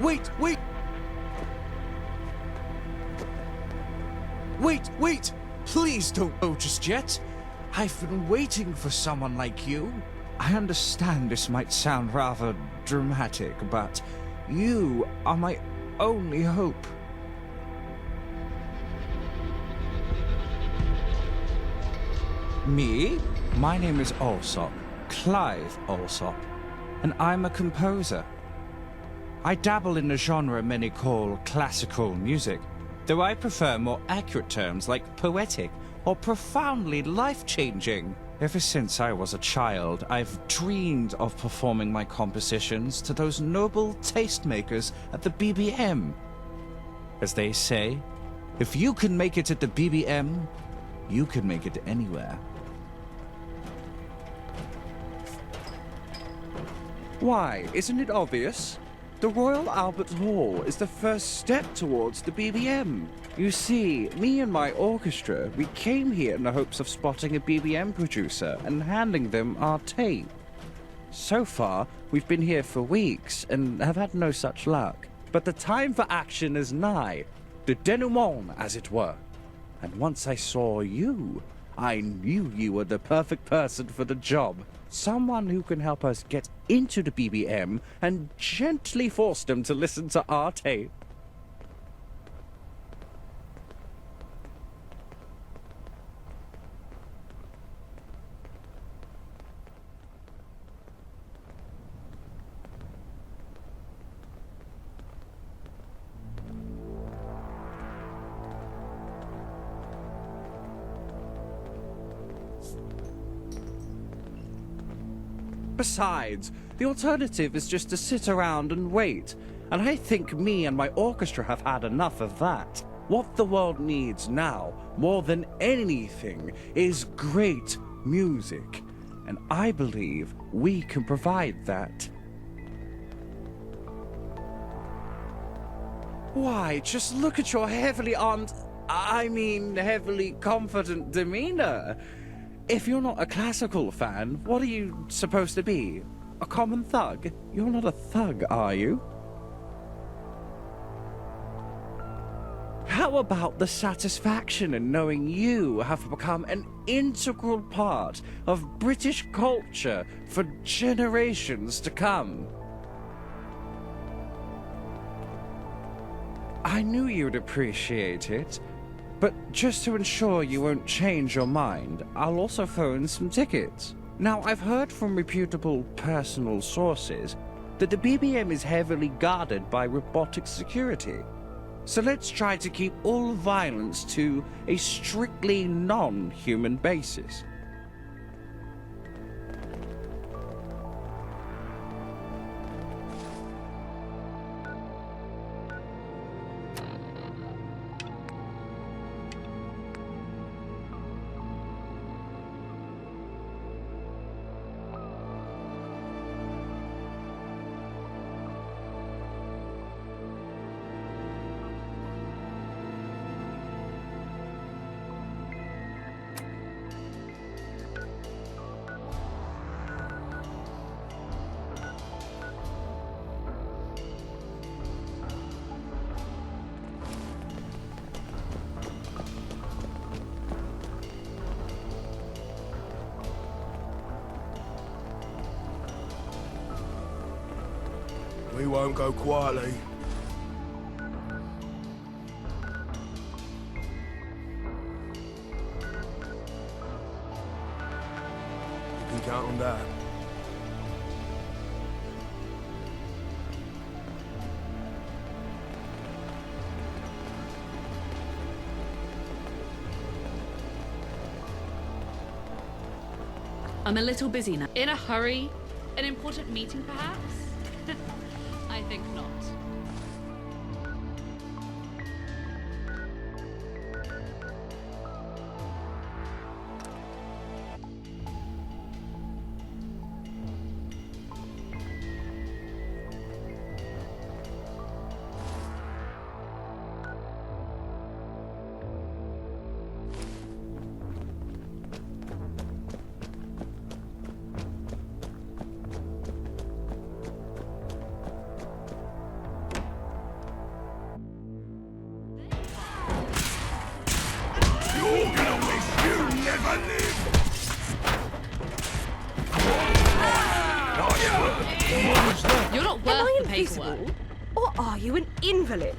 Wait! Wait! Please don't go just yet. I've been waiting for someone like you. I understand this might sound rather dramatic, but you are my only hope. Me? My name is Alsop, Clive Alsop, and I'm a composer. I dabble in a genre many call classical music, though I prefer more accurate terms like poetic or profoundly life-changing. Ever since I was a child, I've dreamed of performing my compositions to those noble tastemakers at the BBM. As they say, if you can make it at the BBM, you can make it anywhere. Why, isn't it obvious? The Royal Albert Hall is the first step towards the BBM. You see, me and my orchestra, we came here in the hopes of spotting a BBM producer and handing them our tape. So far, we've been here for weeks and have had no such luck. But the time for action is nigh, the denouement, as it were. And once I saw you, I knew you were the perfect person for the job. Someone who can help us get into the BBM and gently force them to listen to our tape. Besides, the alternative is just to sit around and wait, and I think me and my orchestra have had enough of that. What the world needs now, more than anything, is great music, and I believe we can provide that. Why, just look at your heavily confident demeanor. If you're not a classical fan, what are you supposed to be? A common thug? You're not a thug, are you? How about the satisfaction in knowing you have become an integral part of British culture for generations to come? I knew you'd appreciate it. But just to ensure you won't change your mind, I'll also phone some tickets. Now, I've heard from reputable personal sources that the BBM is heavily guarded by robotic security. So let's try to keep all violence to a strictly non-human basis. We won't go quietly. You can count on that. I'm a little busy now. In a hurry? An important meeting, perhaps? I think not. You're gonna wish you never lived! Nice work. What was that? You're not Am I worth the invisible? paperwork. Or are you an invalid?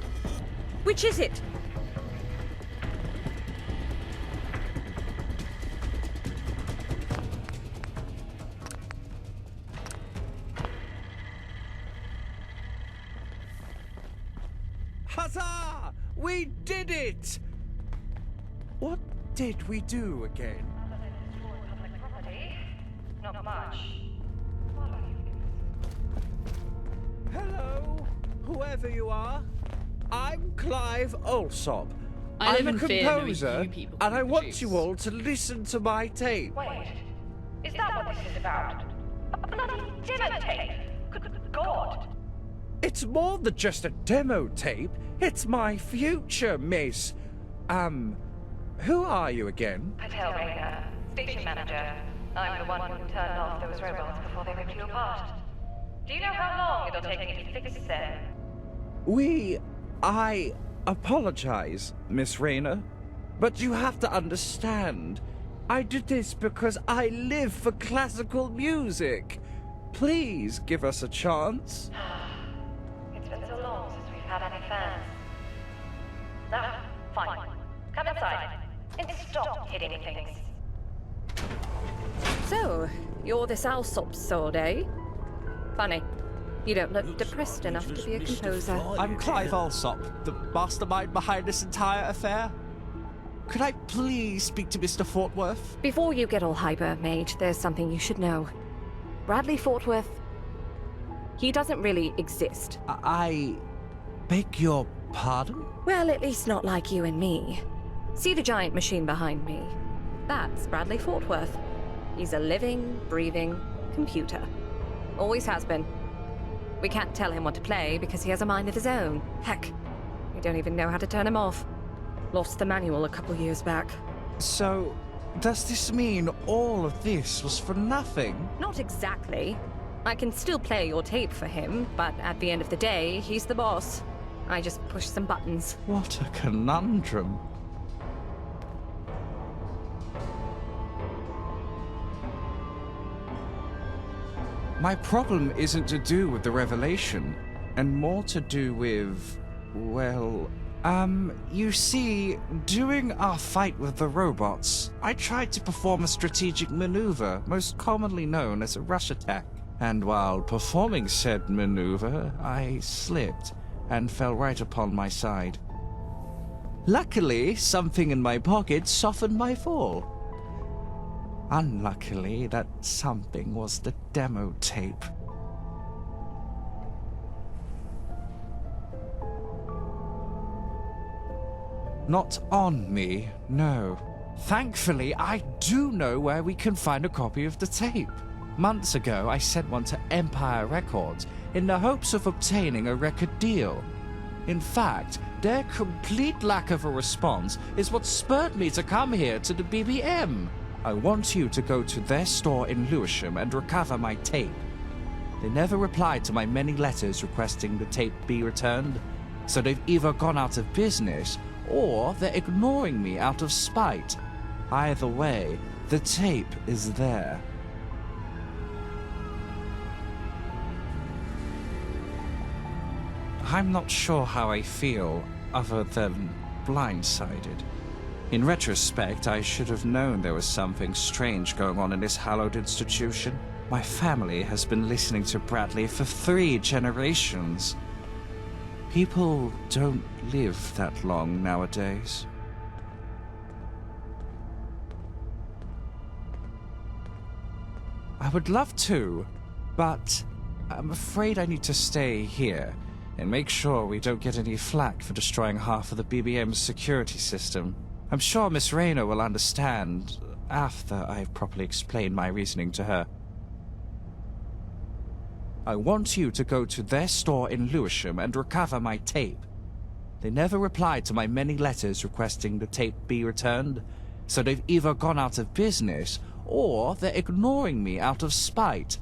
Which is it? Huzzah! We did it! What did we do again? Not much. Hello, whoever you are. I'm Clive Alsop. I live I'm a in fear knowing composer, you people and I can want produce. you all to listen to my tape. Wait, is that what this is about? A bloody demo tape? Good God! It's more than just a demo tape. It's my future, miss. Who are you again? Patel Rainer, station manager. I'm the one who turned off those robots before they ripped you apart. Do you know how long it'll take me to fix them? I apologize, Miss Rainer, but you have to understand. I did this because I live for classical music. Please give us a chance. It's been so long since we've had any fans. Ah, fine. Come inside. And stop hitting things. So, you're this Alsop sword, eh? Funny. You don't look depressed enough to be a composer. I'm Clive Alsop, the mastermind behind this entire affair. Could I please speak to Mr. Fortworth? Before you get all hyper, mate, there's something you should know. Bradley Fortworth, he doesn't really exist. I beg your pardon? Well, at least not like you and me. See the giant machine behind me? That's Bradley Fortworth. He's a living, breathing computer. Always has been. We can't tell him what to play because he has a mind of his own. Heck, we don't even know how to turn him off. Lost the manual a couple years back. So, does this mean all of this was for nothing? Not exactly. I can still play your tape for him, but at the end of the day, he's the boss. I just push some buttons. What a conundrum. My problem isn't to do with the revelation, and more to do with, well, you see, during our fight with the robots, I tried to perform a strategic maneuver, most commonly known as a rush attack. And while performing said maneuver, I slipped and fell right upon my side. Luckily, something in my pocket softened my fall. Unluckily, that something was the demo tape. Not on me, no. Thankfully, I do know where we can find a copy of the tape. Months ago, I sent one to Empire Records in the hopes of obtaining a record deal. In fact, their complete lack of a response is what spurred me to come here to the BBM. I want you to go to their store in Lewisham and recover my tape. They never replied to my many letters requesting the tape be returned, so they've either gone out of business or they're ignoring me out of spite. Either way, the tape is there. I'm not sure how I feel, other than blindsided. In retrospect, I should have known there was something strange going on in this hallowed institution. My family has been listening to Bradley for 3 generations. People don't live that long nowadays. I would love to, but I'm afraid I need to stay here and make sure we don't get any flack for destroying half of the BBM's security system. I'm sure Miss Rainer will understand after I've properly explained my reasoning to her. I want you to go to their store in Lewisham and recover my tape. They never replied to my many letters requesting the tape be returned, so they've either gone out of business or they're ignoring me out of spite.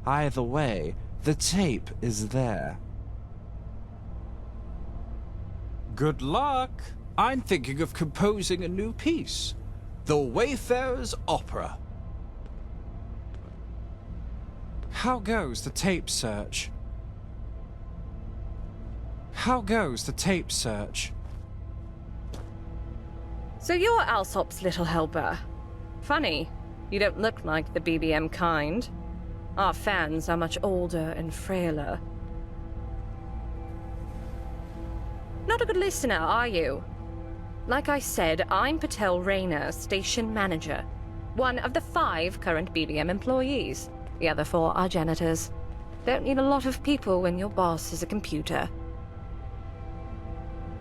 Either way, the tape is there. Good luck! I'm thinking of composing a new piece. The Wayfarer's Opera. How goes the tape search? How goes the tape search? So you're Alsop's little helper. Funny, you don't look like the BBM kind. Our fans are much older and frailer. Not a good listener, are you? Like I said, I'm Patel Rayner, station manager. One of the 5 current BBM employees. The other 4 are janitors. Don't need a lot of people when your boss is a computer.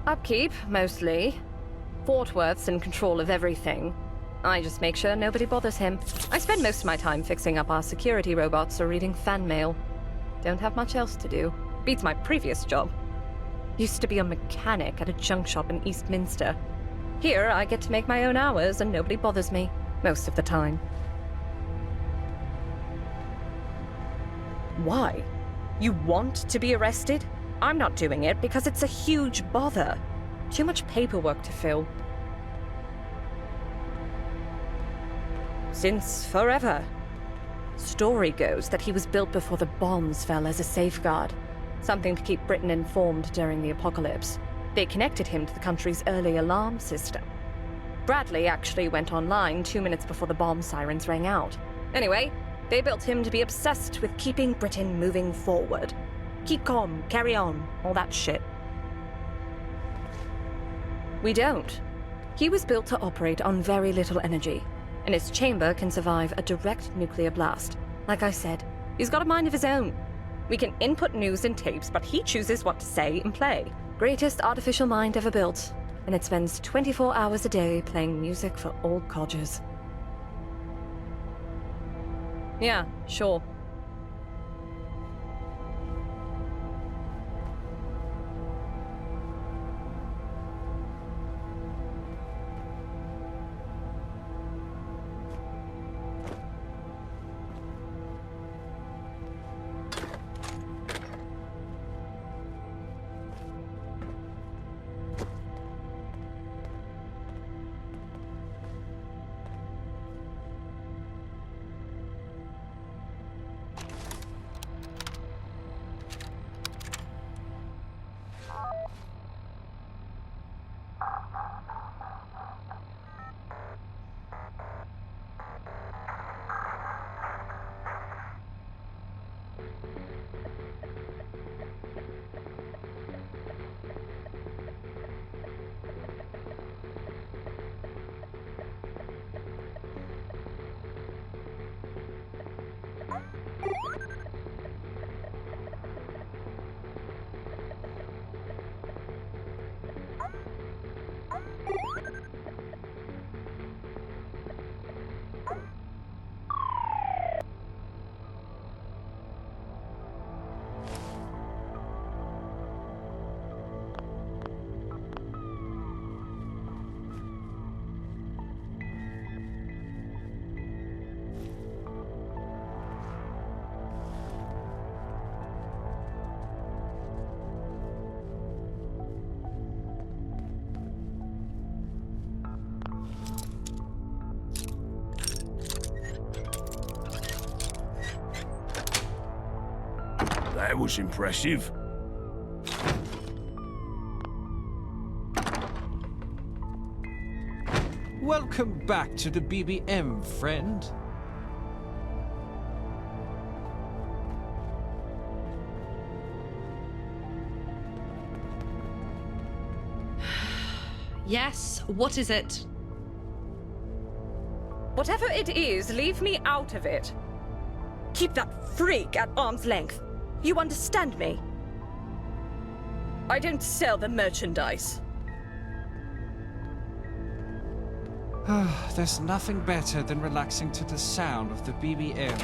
Upkeep, mostly. Fort Worth's in control of everything. I just make sure nobody bothers him. I spend most of my time fixing up our security robots or reading fan mail. Don't have much else to do. Beats my previous job. Used to be a mechanic at a junk shop in Eastminster. Here, I get to make my own hours and nobody bothers me, most of the time. Why? You want to be arrested? I'm not doing it because it's a huge bother. Too much paperwork to fill. Since forever. Story goes that he was built before the bombs fell as a safeguard. Something to keep Britain informed during the apocalypse. They connected him to the country's early alarm system. Bradley actually went online 2 minutes before the bomb sirens rang out. Anyway, they built him to be obsessed with keeping Britain moving forward. Keep calm, carry on, all that shit. We don't. He was built to operate on very little energy, and his chamber can survive a direct nuclear blast. Like I said, he's got a mind of his own. We can input news and tapes, but he chooses what to say and play. Greatest artificial mind ever built, and it spends 24 hours a day playing music for old codgers. Yeah, sure. That was impressive. Welcome back to the BBM, friend. Yes, what is it? Whatever it is, leave me out of it. Keep that freak at arm's length. You understand me? I don't sell the merchandise. There's nothing better than relaxing to the sound of the BBM.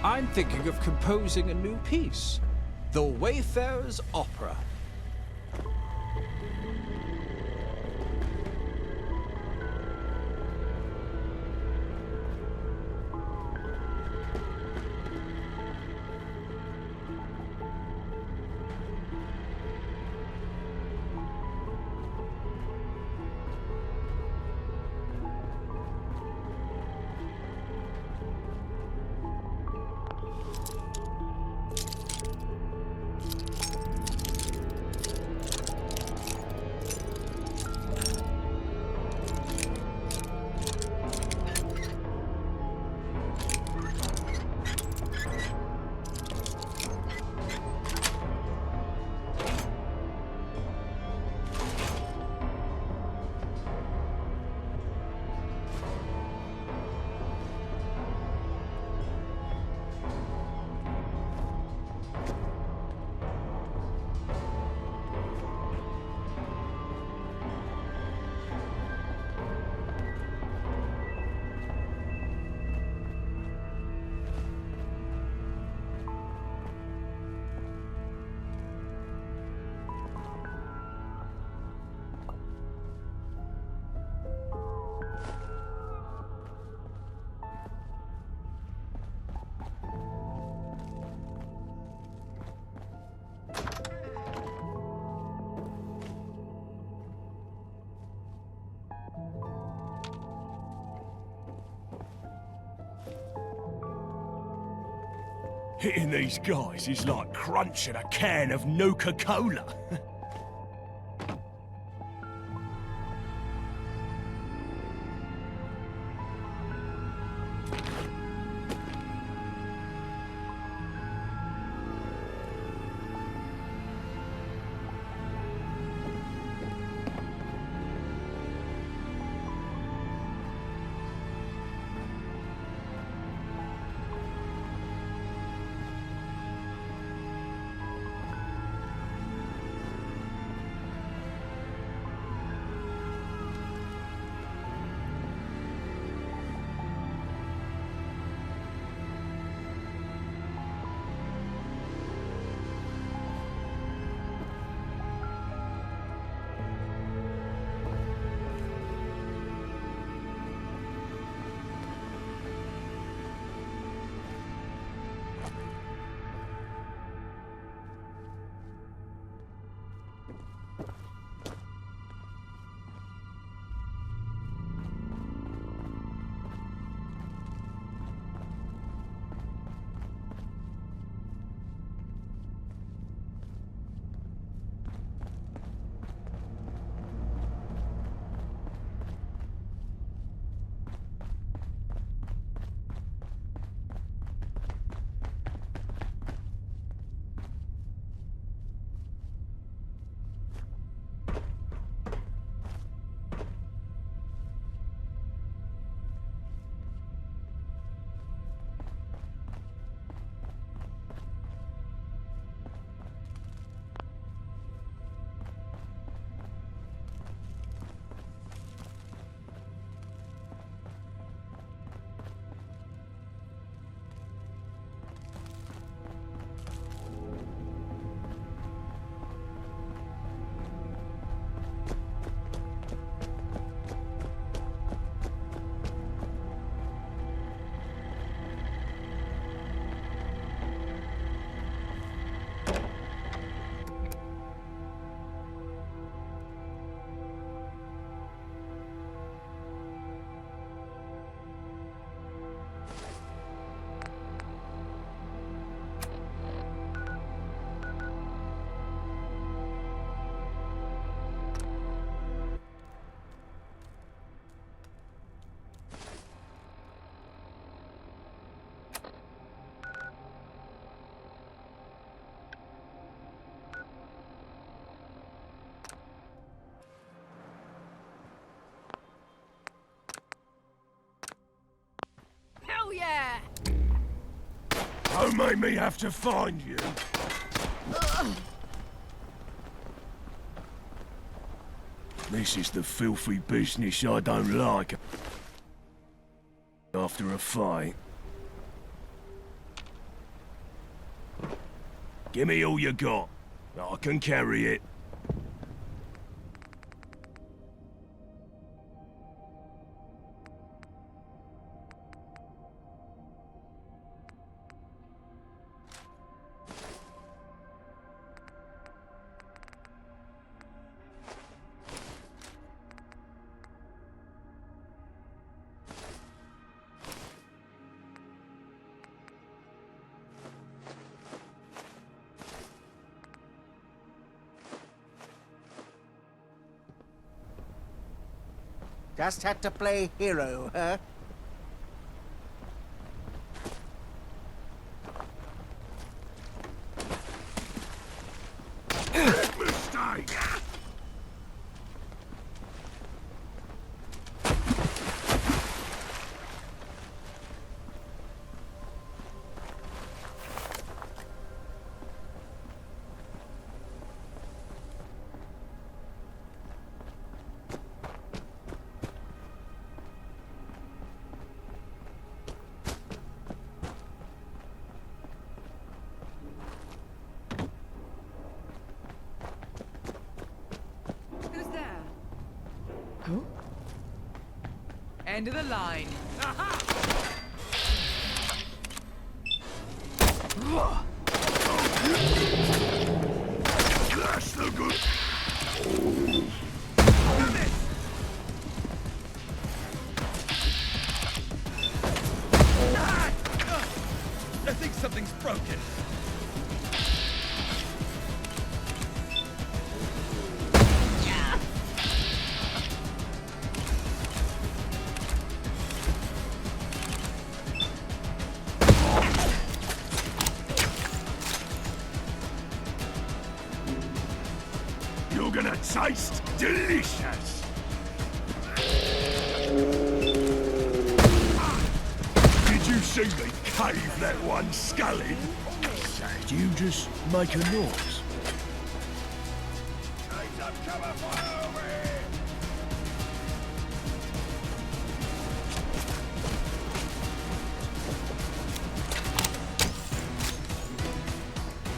I'm thinking of composing a new piece. The Wayfarer's Opera. Hitting these guys is like crunching a can of Nuka-Cola. Hell yeah! Don't make me have to find you. This is the filthy business I don't like. After a fight. Give me all you got. I can carry it. Just had to play hero, huh? Mistake! Who's there? Who? End of the line. That's no good. I think something's broken. You're gonna taste delicious. Did you see me cave that one scully? Did you just make a noise?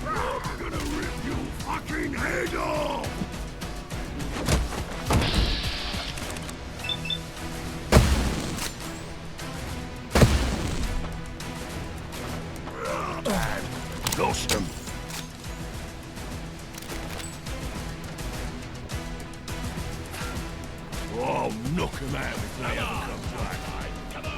I'm gonna rip your fucking head off! Lost him. Oh, knock him out if they ever come back. Come on!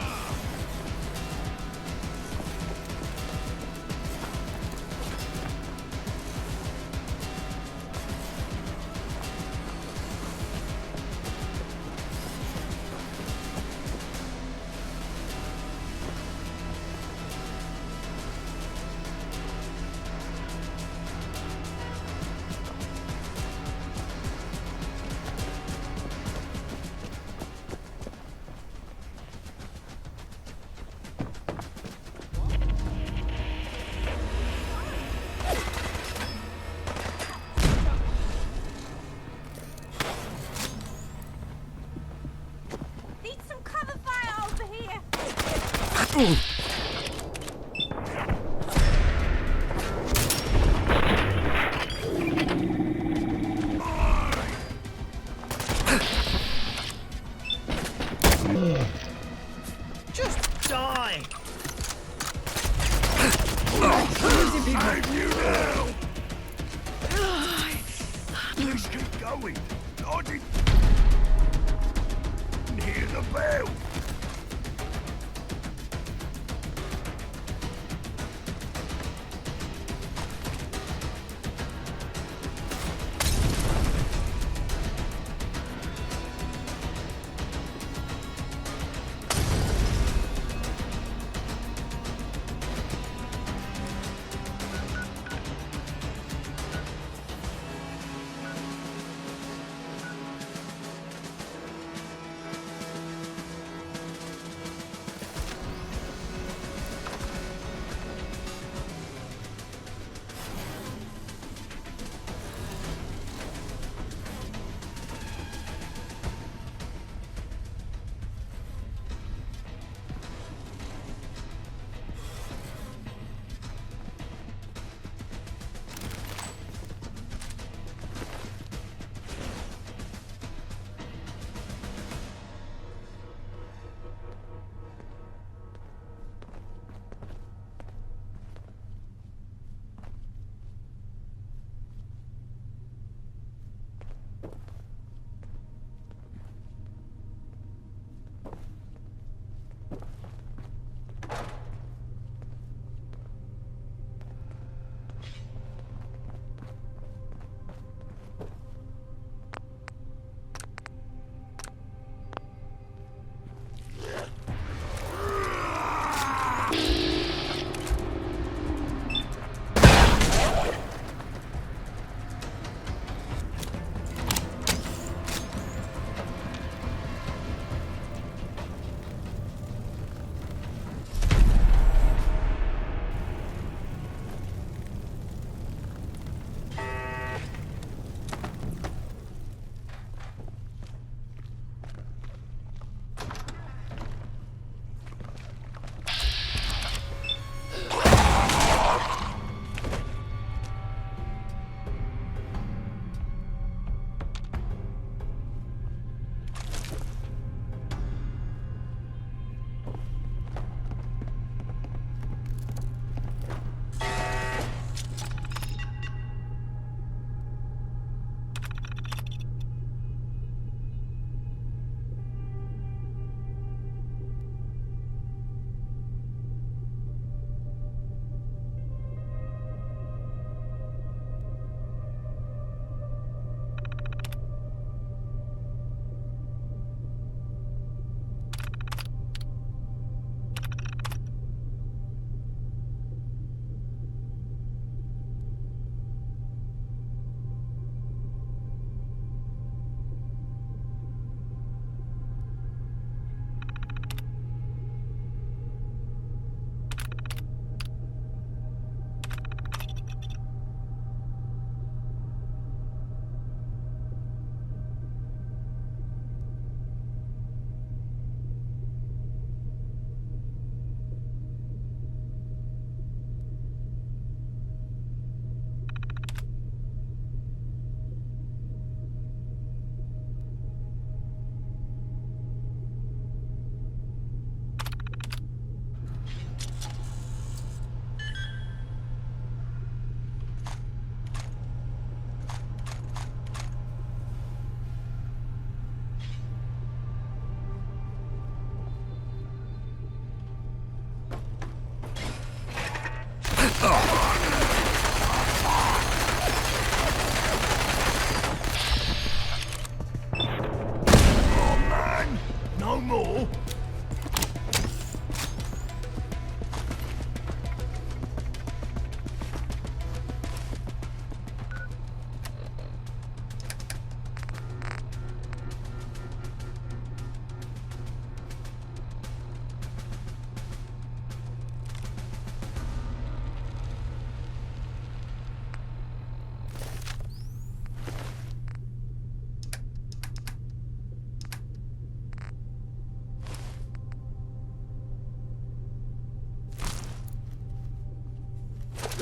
Need some cover fire over here. Just die! Save you now! Please keep going. I didn't hear the bell.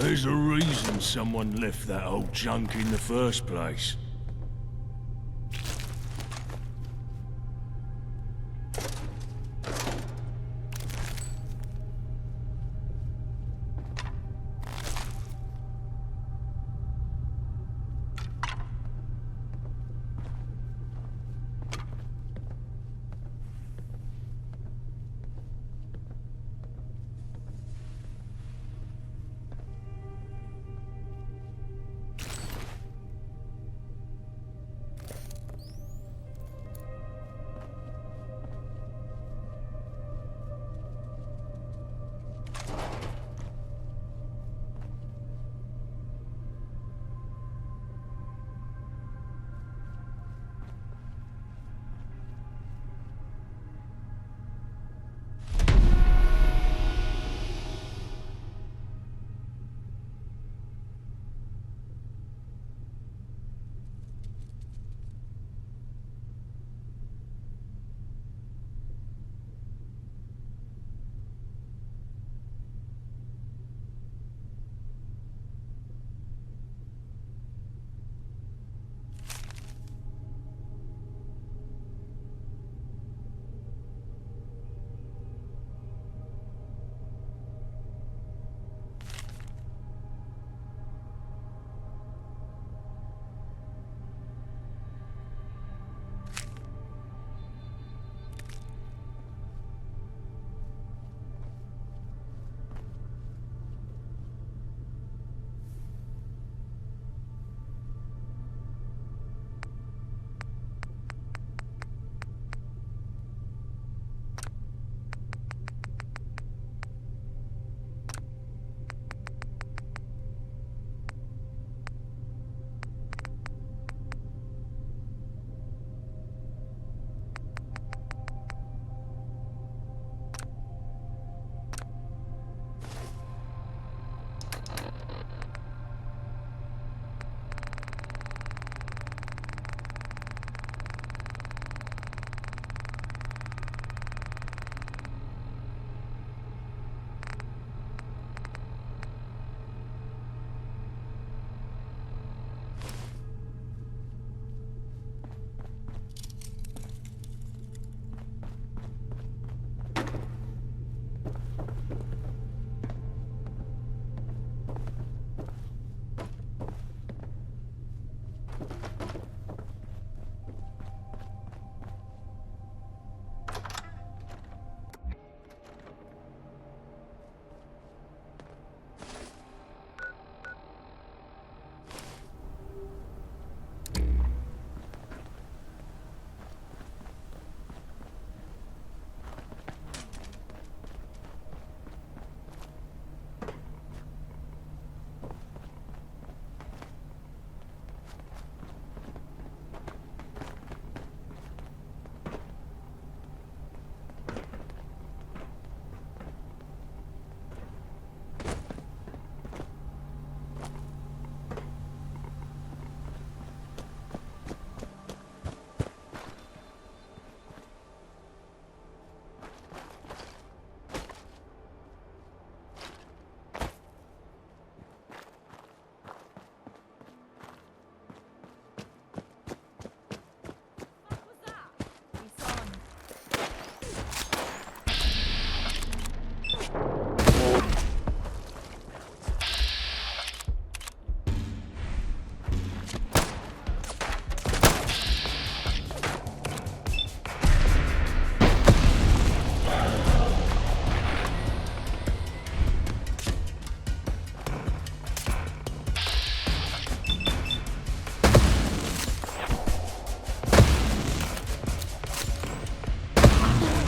There's a reason someone left that old junk in the first place.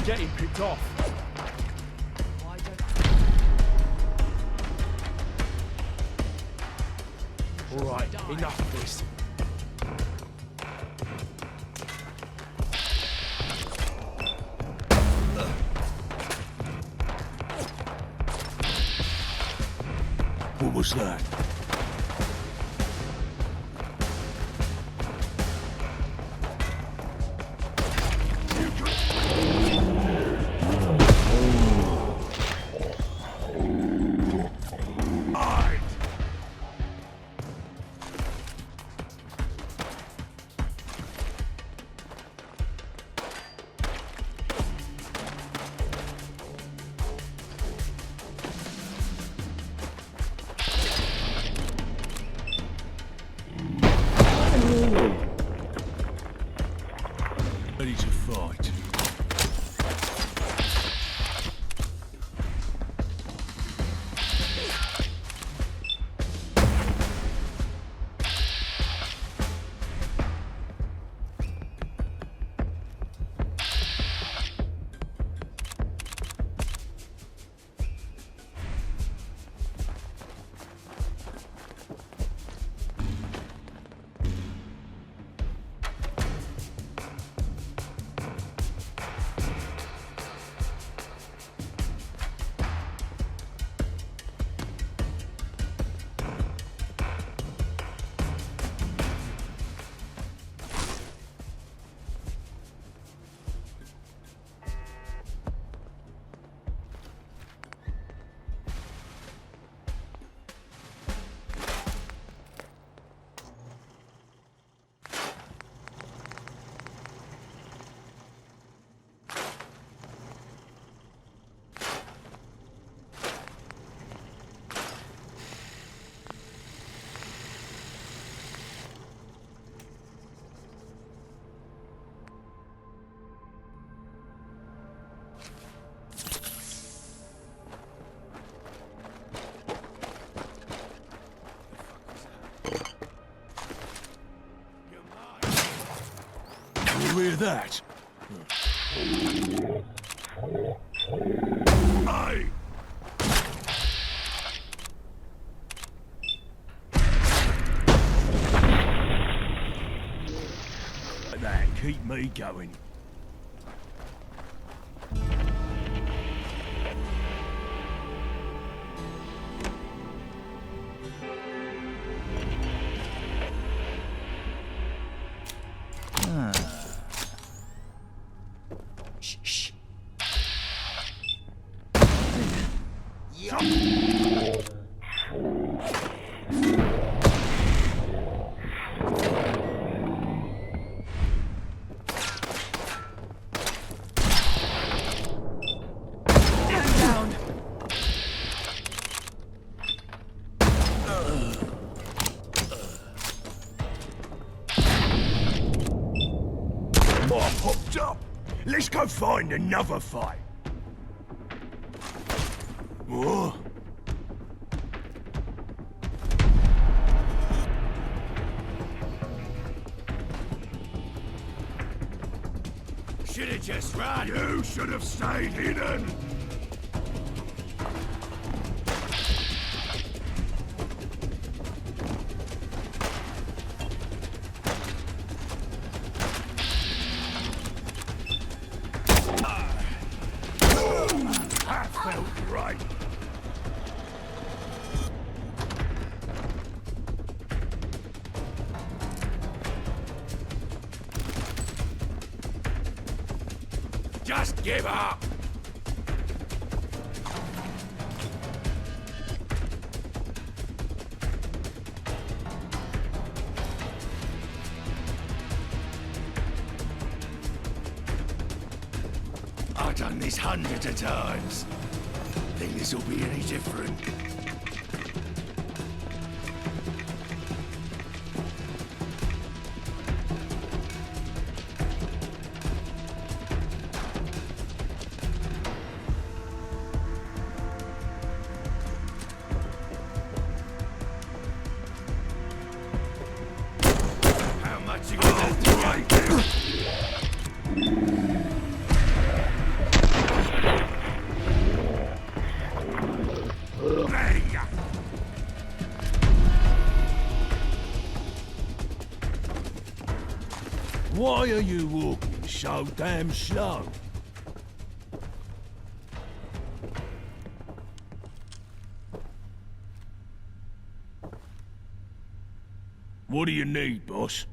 Getting picked off. Alright, enough of this. What was that? You hear that? Aye! That keep me going. Shh. More popped up. Let's go find another fight. Whoa. Should have just run. You should have stayed hidden. That felt great. Just give up. I've done this hundreds of times. Think this will be any different? How much you gonna do? Why are you walking so damn slow? What do you need, boss?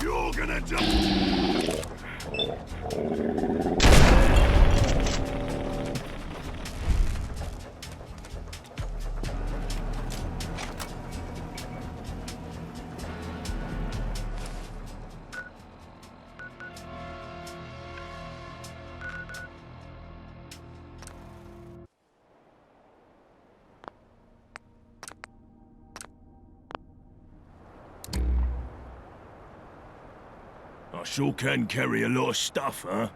You're gonna die! I sure can carry a lot of stuff, huh?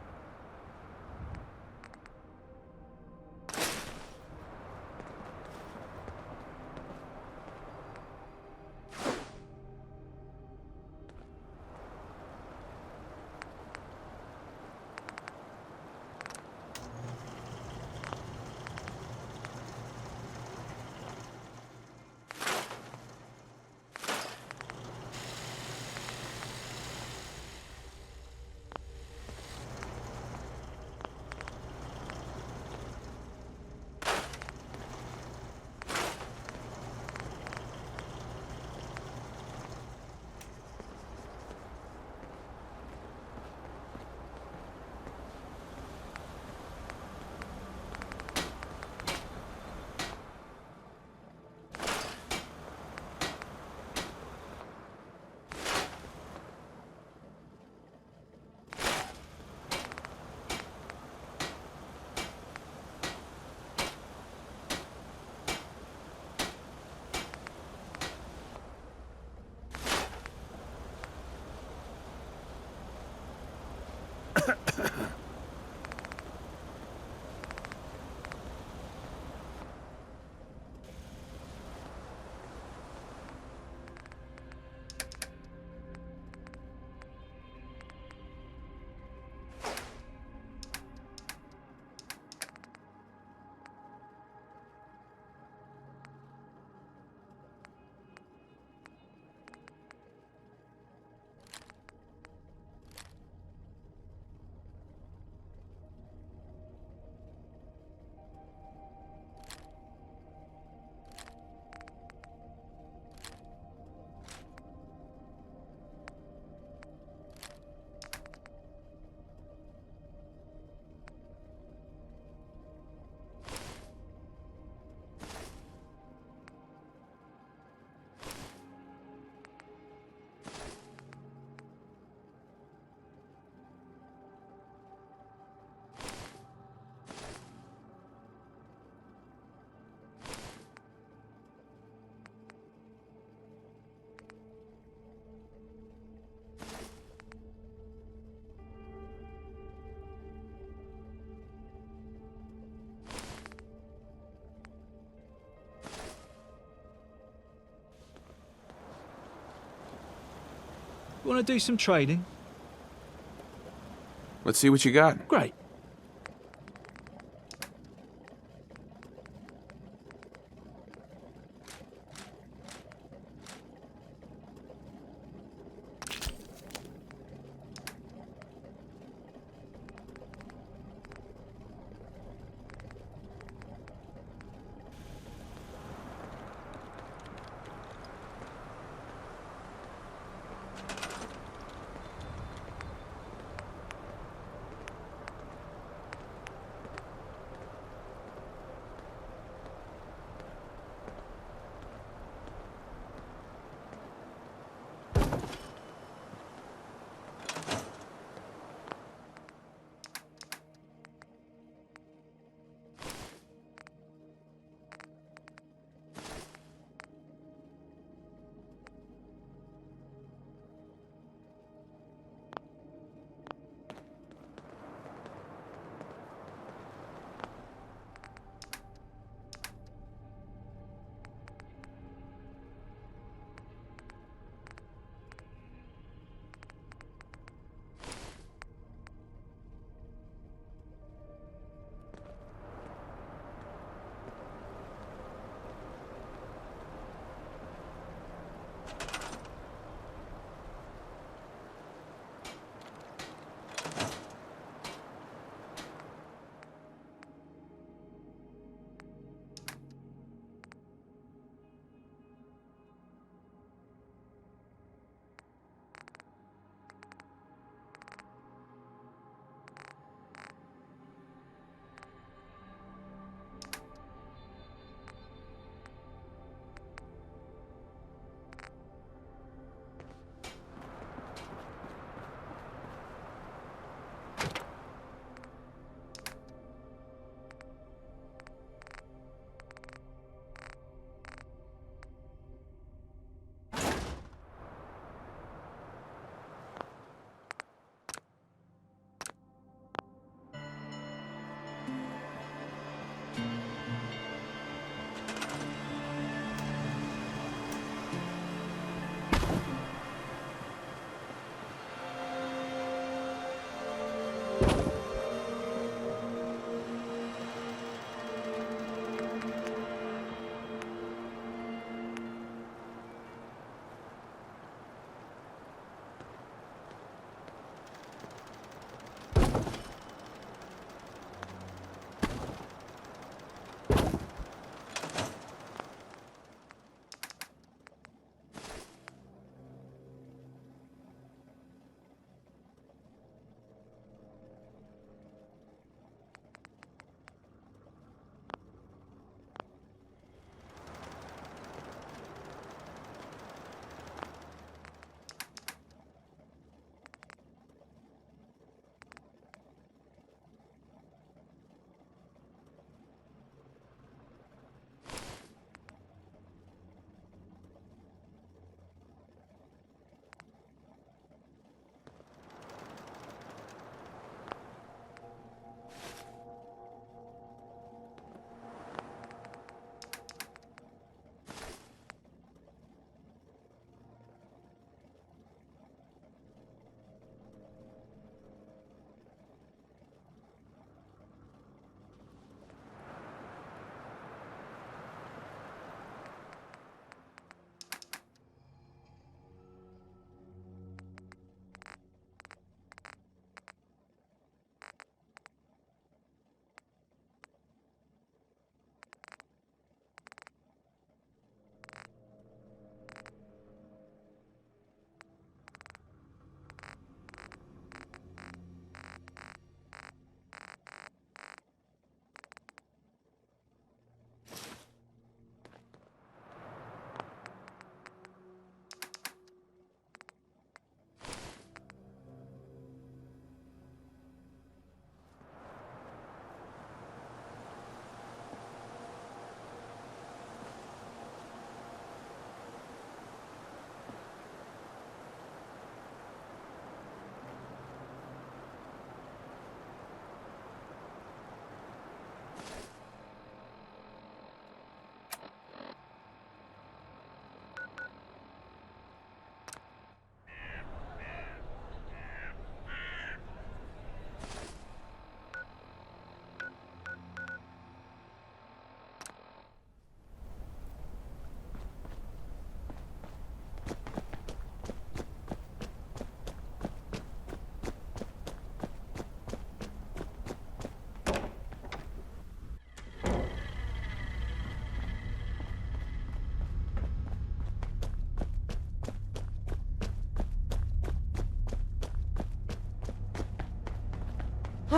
Want to do some trading? Let's see what you got. Great.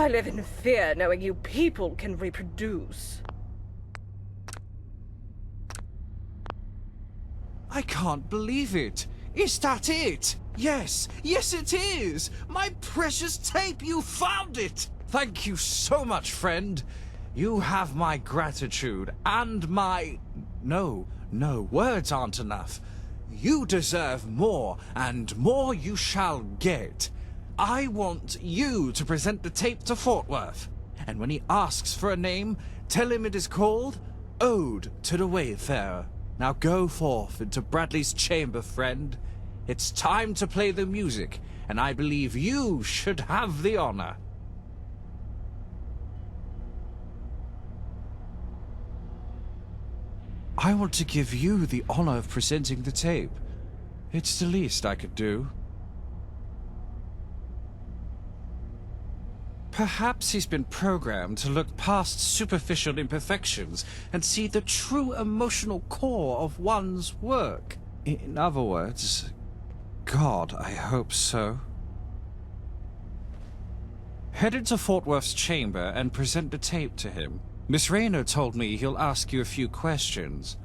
I live in fear knowing you people can reproduce. I can't believe it. Is that it? Yes, yes it is! My precious tape, you found it! Thank you so much, friend. You have my gratitude and my... No, words aren't enough. You deserve more, and more you shall get. I want you to present the tape to Fort Worth, and when he asks for a name, tell him it is called Ode to the Wayfarer. Now go forth into Bradley's chamber, friend. It's time to play the music, and I believe you should have the honor. I want to give you the honor of presenting the tape. It's the least I could do. Perhaps he's been programmed to look past superficial imperfections and see the true emotional core of one's work. In other words, God, I hope so. Head into Fort Worth's chamber and present the tape to him. Miss Rayner told me he'll ask you a few questions,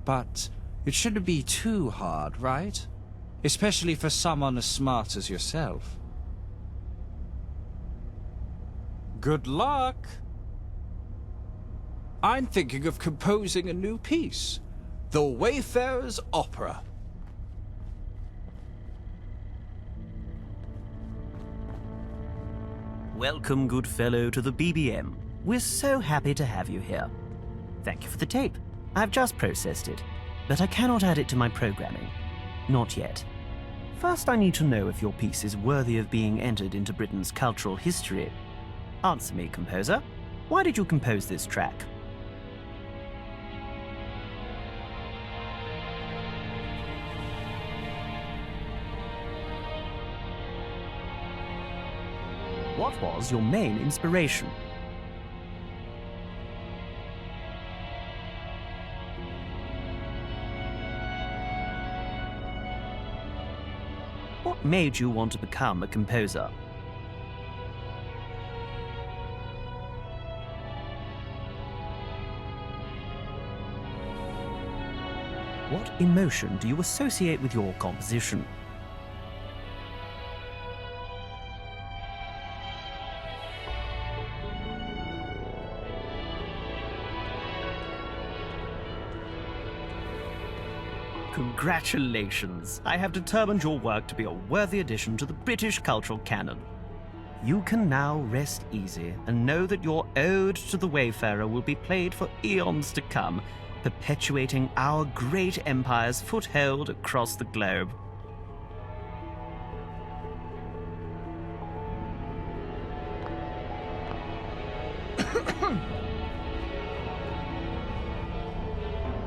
but it shouldn't be too hard, right? Especially for someone as smart as yourself. Good luck! I'm thinking of composing a new piece, The Wayfarer's Opera. Welcome, good fellow, to the BBM. We're so happy to have you here. Thank you for the tape. I've just processed it, but I cannot add it to my programming. Not yet. First, I need to know if your piece is worthy of being entered into Britain's cultural history. Answer me, composer. Why did you compose this track? What was your main inspiration? What made you want to become a composer? What emotion do you associate with your composition? Congratulations! I have determined your work to be a worthy addition to the British cultural canon. You can now rest easy and know that your ode to the Wayfarer will be played for eons to come, perpetuating our great empire's foothold across the globe.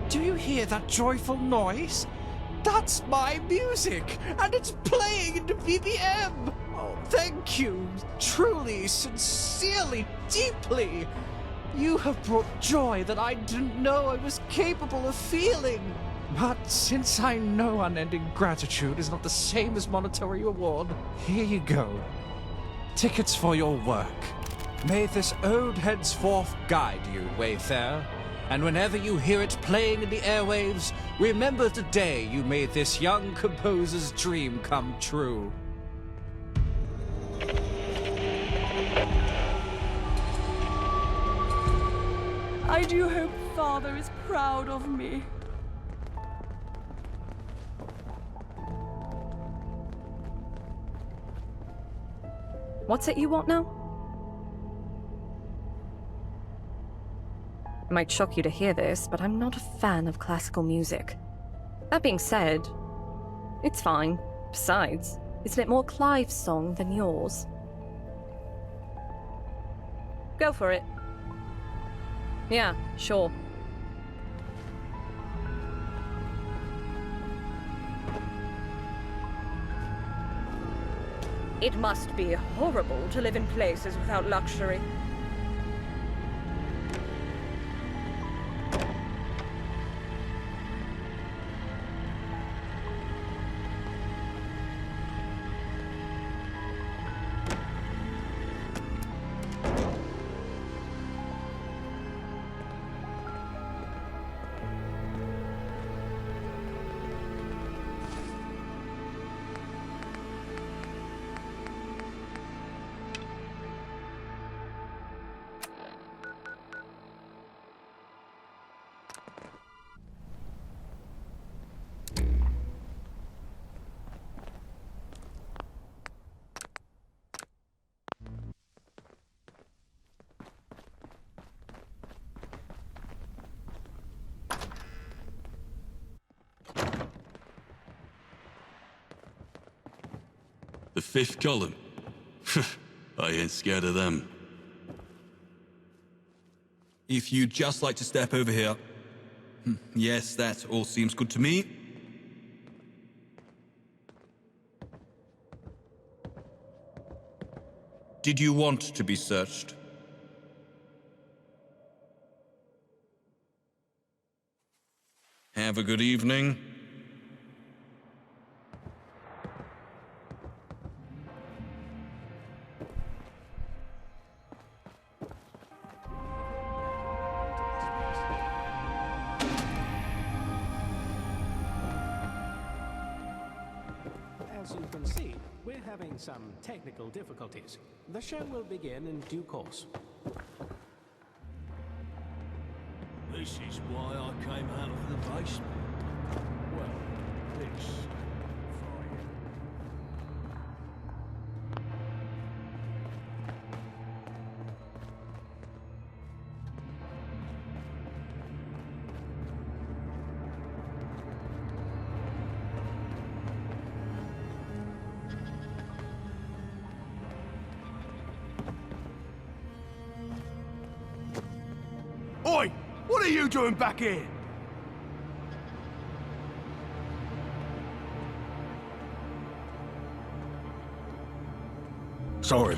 Do you hear that joyful noise? That's my music, and it's playing in the BBM! Oh, thank you, truly, sincerely, deeply! You have brought joy that I didn't know I was capable of feeling. But since I know unending gratitude is not the same as monetary reward, here you go. Tickets for your work. May this ode henceforth guide you, Wayfarer. And whenever you hear it playing in the airwaves, remember the day you made this young composer's dream come true. I do hope Father is proud of me. What's it you want now? It might shock you to hear this, but I'm not a fan of classical music. That being said, it's fine. Besides, isn't it more Clive's song than yours? Go for it. Yeah, sure. It must be horrible to live in places without luxury. The fifth column? I ain't scared of them. If you'd just like to step over here. Yes, that all seems good to me. Did you want to be searched? Have a good evening. As you can see, we're having some technical difficulties. The show will begin in due course. This is why I came out of the basement. Well, this... Oi! What are you doing back here? Sorry.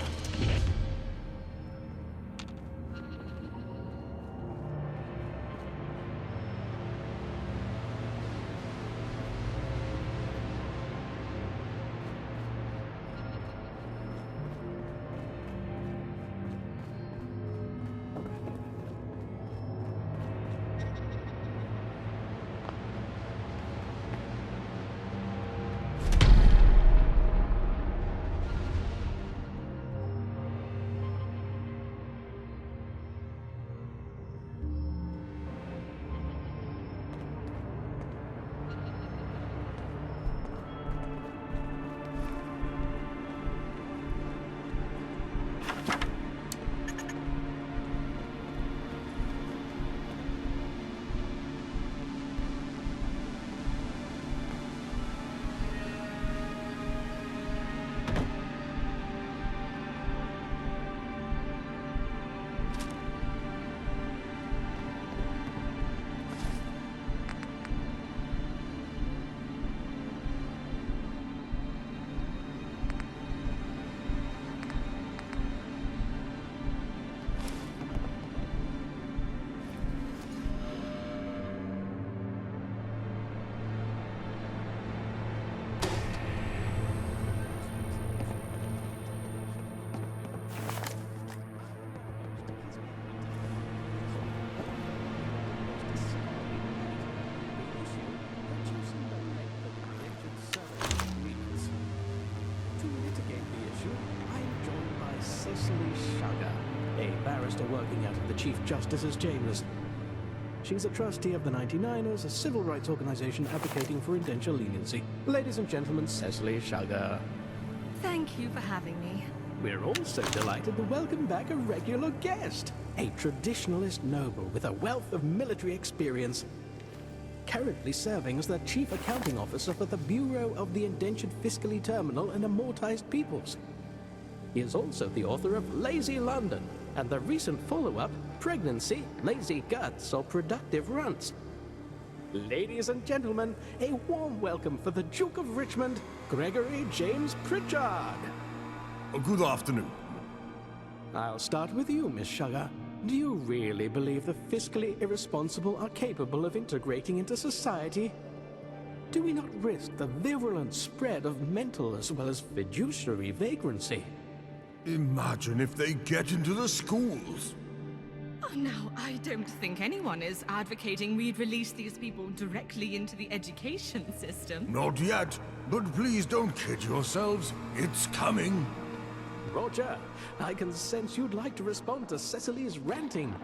barrister working out of the Chief Justice's chambers. She's a trustee of the 99ers, a civil rights organization advocating for indenture leniency. Ladies and gentlemen, Cecily Sugar. Thank you for having me. We're also delighted to welcome back a regular guest, a traditionalist noble with a wealth of military experience, currently serving as the Chief Accounting Officer for the Bureau of the Indentured Fiscally Terminal and Amortized Peoples. He is also the author of Lazy London and the recent follow-up, Pregnancy, Lazy Guts, or Productive Runts. Ladies and gentlemen, a warm welcome for the Duke of Richmond, Gregory James Pritchard. Good afternoon. I'll start with you, Miss Sugar. Do you really believe the fiscally irresponsible are capable of integrating into society? Do we not risk the virulent spread of mental as well as fiduciary vagrancy? Imagine if they get into the schools. Oh, now, I don't think anyone is advocating we'd release these people directly into the education system. Not yet, but please don't kid yourselves. It's coming. Roger, I can sense you'd like to respond to Cecily's ranting.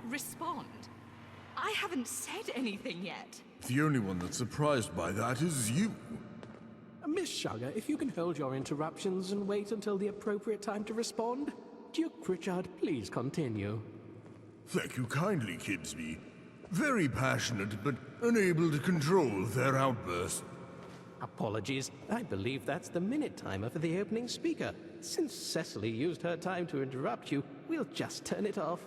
Respond? I haven't said anything yet. The only one that's surprised by that is you. Miss Sugar, if you can hold your interruptions and wait until the appropriate time to respond. Duke Pritchard, please continue. Thank you kindly, Kibsby. Very passionate, but unable to control their outbursts. Apologies. I believe that's the minute timer for the opening speaker. Since Cecily used her time to interrupt you, we'll just turn it off.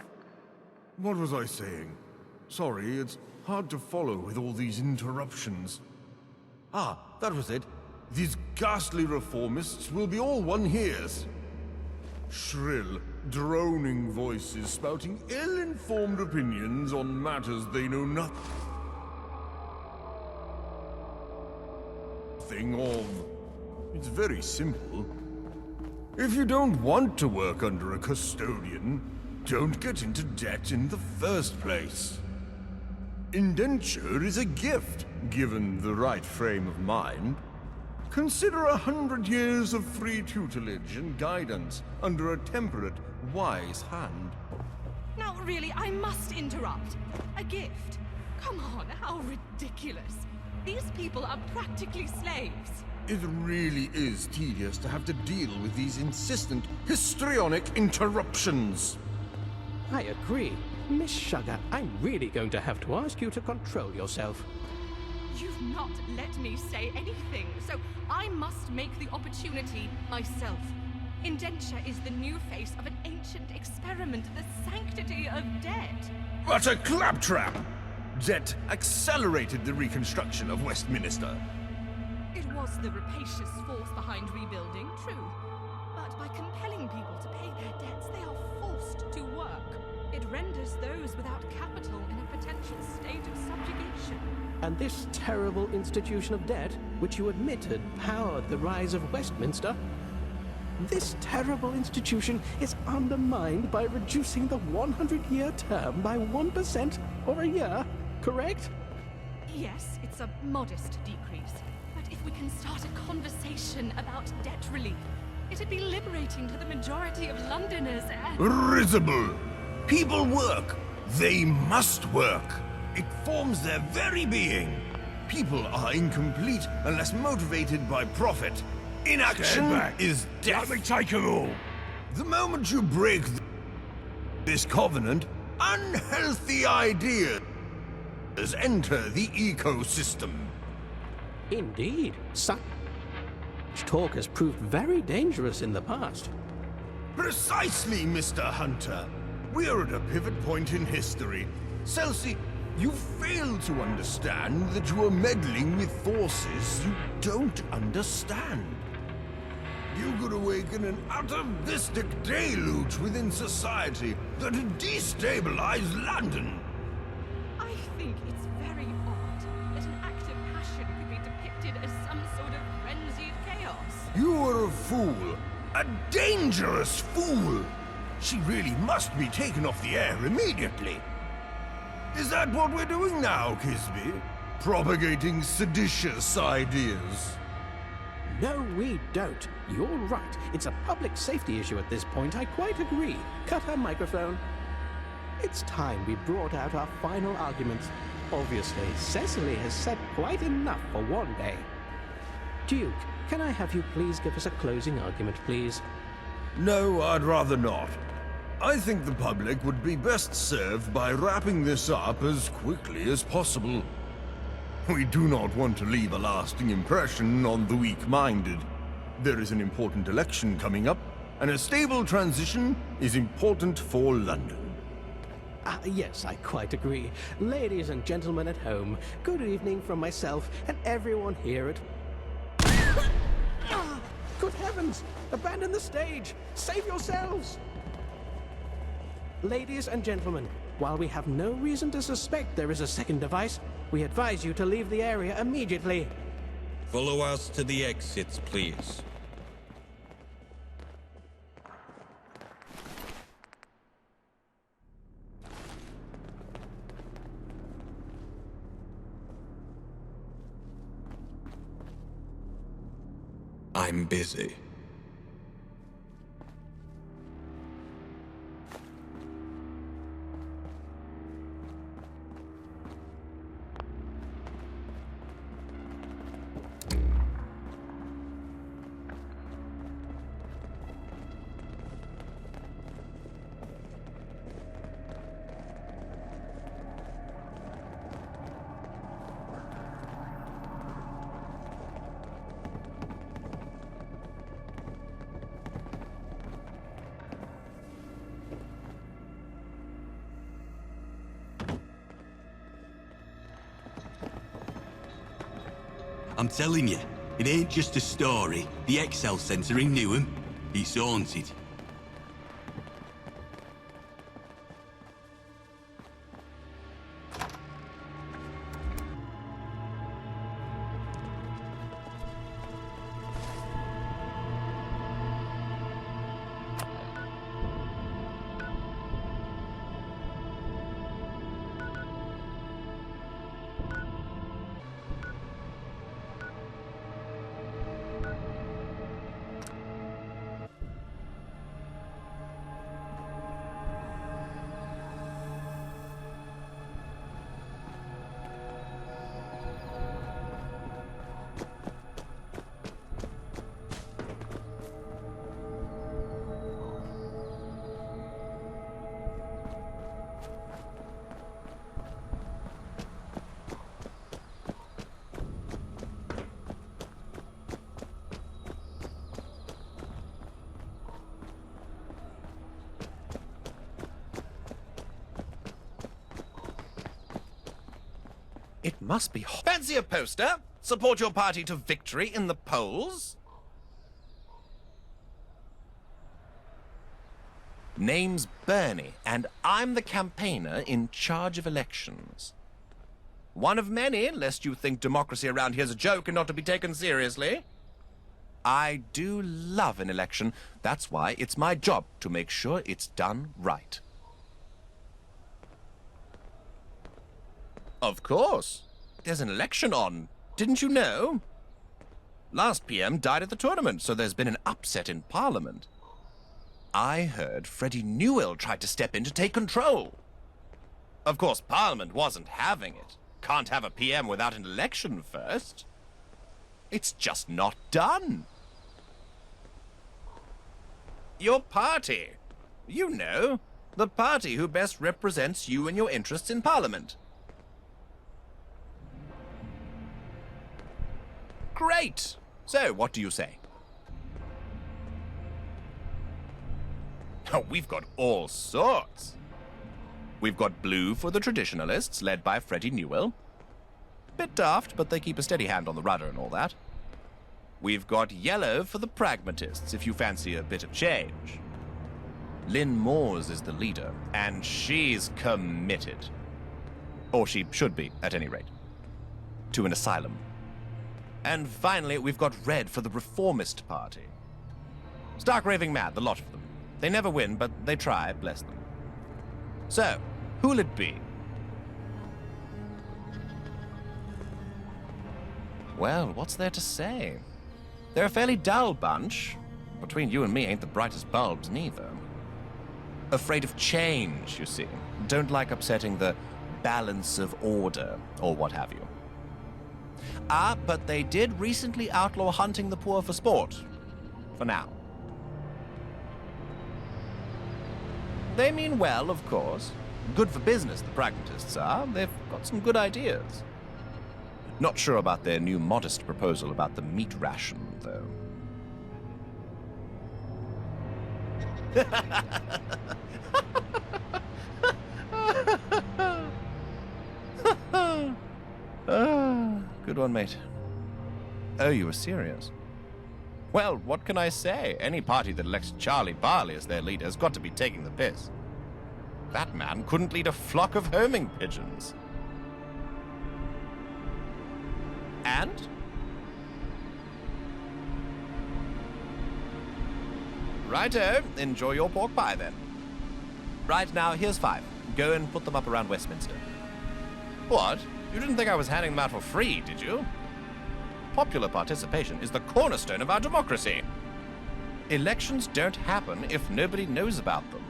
What was I saying? Sorry, it's hard to follow with all these interruptions. Ah, that was it. These ghastly reformists will be all one hears. Shrill, droning voices spouting ill-informed opinions on matters they know nothing of. It's very simple. If you don't want to work under a custodian, don't get into debt in the first place. Indenture is a gift, given the right frame of mind. Consider 100 years of free tutelage and guidance under a temperate, wise hand. Now, really, I must interrupt. A gift? Come on, how ridiculous. These people are practically slaves. It really is tedious to have to deal with these insistent, histrionic interruptions. I agree. Miss Sugar, I'm really going to have to ask you to control yourself. You've not let me say anything, so I must make the opportunity myself. Indenture is the new face of an ancient experiment, the sanctity of debt. What a claptrap! Debt accelerated the reconstruction of Westminster. It was the rapacious force behind rebuilding, true. But by compelling people to pay their debts, they are forced to work. It renders those without capital in a potential state of subjugation. And this terrible institution of debt, which you admitted powered the rise of Westminster, this terrible institution is undermined by reducing the 100-year term by 1% or a year, correct? Yes, it's a modest decrease. But if we can start a conversation about debt relief, it'd be liberating to the majority of Londoners and... Risible! People work. They must work. It forms their very being. People are incomplete unless motivated by profit. Inaction is death. Let me take them all. The moment you break this covenant, unhealthy ideas enter the ecosystem. Indeed. Such talk has proved very dangerous in the past. Precisely, Mr. Hunter. We are at a pivot point in history. Cecily, you fail to understand that you are meddling with forces you don't understand. You could awaken an atavistic deluge within society that would destabilize London. I think it's very odd that an act of passion could be depicted as some sort of frenzied chaos. You are a fool. A dangerous fool. She really must be taken off the air immediately. Is that what we're doing now, Kisby? Propagating seditious ideas? No, we don't. You're right. It's a public safety issue at this point. I quite agree. Cut her microphone. It's time we brought out our final arguments. Obviously, Cecily has said quite enough for one day. Duke, can I have you please give us a closing argument, please? No, I'd rather not. I think the public would be best served by wrapping this up as quickly as possible. We do not want to leave a lasting impression on the weak-minded. There is an important election coming up, and a stable transition is important for London. Yes, I quite agree. Ladies and gentlemen at home, good evening from myself and everyone here at... Good heavens! Abandon the stage! Save yourselves! Ladies and gentlemen, while we have no reason to suspect there is a second device, we advise you to leave the area immediately. Follow us to the exits, please. I'm busy. I'm telling you, it ain't just a story. The Excel Centre in Newham, it's haunted. It must be hot. Fancy a poster? Support your party to victory in the polls? Name's Bernie, and I'm the campaigner in charge of elections. One of many, lest you think democracy around here's a joke and not to be taken seriously. I do love an election. That's why it's my job to make sure it's done right. Of course. There's an election on. Didn't you know? Last PM died at the tournament, so there's been an upset in Parliament. I heard Freddie Newell tried to step in to take control. Of course, Parliament wasn't having it. Can't have a PM without an election first. It's just not done. Your party. You know, the party who best represents you and your interests in Parliament. Great! So, what do you say? Oh, we've got all sorts. We've got blue for the traditionalists, led by Freddie Newell. Bit daft, but they keep a steady hand on the rudder and all that. We've got yellow for the pragmatists, if you fancy a bit of change. Lynn Moores is the leader, and she's committed. Or she should be, at any rate. To an asylum. And finally, we've got red for the Reformist Party. Stark raving mad, the lot of them. They never win, but they try, bless them. So, who'll it be? Well, what's there to say? They're a fairly dull bunch. Between you and me, ain't the brightest bulbs neither. Afraid of change, you see. Don't like upsetting the balance of order, or what have you. Ah, but they did recently outlaw hunting the poor for sport. For now. They mean well, of course. Good for business, the pragmatists are. They've got some good ideas. Not sure about their new modest proposal about the meat ration, though. Good one, mate. Oh, you were serious? Well, what can I say? Any party that elects Charlie Barley as their leader has got to be taking the piss. That man couldn't lead a flock of homing pigeons. And? Righto, enjoy your pork pie then. Right, now here's 5. Go and put them up around Westminster. What? You didn't think I was handing them out for free, did you? Popular participation is the cornerstone of our democracy. Elections don't happen if nobody knows about them.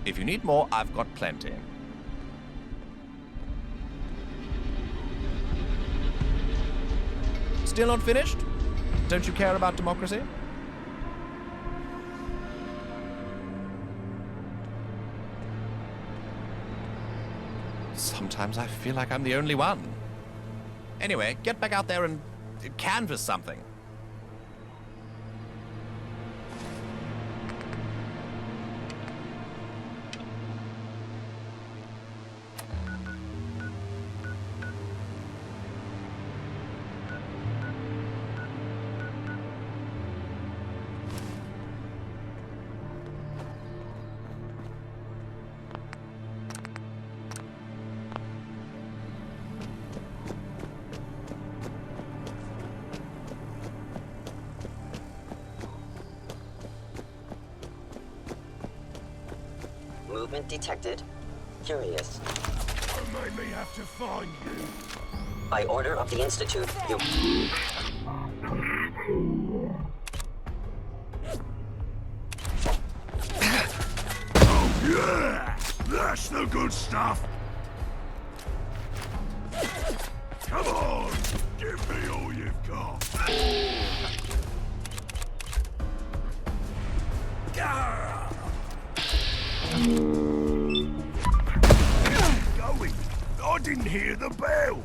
If you need more, I've got plenty. Still not finished? Don't you care about democracy? Sometimes I feel like I'm the only one. Anyway, get back out there and canvass something. Movement detected. Curious. Don't make me have to find you. By order of the Institute, you... Oh yeah! That's the good stuff! Come on! Give me all you've got! Going! I didn't hear the bell!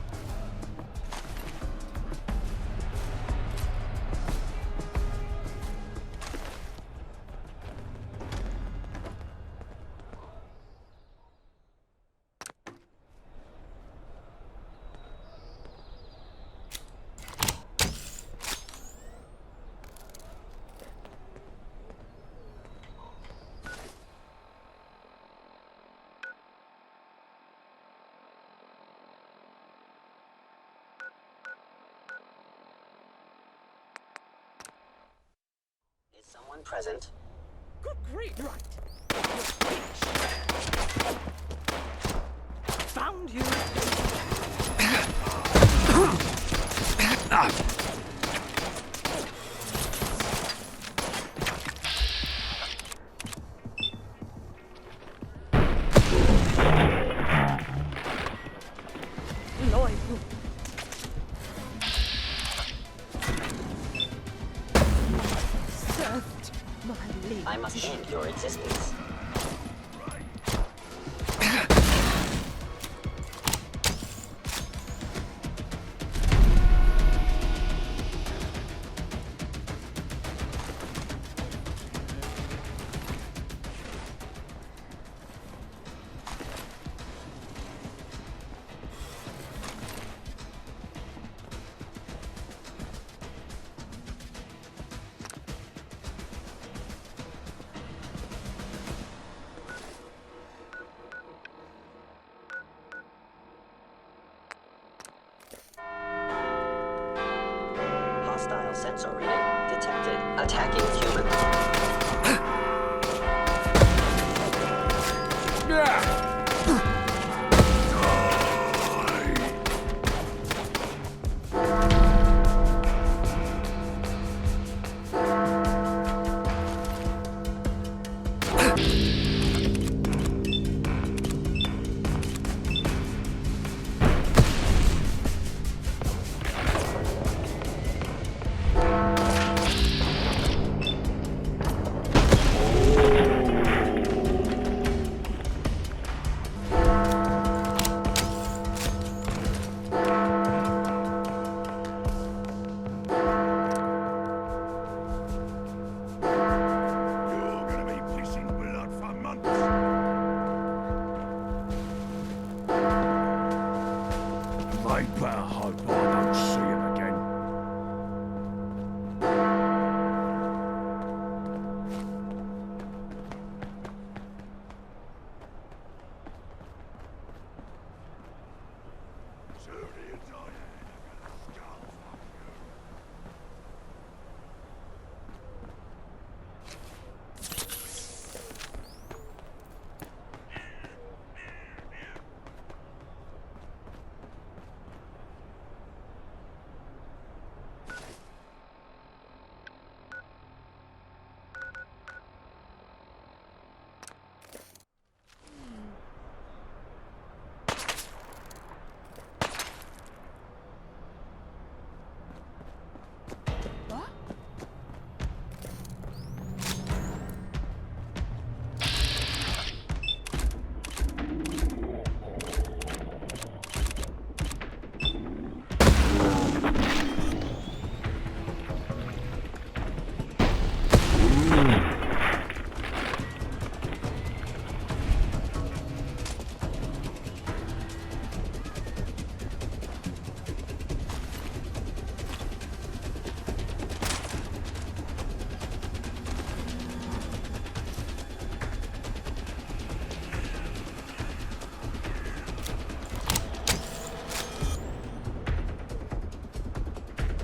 Someone present. Good grief! Right. Found you. Lloyd. I must end your existence. Hostile sensor reading detected. Attacking human.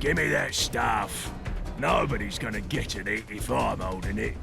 Give me that stuff. Nobody's gonna get at it if I'm holding it.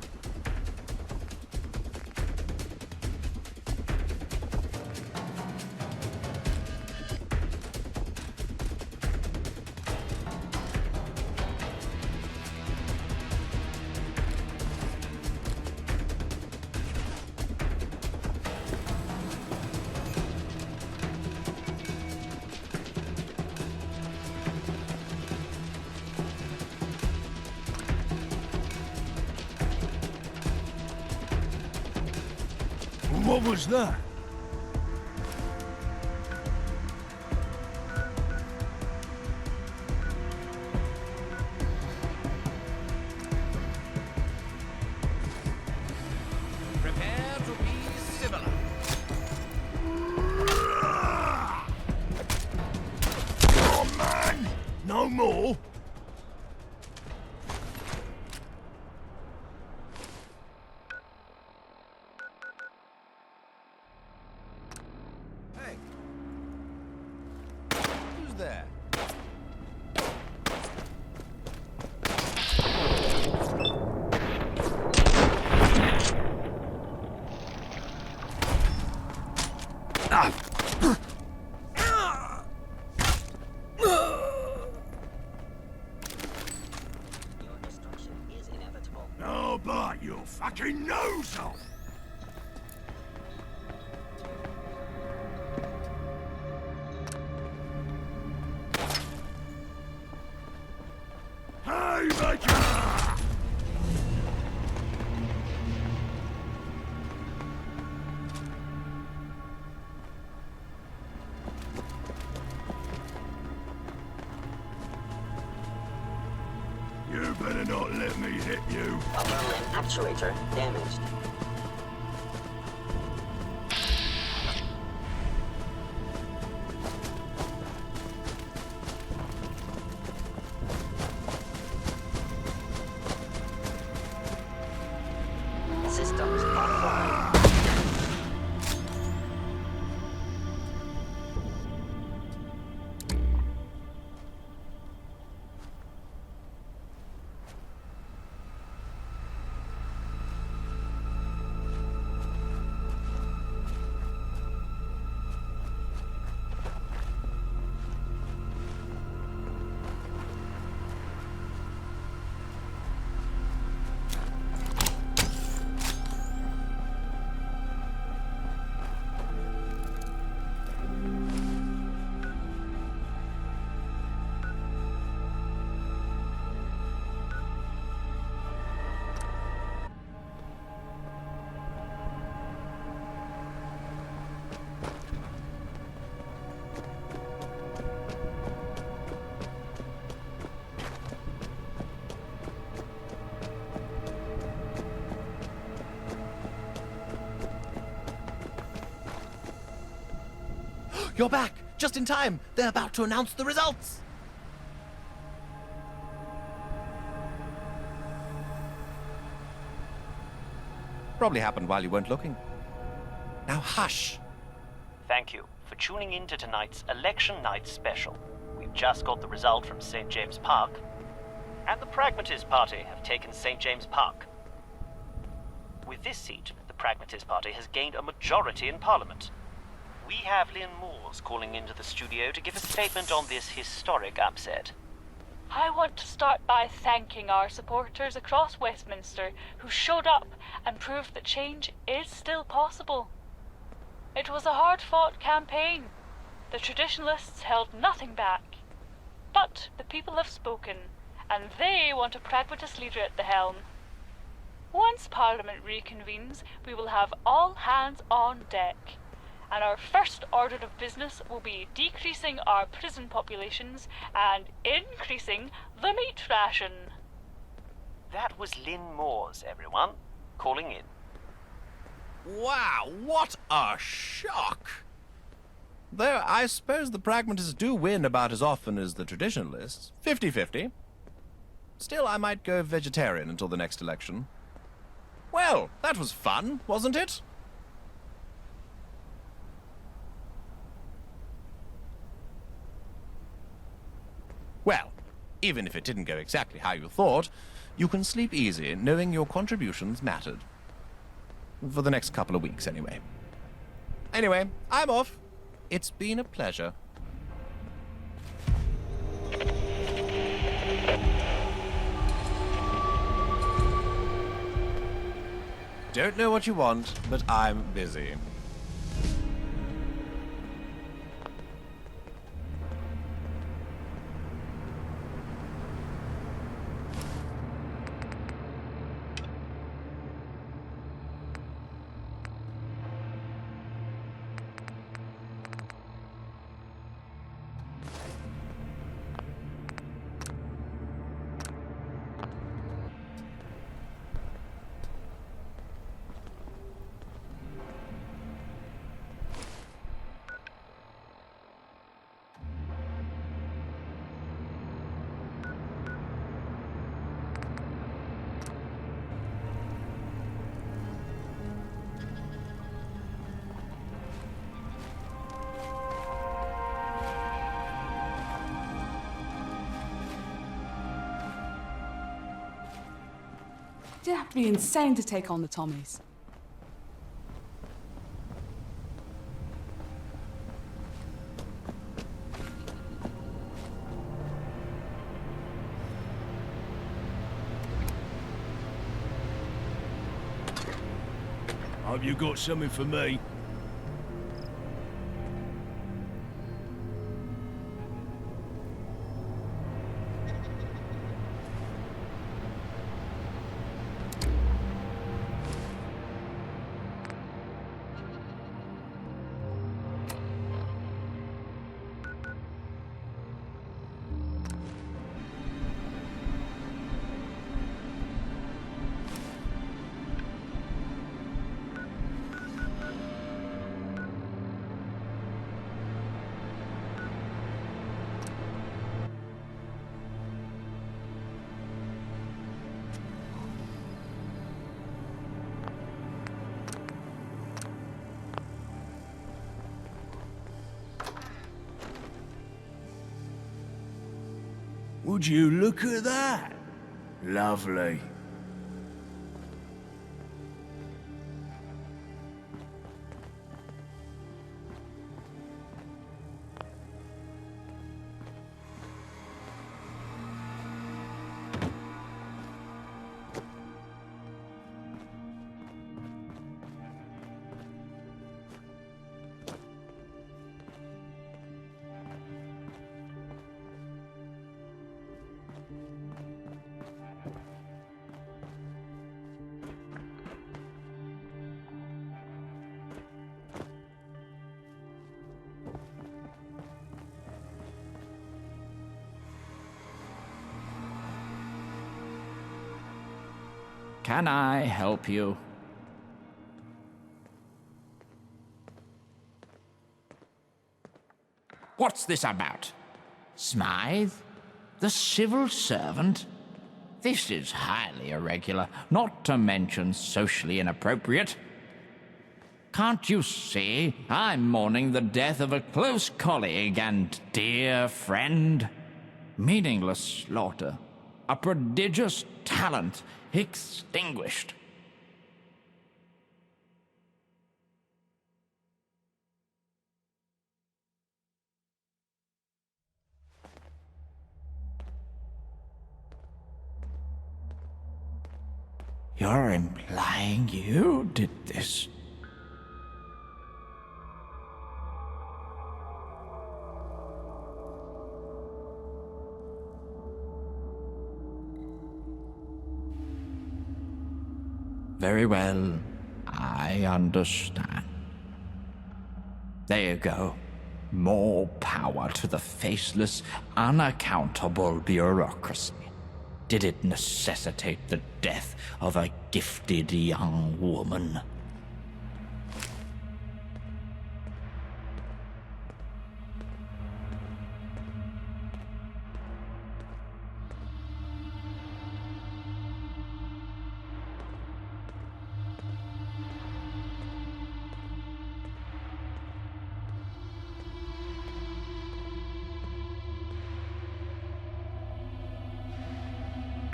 What was that? Prepare to be civilized. Oh man! No more? Hey. Who's there? I'll bite your fucking nose off! Hey, maker! You better not let me hit you. Berlin actuator damaged. Systems offline. You're back! Just in time! They're about to announce the results! Probably happened while you weren't looking. Now hush! Thank you for tuning in to tonight's Election Night special. We've just got the result from St. James Park, and the Pragmatist Party have taken St. James Park. With this seat, the Pragmatist Party has gained a majority in Parliament. We have Lynn Moores calling into the studio to give a statement on this historic upset. I want to start by thanking our supporters across Westminster who showed up and proved that change is still possible. It was a hard-fought campaign. The traditionalists held nothing back. But the people have spoken, and they want a pragmatist leader at the helm. Once Parliament reconvenes, we will have all hands on deck. And our first order of business will be decreasing our prison populations and increasing the meat ration. That was Lynn Moores, everyone, calling in. Wow, what a shock! Though I suppose the pragmatists do win about as often as the traditionalists. 50-50. Still, I might go vegetarian until the next election. Well, that was fun, wasn't it? Well, Even if it didn't go exactly how you thought, you can sleep easy knowing your contributions mattered. For the next couple of weeks, anyway. Anyway, I'm off. It's been a pleasure. Don't know what you want, but I'm busy. You'd have to be insane to take on the Tommies. Hope you got something for me. Would you look at that? Lovely. Can I help you? What's this about? Smythe? The civil servant? This is highly irregular, not to mention socially inappropriate. Can't you see I'm mourning the death of a close colleague and dear friend? Meaningless slaughter. A prodigious talent extinguished. You're implying you did this? Very well, I understand. There you go. More power to the faceless, unaccountable bureaucracy. Did it necessitate the death of a gifted young woman?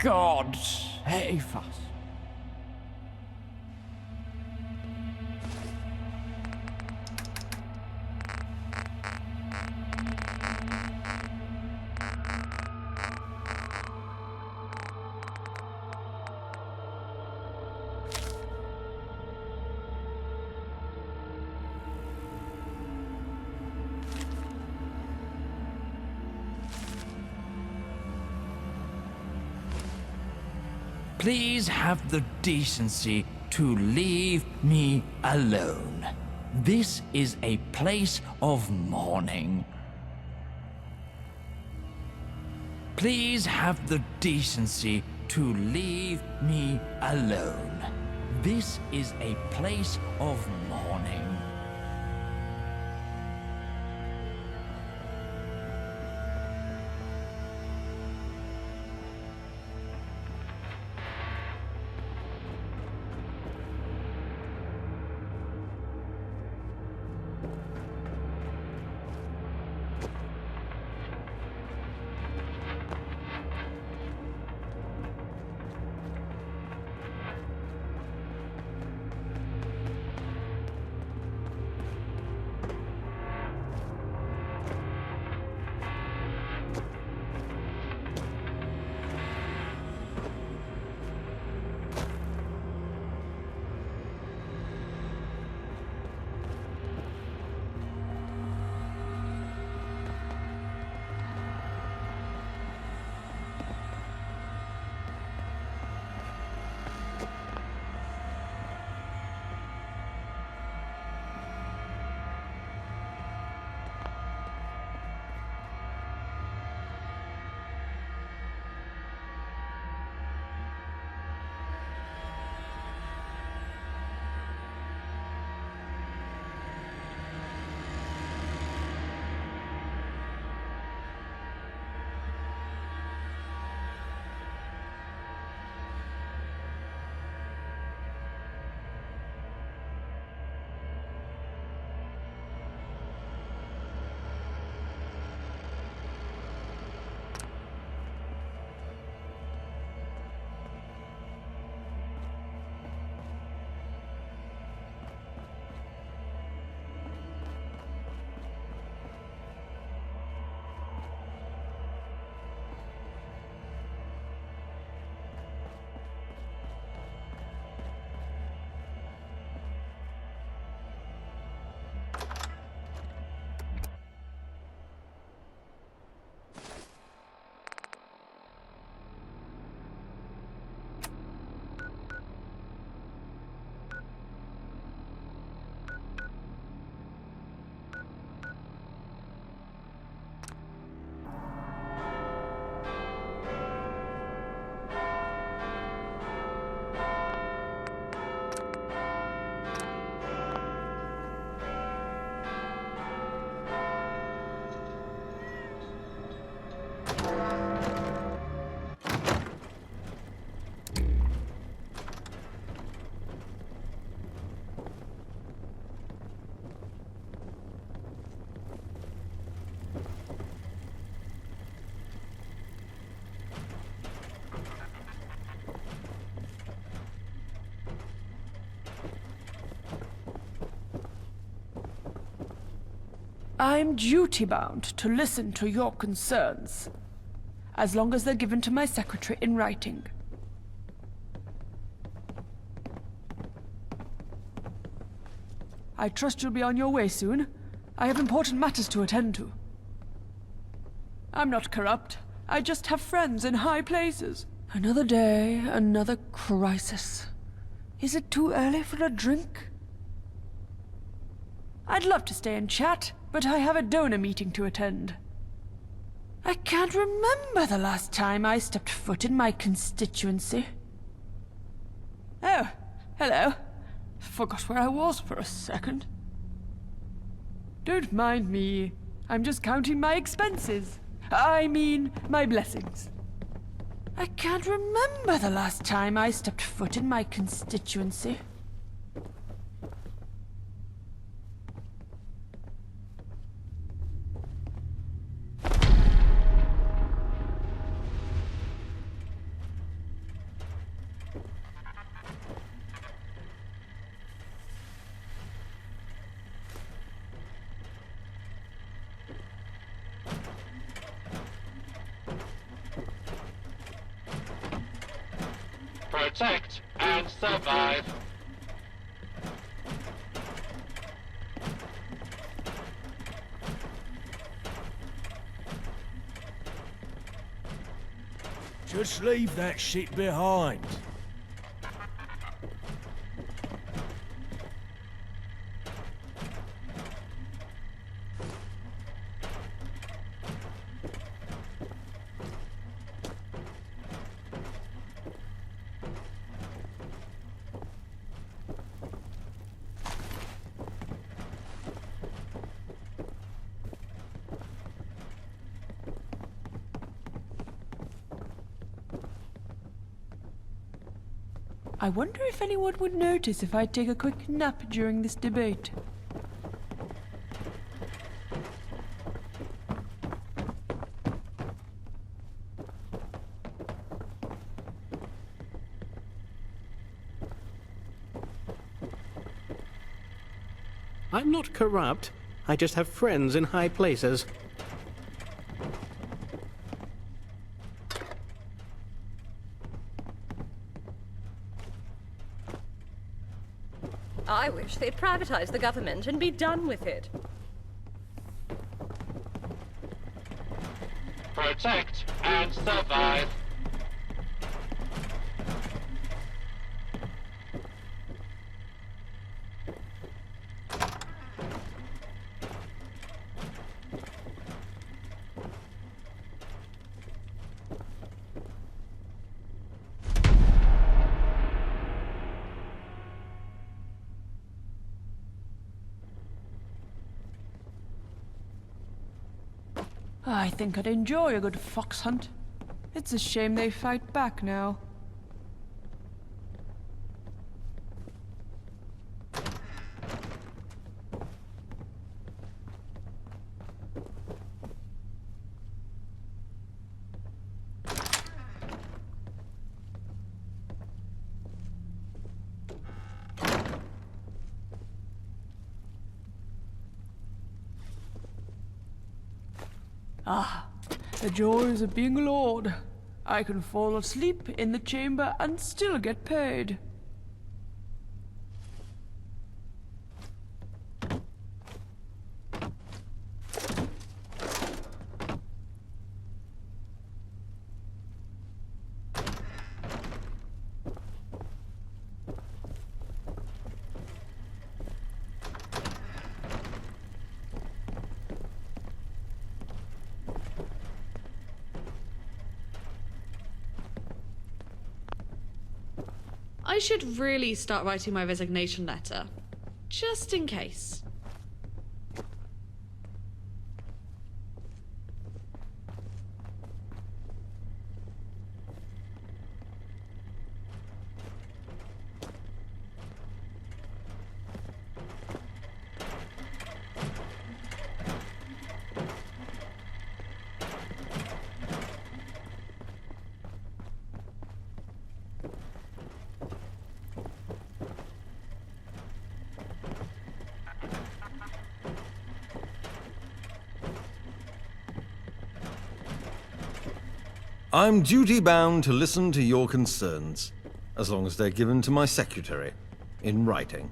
God save us. Please have the decency to leave me alone. This is a place of mourning. Please have the decency to leave me alone. This is a place of mourning. I'm duty-bound to listen to your concerns, as long as they're given to my secretary in writing. I trust you'll be on your way soon. I have important matters to attend to. I'm not corrupt. I just have friends in high places. Another day, another crisis. Is it too early for a drink? I'd love to stay and chat, but I have a donor meeting to attend. I can't remember the last time I stepped foot in my constituency. Oh, hello. Forgot where I was for a second. Don't mind me. I'm just counting my expenses. I mean, my blessings. I can't remember the last time I stepped foot in my constituency. Protect and survive. Just leave that shit behind. I wonder if anyone would notice if I take a quick nap during this debate. I'm not corrupt. I just have friends in high places. I wish they'd privatize the government and be done with it. Protect and survive. I think I'd enjoy a good fox hunt. It's a shame they fight back now. Ah, the joys of being a lord. I can fall asleep in the chamber and still get paid. I should really start writing my resignation letter, just in case. I'm duty-bound to listen to your concerns, as long as they're given to my secretary, in writing.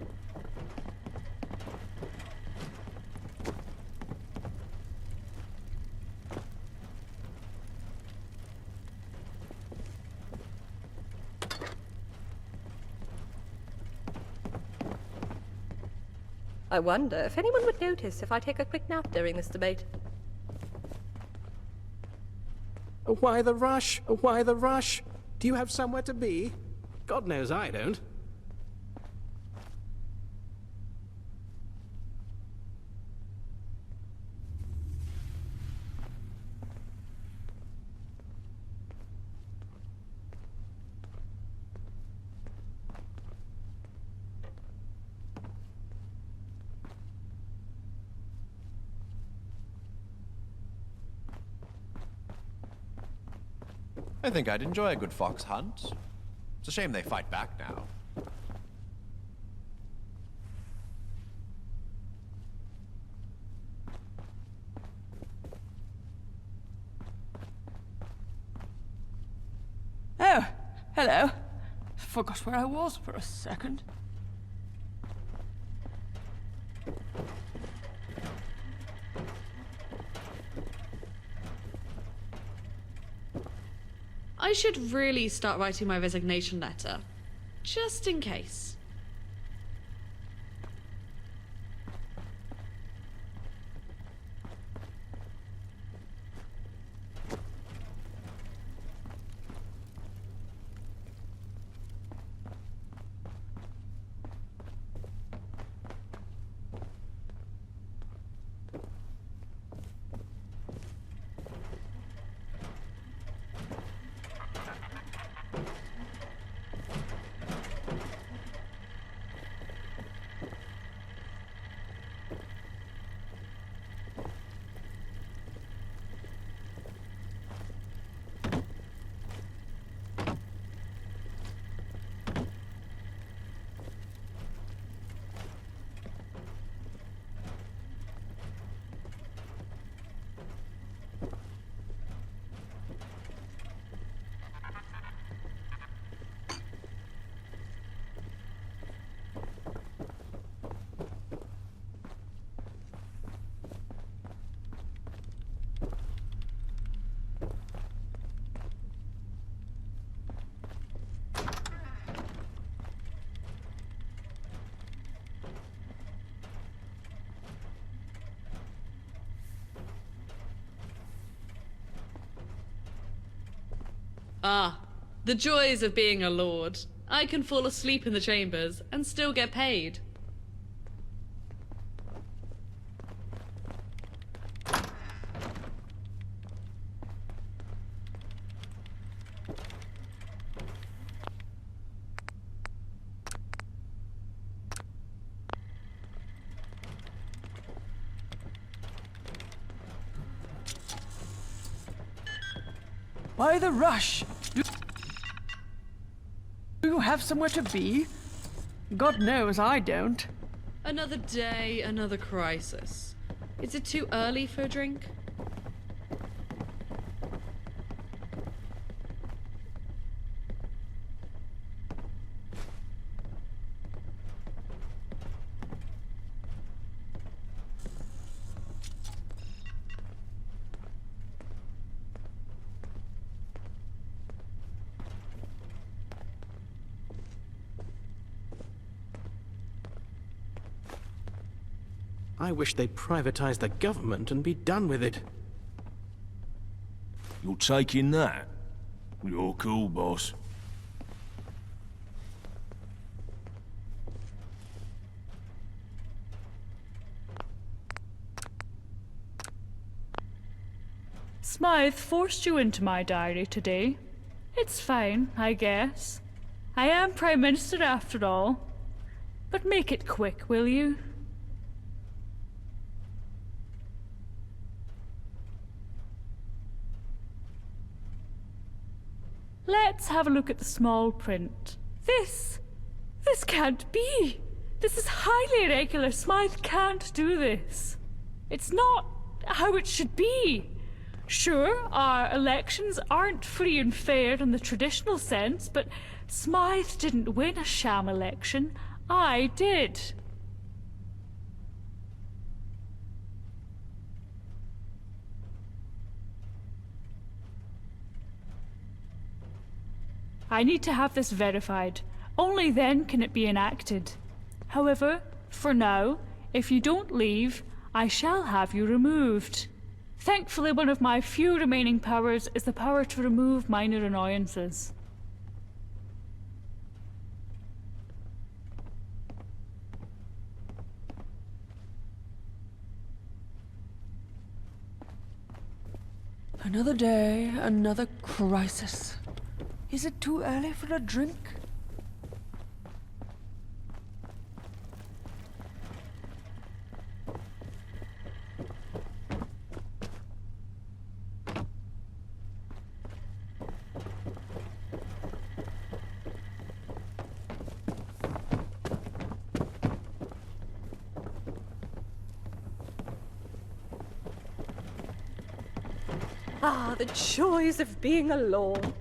I wonder if anyone would notice if I take a quick nap during this debate. Why the rush? Why the rush? Do you have somewhere to be? God knows I don't. I think I'd enjoy a good fox hunt. It's a shame they fight back now. Oh, hello. Forgot where I was for a second. I should really start writing my resignation letter. Just in case. Ah, the joys of being a lord. I can fall asleep in the chambers and still get paid. Why the rush? Do you have somewhere to be? God knows I don't. Another day, another crisis. Is it too early for a drink? I wish they'd privatize the government and be done with it. You're taking that? You're cool, boss. Smythe forced you into my diary today. It's fine, I guess. I am Prime Minister after all. But make it quick, will you? Let's have a look at the small print. This can't be. This is highly irregular. Smythe can't do this. It's not how it should be. Sure, our elections aren't free and fair in the traditional sense, but Smythe didn't win a sham election. I did. I need to have this verified. Only then can it be enacted. However, for now, if you don't leave, I shall have you removed. Thankfully, one of my few remaining powers is the power to remove minor annoyances. Another day, another crisis. Is it too early for a drink? Ah, the joys of being a lord.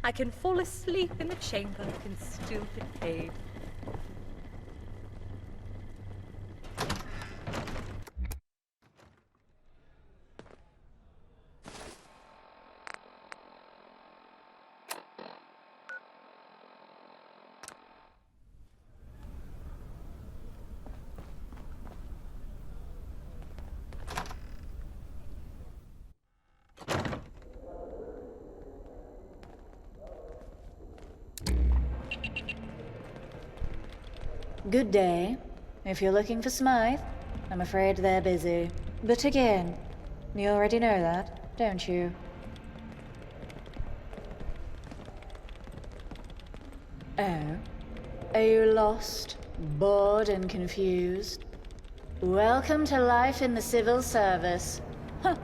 I can fall asleep in the chamber in stupid cave. Good day. If you're looking for Smythe, I'm afraid they're busy. But again, you already know that, don't you? Oh? Are you lost, bored, and confused? Welcome to life in the civil service. Huh.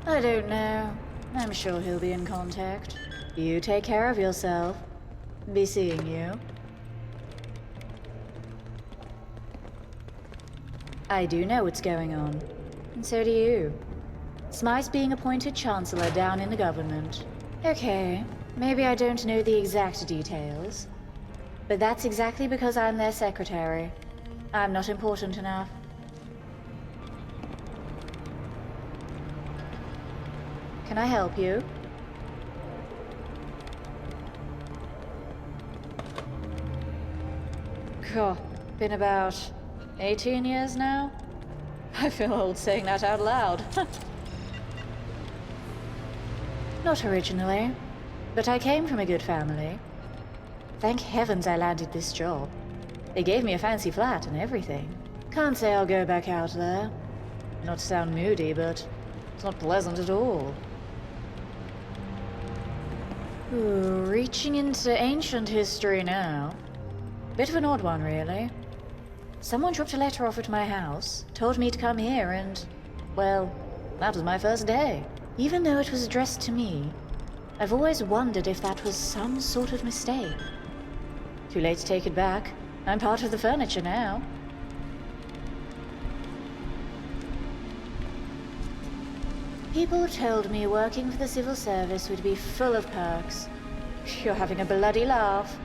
I don't know. I'm sure he'll be in contact. You take care of yourself. Be seeing you. I do know what's going on, and so do you. Smythe's being appointed Chancellor down in the government. Okay, maybe I don't know the exact details, but that's exactly because I'm their secretary. I'm not important enough. Can I help you? Cool. Been about 18 years now? I feel old saying that out loud. Not originally, but I came from a good family. Thank heavens I landed this job. They gave me a fancy flat and everything. Can't say I'll go back out there. Not to sound moody, but it's not pleasant at all. Ooh, reaching into ancient history now. Bit of an odd one, really. Someone dropped a letter off at my house, told me to come here, and, well, that was my first day. Even though it was addressed to me, I've always wondered if that was some sort of mistake. Too late to take it back. I'm part of the furniture now. People told me working for the civil service would be full of perks. You're having a bloody laugh.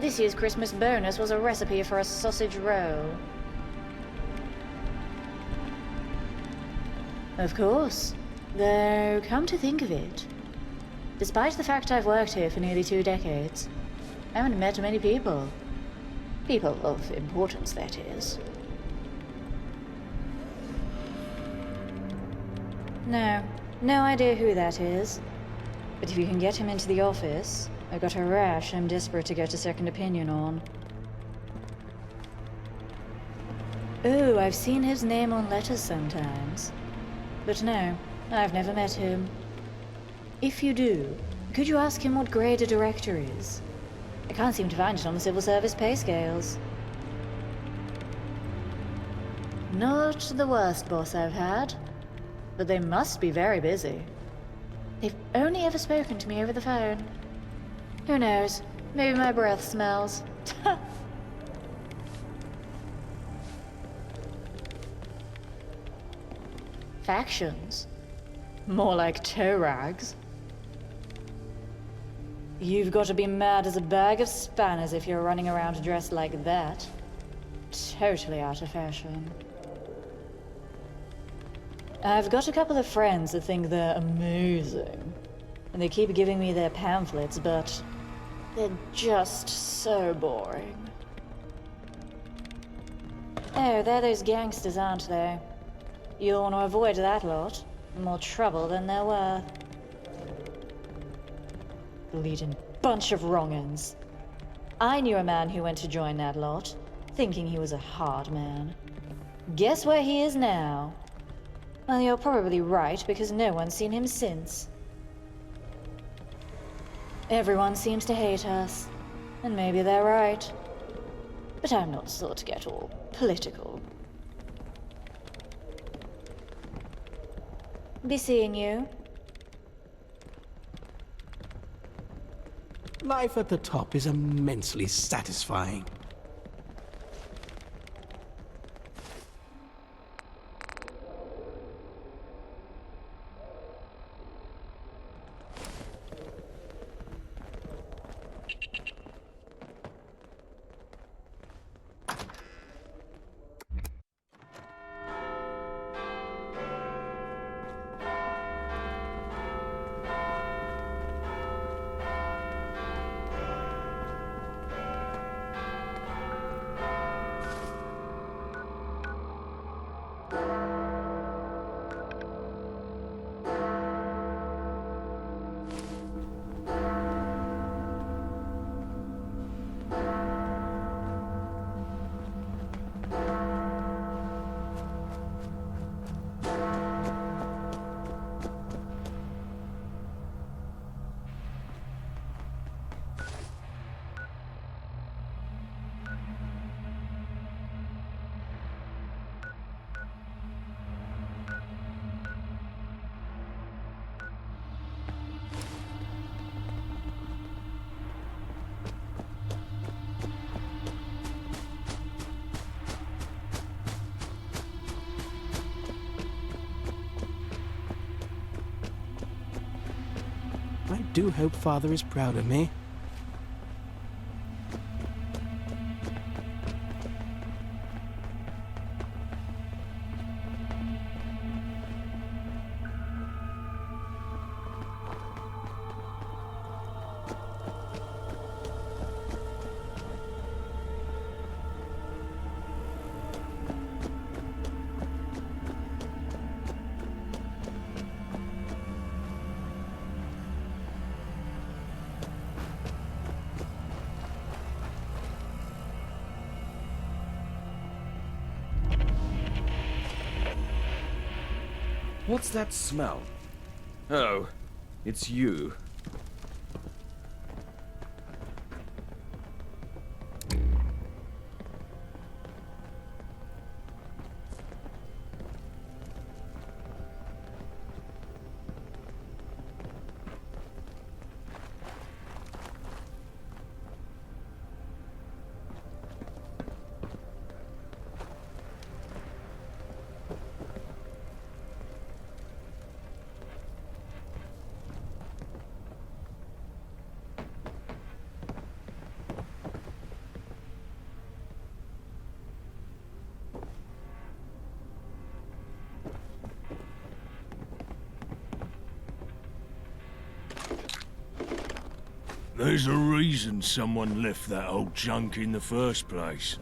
This year's Christmas bonus was a recipe for a sausage roll. Of course. Though, come to think of it, despite the fact I've worked here for nearly 2 decades, I haven't met many people. People of importance, that is. No idea who that is. But if you can get him into the office, I've got a rash I'm desperate to get a second opinion on. Oh, I've seen his name on letters sometimes. But no, I've never met him. If you do, could you ask him what grade a director is? I can't seem to find it on the civil service pay scales. Not the worst boss I've had, but they must be very busy. They've only ever spoken to me over the phone. Who knows? Maybe my breath smells. Factions? More like toe rags. You've got to be mad as a bag of spanners if you're running around dressed like that. Totally out of fashion. I've got a couple of friends that think they're amazing, and they keep giving me their pamphlets, but they're just so boring. Oh, they're those gangsters, aren't they? You'll want to avoid that lot. More trouble than they're worth. Bleeding bunch of wrong-uns. I knew a man who went to join that lot, thinking he was a hard man. Guess where he is now? Well, you're probably right, because no one's seen him since. Everyone seems to hate us, and maybe they're right. But I'm not the sort to get all political. Be seeing you. Life at the top is immensely satisfying. do hope Father is proud of me. What's that smell? Oh, it's you. There's a reason someone left that old junk in the first place.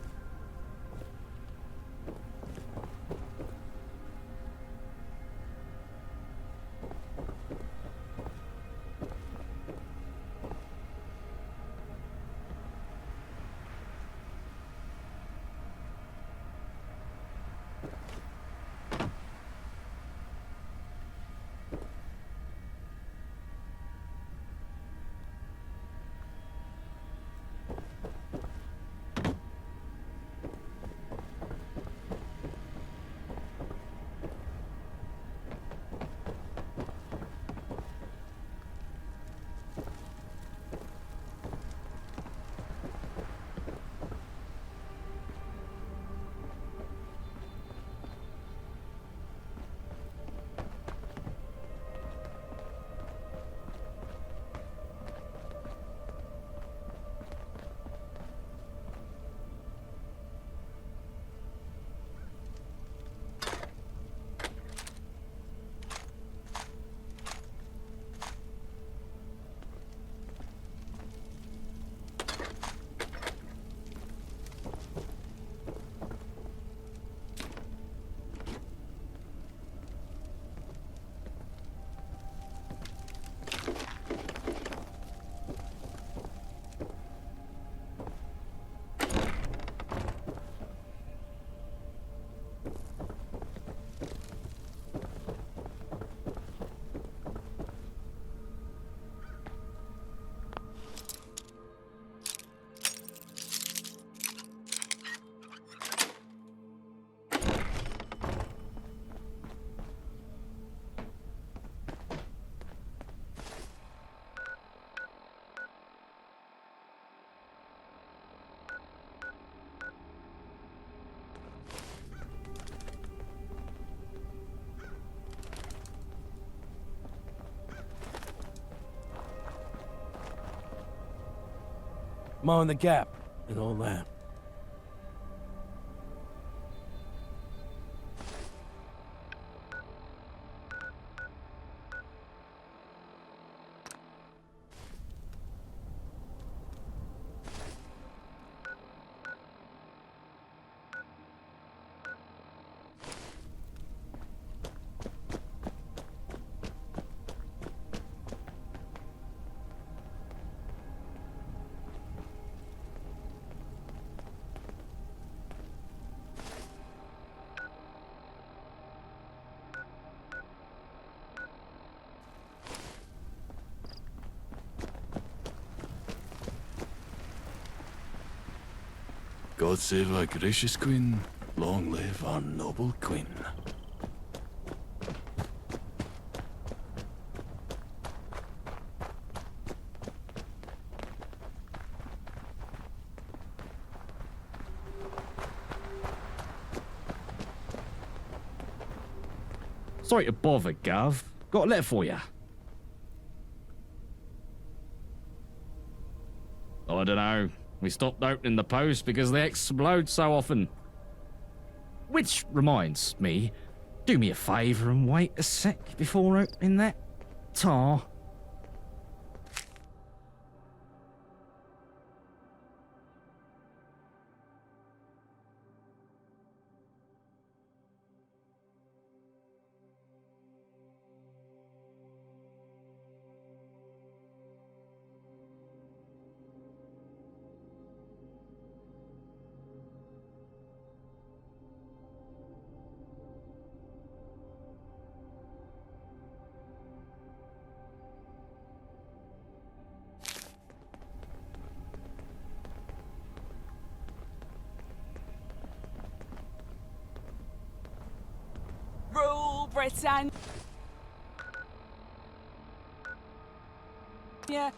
Mowing the gap and all that. God save our gracious queen. Long live our noble queen. Sorry to bother, Gav. Got a letter for you. I don't know. We stopped opening the post because they explode so often. Which reminds me, do me a favour and wait a sec before opening that tar. Rule Britannia. Yeah.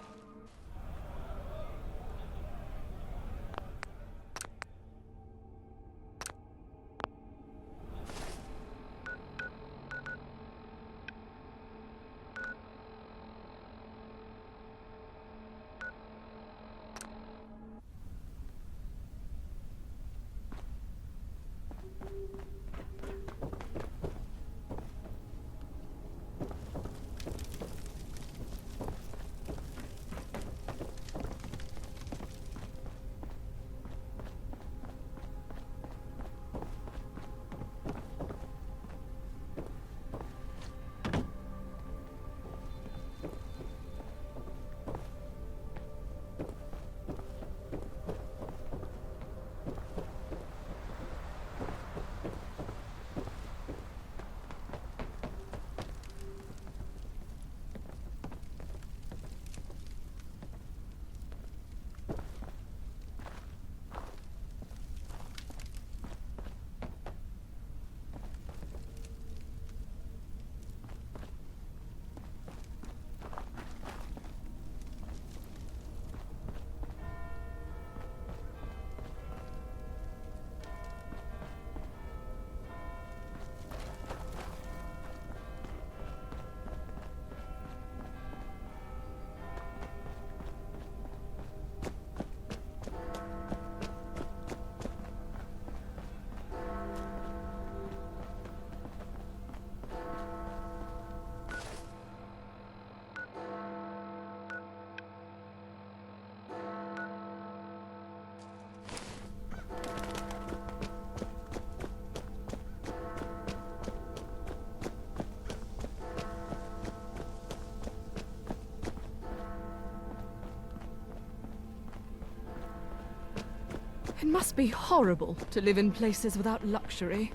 It must be horrible to live in places without luxury.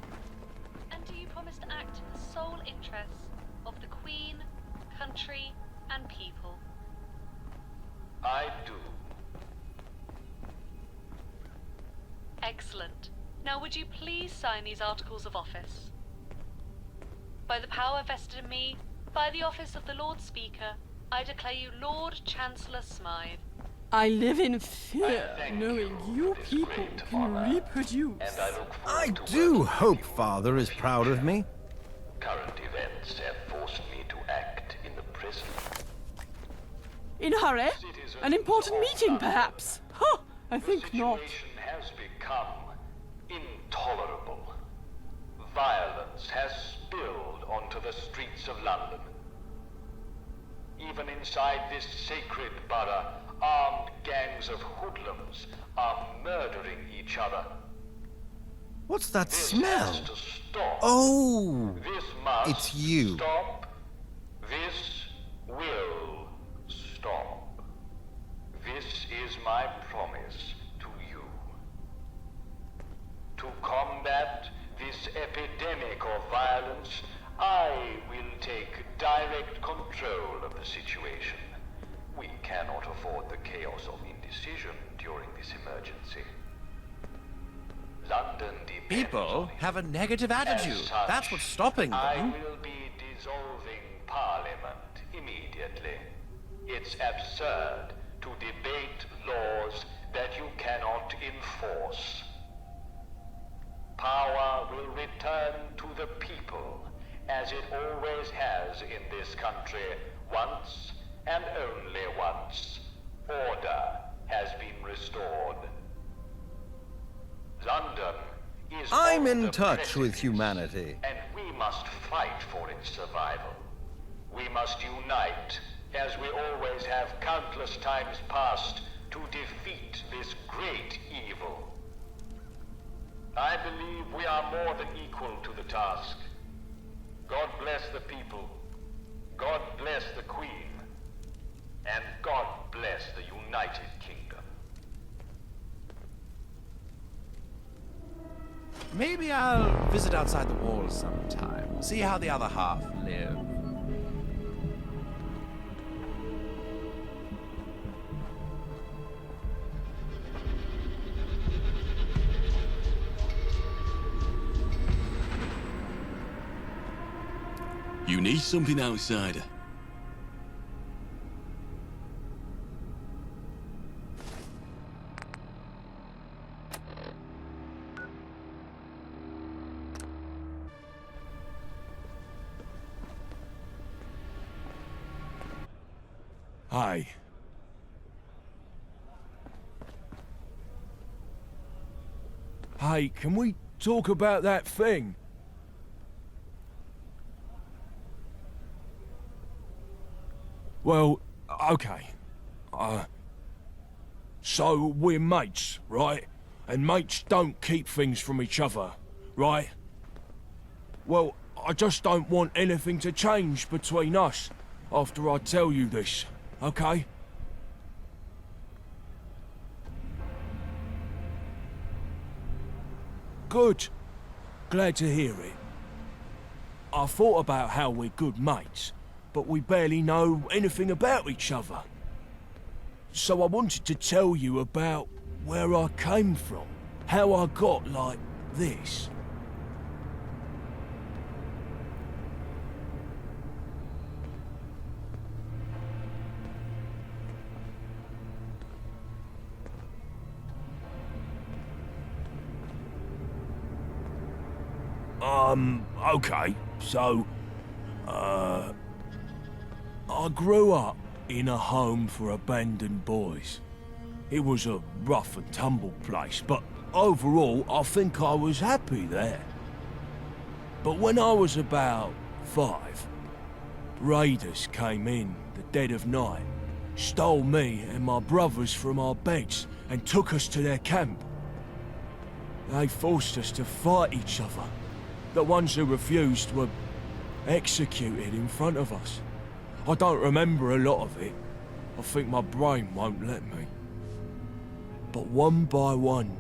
And do you promise to act in the sole interests of the Queen, country, and people? I do. Excellent. Now would you please sign these articles of office? By the power vested in me, by the office of the Lord Speaker, I declare you Lord Chancellor Smythe. I live in fear, knowing you people can reproduce. I do hope Father is proud of me. Current events have forced me to act in the present. In a hurry? An important meeting, perhaps? Huh, I think not. The situation has become intolerable. Violence has spilled onto the streets of London. Even inside this sacred borough, armed gangs of hoodlums are murdering each other. What's that This smell? has to stop. Oh, This must it's you. stop. This will stop. This is my promise to you. To combat this epidemic of violence, I will take direct control of the situation. We cannot afford the chaos of indecision during this emergency. London depends People have a negative attitude. As such, That's what's stopping them. I will be dissolving Parliament immediately. It's absurd to debate laws that you cannot enforce. Power will return to the people, as it always has in this country, once and only once order has been I'm in touch with humanity. And we must fight for its survival. We must unite, as we always have countless times past, to defeat this great evil. I believe we are more than equal to the task. God bless the people. God bless the Queen. And God bless the United Kingdom. Maybe I'll visit outside the walls sometime. See how the other half live. You need something, outsider. Hey. Hey, can we talk about that thing? Well, okay. So we're mates, right? And mates don't keep things from each other, right? Well, I just don't want anything to change between us after I tell you this, okay? Good. Glad to hear it. I thought about how we're good mates, but we barely know anything about each other. So I wanted to tell you about where I came from, how I got like this. Okay, so, I grew up in a home for abandoned boys. It was a rough and tumble place, but overall, I think I was happy there. But when I was about 5, raiders came in the dead of night, stole me and my brothers from our beds, and took us to their camp. They forced us to fight each other. The ones who refused were executed in front of us. I don't remember a lot of it. I think my brain won't let me. But one by one,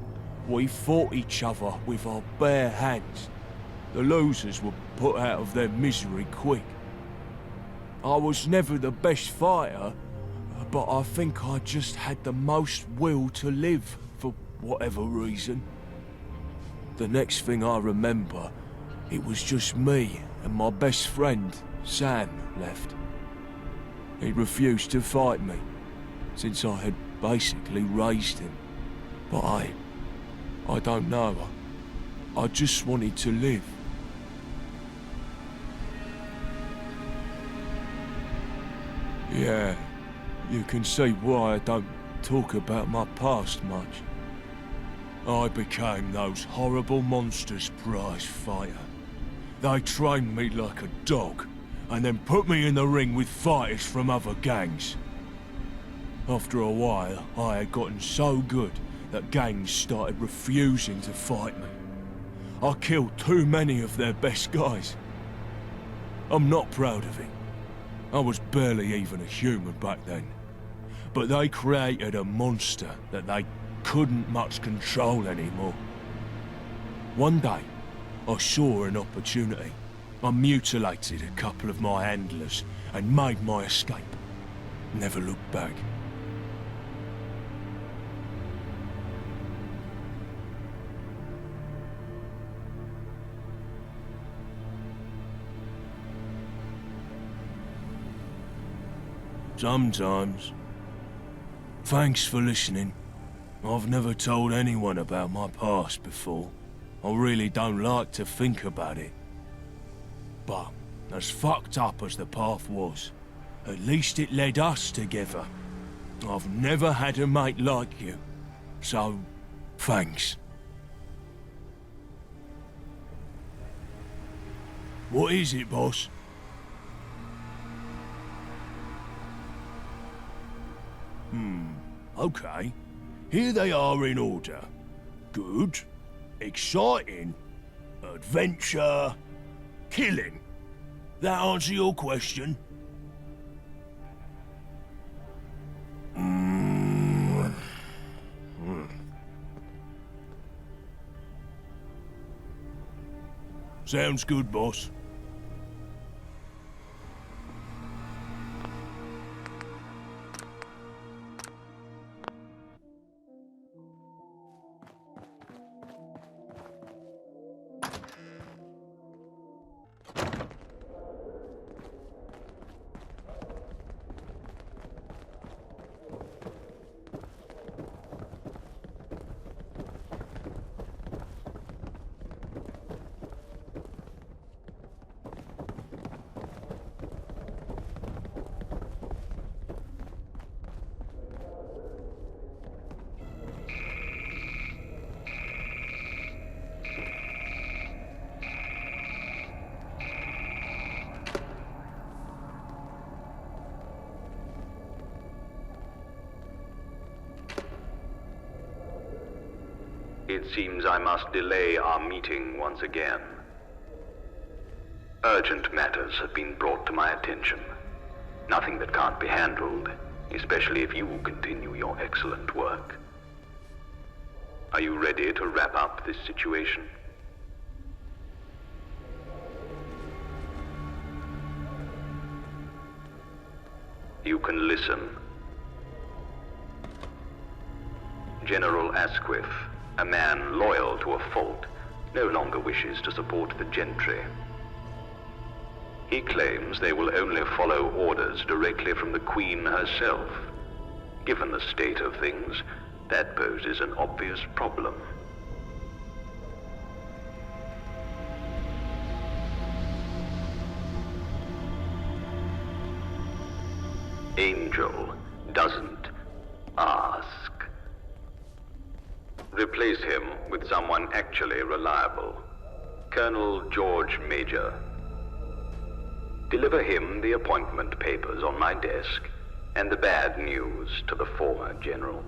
we fought each other with our bare hands. The losers were put out of their misery quick. I was never the best fighter, but I think I just had the most will to live for whatever reason. The next thing I remember, it was just me and my best friend, Sam, left. He refused to fight me, since I had basically raised him. But I don't know. I just wanted to live. Yeah, you can see why I don't talk about my past much. I became those horrible monsters' prize fighter. They trained me like a dog, and then put me in the ring with fighters from other gangs. After a while, I had gotten so good that gangs started refusing to fight me. I killed too many of their best guys. I'm not proud of it. I was barely even a human back then. But they created a monster that they couldn't much control anymore. One day, I saw an opportunity. I mutilated a couple of my handlers and made my escape. Never looked back. Sometimes. Thanks for listening. I've never told anyone about my past before. I really don't like to think about it. But, as fucked up as the path was, at least it led us together. I've never had a mate like you. So, thanks. What is it, boss? Okay. Here they are in order. Good. Exciting. Adventure. Killing. That answer your question? Sounds good, boss. It seems I must delay our meeting once again. Urgent matters have been brought to my attention. Nothing that can't be handled, especially if you continue your excellent work. Are you ready to wrap up this situation? You can listen. General Asquith, a man loyal to a fault, no longer wishes to support the gentry. He claims they will only follow orders directly from the Queen herself. Given the state of things, that poses an obvious problem. Angel doesn't ask. Replace him with someone actually reliable. Colonel George Major. Deliver him the appointment papers on my desk and the bad news to the former general.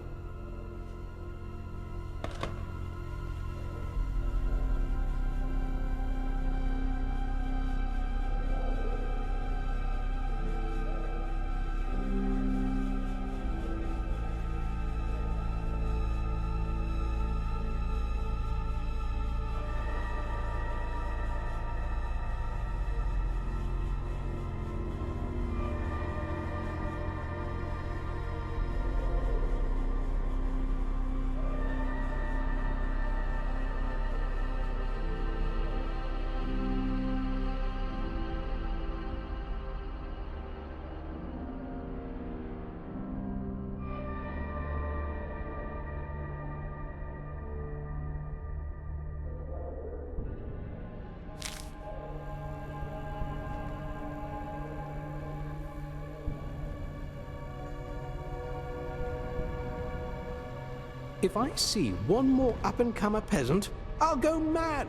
If I see one more up-and-comer peasant, I'll go mad!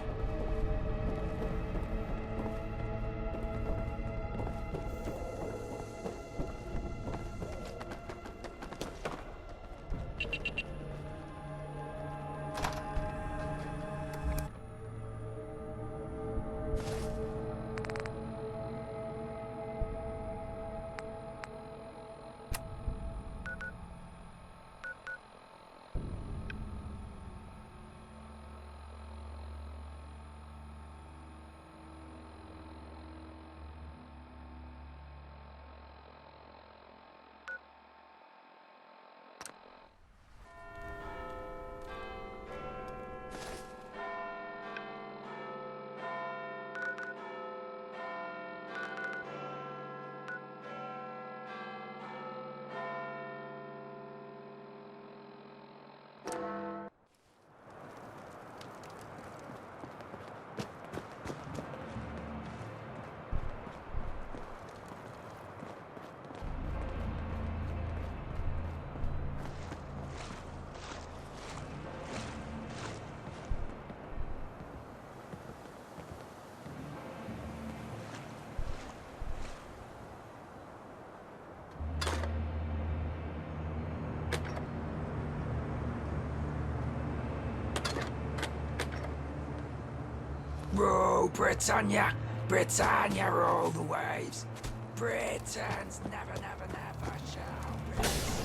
Rule Britannia! Britannia rule the waves! Britons never, never, never shall resist.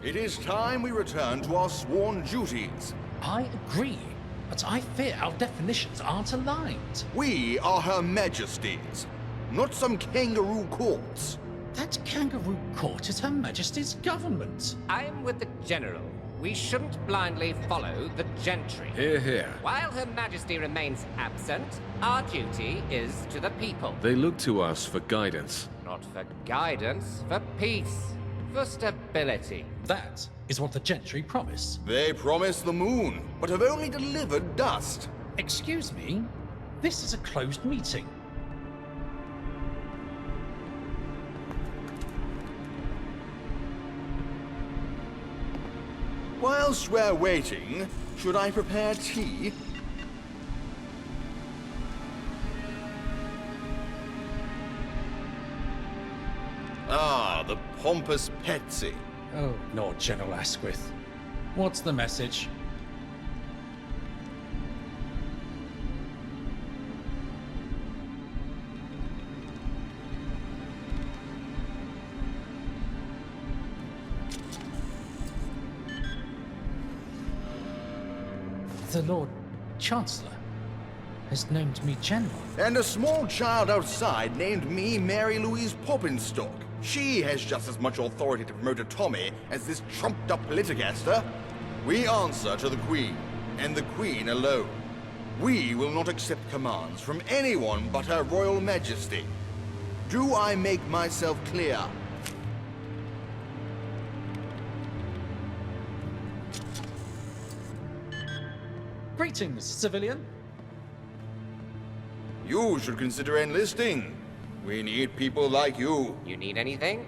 It is time we return to our sworn duties. I agree, but I fear our definitions aren't aligned. We are Her Majesty's, not some kangaroo courts. That kangaroo court is Her Majesty's government. I'm with the General. We shouldn't blindly follow the gentry. Hear, hear. While Her Majesty remains absent, our duty is to the people. They look to us for guidance. Not for guidance, for peace, for stability. That is what the gentry promise. They promise the moon, but have only delivered dust. Excuse me? This is a closed meeting. Whilst we're waiting, should I prepare tea? Ah, the pompous Petsy. Oh, Lord General Asquith. What's the message? The Lord Chancellor has named me General. And a small child outside named me Mary Louise Poppinstock. She has just as much authority to promote a Tommy as this trumped-up Politicaster. We answer to the Queen, and the Queen alone. We will not accept commands from anyone but Her Royal Majesty. Do I make myself clear? Greetings, civilian. You should consider enlisting. We need people like you. You need anything?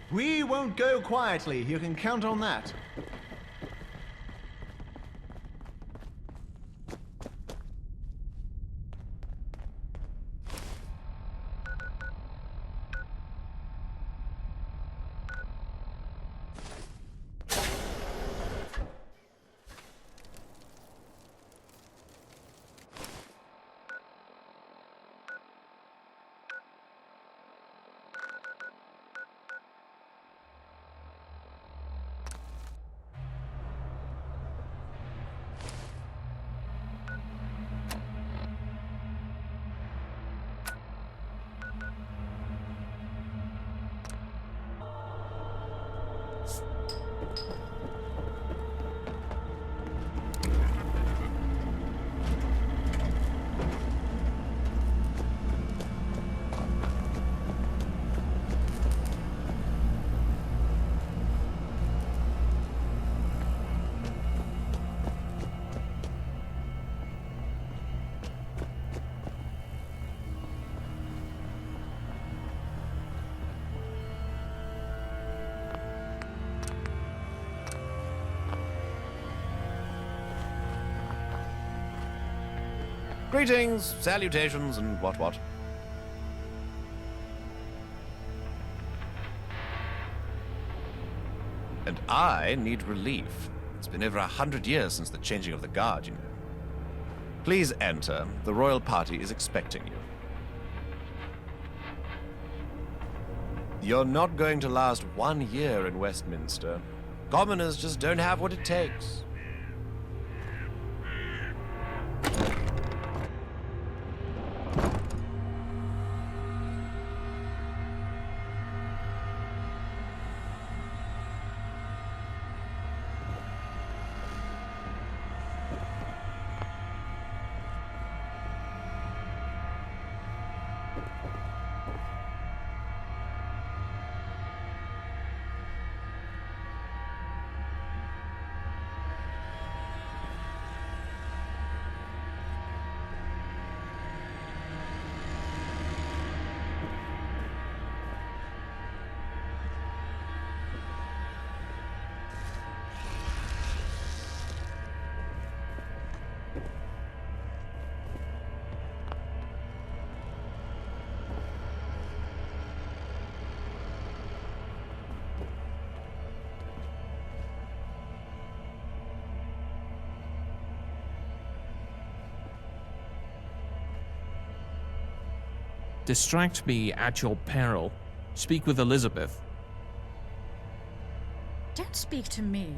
We won't go quietly, you can count on that. Greetings, salutations, and what. And I need relief. It's been over 100 years since the changing of the guard, you know. Please enter. The royal party is expecting you. You're not going to last 1 year in Westminster. Commoners just don't have what it takes. Distract me at your peril. Speak with Elizabeth. Don't speak to me.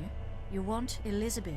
You want Elizabeth.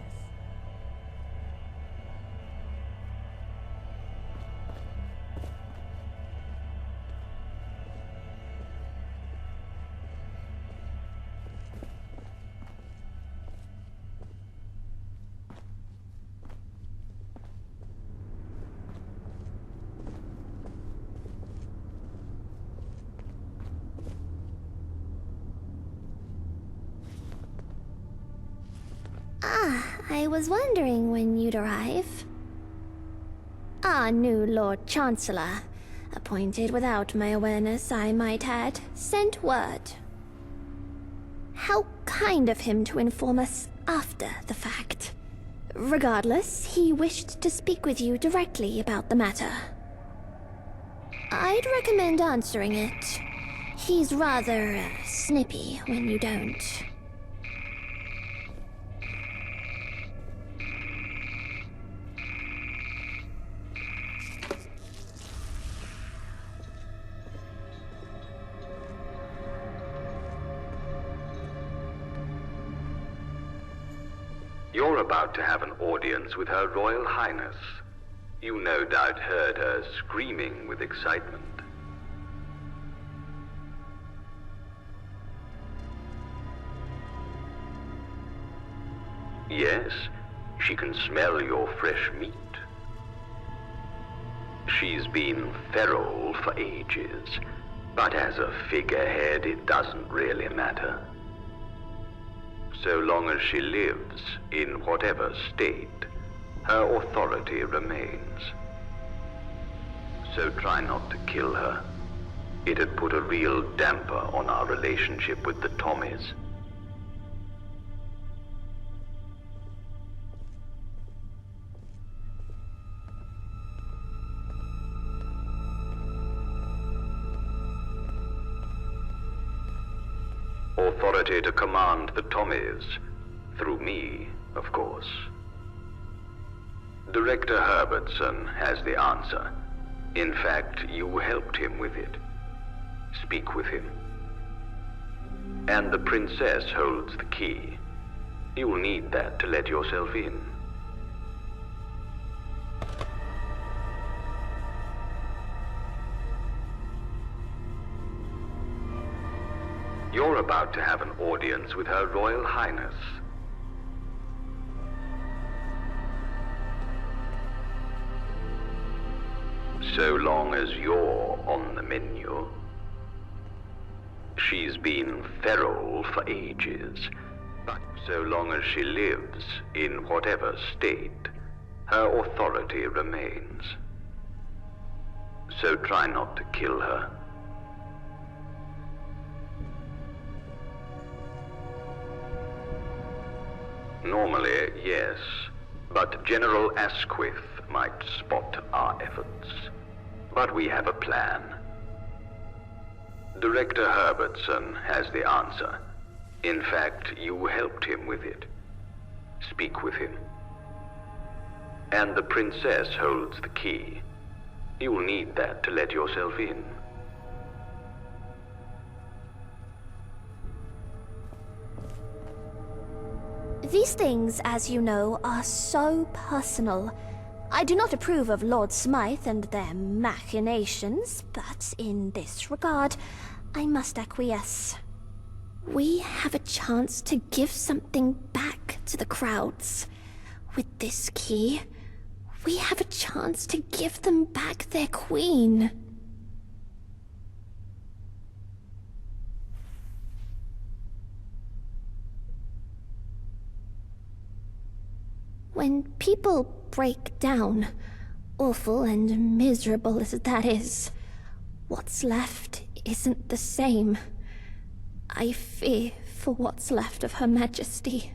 I was wondering when you'd arrive. Our new Lord Chancellor, appointed without my awareness, I might add, sent word. How kind of him to inform us after the fact. Regardless, he wished to speak with you directly about the matter. I'd recommend answering it. He's rather snippy when you don't. You're about to have an audience with Her Royal Highness. You no doubt heard her screaming with excitement. Yes, she can smell your fresh meat. She's been feral for ages, but as a figurehead, it doesn't really matter. So long as she lives, in whatever state, her authority remains. So try not to kill her. It'd put a real damper on our relationship with the Tommies. Authority to command the Tommies, through me, of course. Director Herbertson has the answer. In fact, you helped him with it. Speak with him. And the princess holds the key. You'll need that to let yourself in. You're about to have an audience with Her Royal Highness. So long as you're on the menu. She's been feral for ages, but so long as she lives, in whatever state, her authority remains. So try not to kill her. Normally, yes, but General Asquith might spot our efforts. But we have a plan. Director Herbertson has the answer. In fact, you helped him with it. Speak with him. And the princess holds the key. You'll need that to let yourself in. These things, as you know, are so personal. I do not approve of Lord Smythe and their machinations, but in this regard, I must acquiesce. We have a chance to give something back to the crowds. With this key, we have a chance to give them back their queen. When people break down, awful and miserable as that is, what's left isn't the same. I fear for what's left of Her Majesty.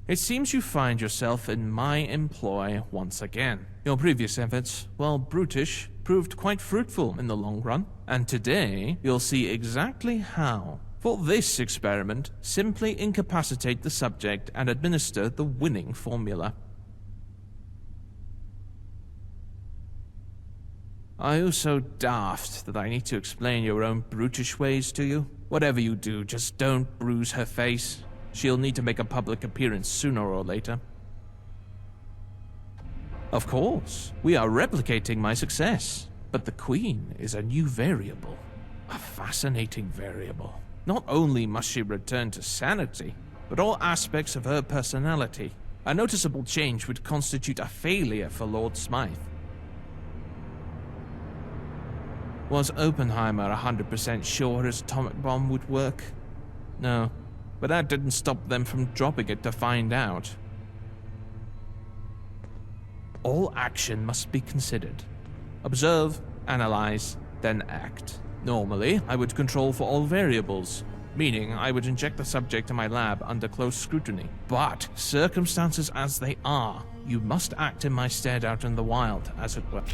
It seems you find yourself in my employ once again. Your previous efforts, while brutish, proved quite fruitful in the long run. And today, you'll see exactly how. For this experiment, simply incapacitate the subject and administer the winning formula. Are you so daft that I need to explain your own brutish ways to you? Whatever you do, just don't bruise her face. She'll need to make a public appearance sooner or later. Of course, we are replicating my success, but the Queen is a new variable. A fascinating variable. Not only must she return to sanity, but all aspects of her personality. A noticeable change would constitute a failure for Lord Smythe. Was Oppenheimer 100% sure his atomic bomb would work? No, but that didn't stop them from dropping it to find out. All action must be considered. Observe, analyze, then act. Normally, I would control for all variables, meaning I would inject the subject in my lab under close scrutiny. But, circumstances as they are, you must act in my stead out in the wild, as it were.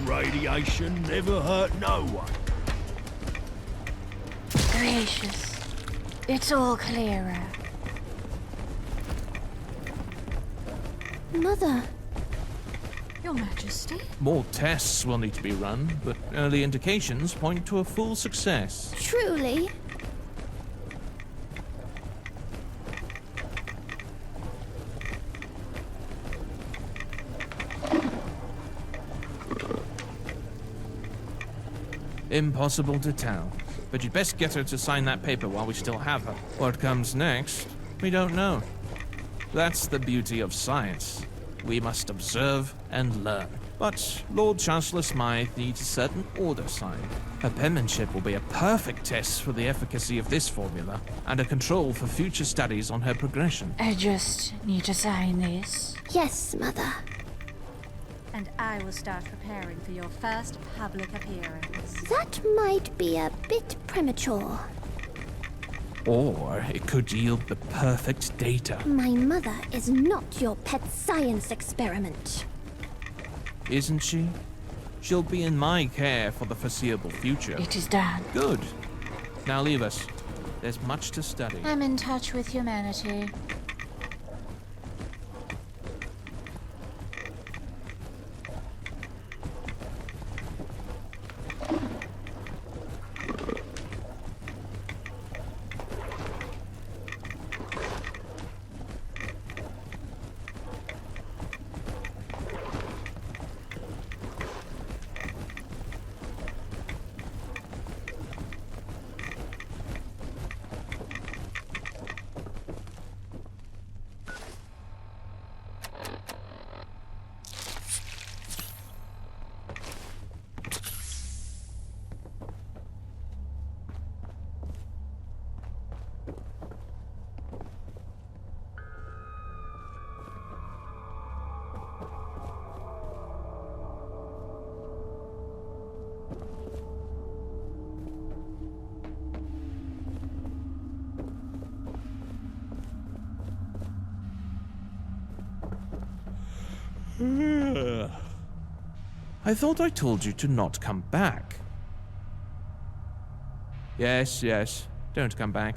Radiation never hurt no one. Gracious. It's all clearer. Mother. Your Majesty? More tests will need to be run, but early indications point to a full success. Truly? Impossible to tell, but you'd best get her to sign that paper while we still have her. What comes next, we don't know. That's the beauty of science. We must observe and learn. But Lord Chancellor Smythe needs a certain order signed. Her penmanship will be a perfect test for the efficacy of this formula, and a control for future studies on her progression. I just need to sign this. Yes, Mother. And I will start preparing for your first public appearance. That might be a bit premature. Or it could yield the perfect data. My mother is not your pet science experiment. Isn't she? She'll be in my care for the foreseeable future. It is done. Good. Now leave us. There's much to study. I'm in touch with humanity. I thought I told you to not come back. Yes, yes. Don't come back.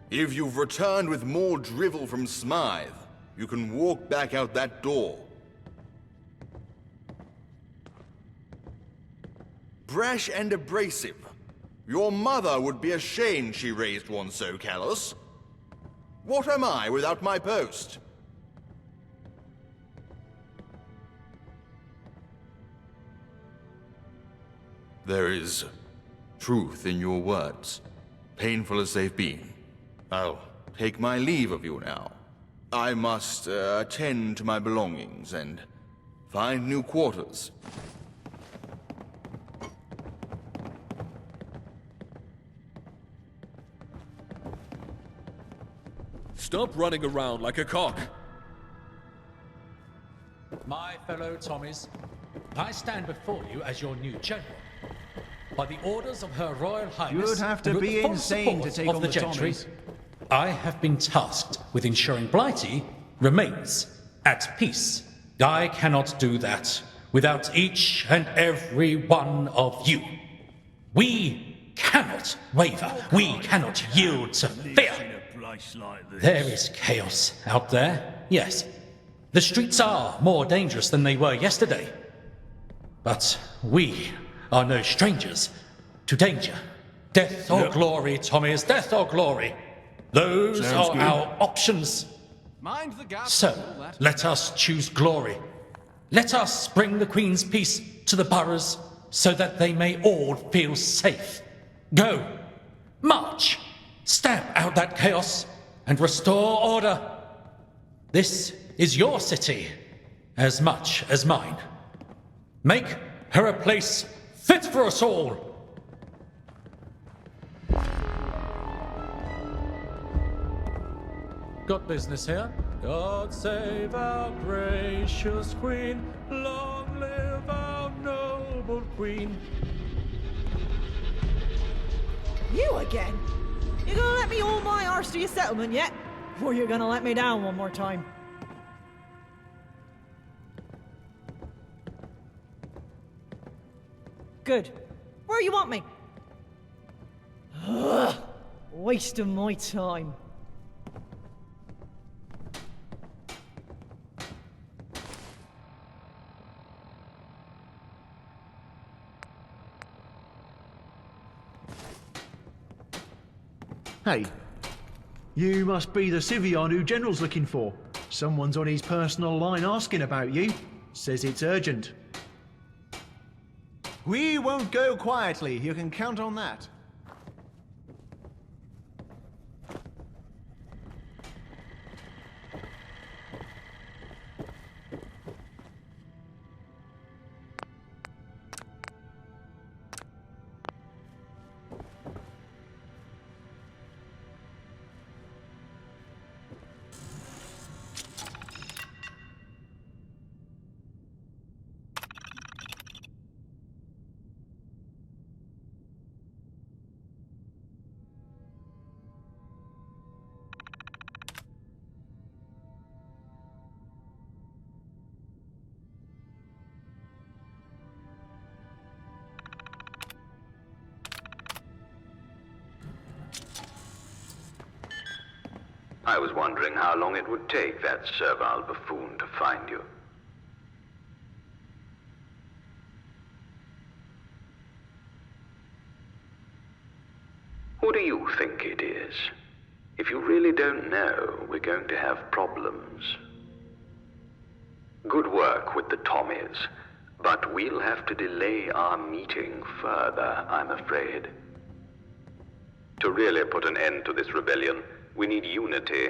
If you've returned with more drivel from Smythe, you can walk back out that door. Brash and abrasive. Your mother would be ashamed she raised one so callous. What am I without my post? There is truth in your words, painful as they've been. I'll take my leave of you now. I must attend to my belongings and find new quarters. Stop running around like a cock. My fellow Tommies, I stand before you as your new general. By the orders of Her Royal Highness, You'd have to and with be the full insane to support take of on the the gentry, Tommies. I have been tasked with ensuring Blighty remains at peace. I cannot do that without each and every one of you. We cannot waver. We cannot yield to fear. There is chaos out there, yes. The streets are more dangerous than they were yesterday. But we are no strangers to danger. Death or glory, Tommies, death or glory. Those Sounds are good. our options. Mind the gap. So, let us choose glory. Let us bring the Queen's peace to the boroughs so that they may all feel safe. Go, march, stamp out that chaos and restore order. This is your city as much as mine. Make her a place Fit for us all! Got business here? God save our gracious Queen, long live our noble Queen. You again? You gonna let me haul my arse to your settlement yet? Or you gonna let me down one more time? Good. Where you want me? Ugh, wasting my time. Hey, you must be the Civion who General's looking for. Someone's on his personal line asking about you. Says it's urgent. We won't go quietly, you can count on that. I was wondering how long it would take that servile buffoon to find you. Who do you think it is? If you really don't know, we're going to have problems. Good work with the Tommies, but we'll have to delay our meeting further, I'm afraid. To really put an end to this rebellion, we need unity,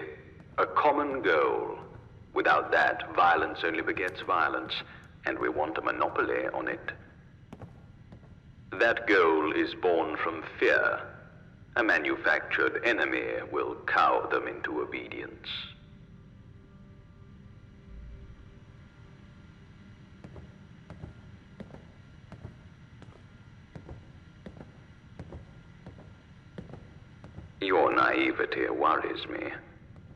a common goal. Without that, violence only begets violence, and we want a monopoly on it. That goal is born from fear. A manufactured enemy will cow them into obedience. Your naivety worries me.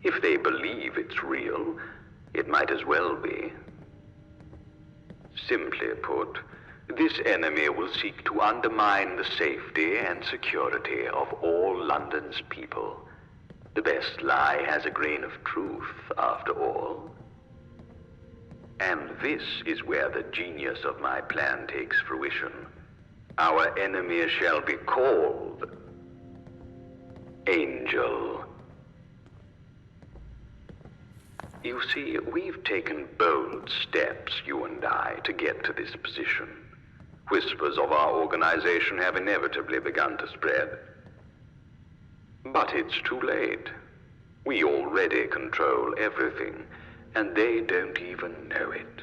If they believe it's real, it might as well be. Simply put, this enemy will seek to undermine the safety and security of all London's people. The best lie has a grain of truth, after all. And this is where the genius of my plan takes fruition. Our enemy shall be called Angel. You see, we've taken bold steps, you and I, to get to this position. Whispers of our organization have inevitably begun to spread. But it's too late. We already control everything, and they don't even know it.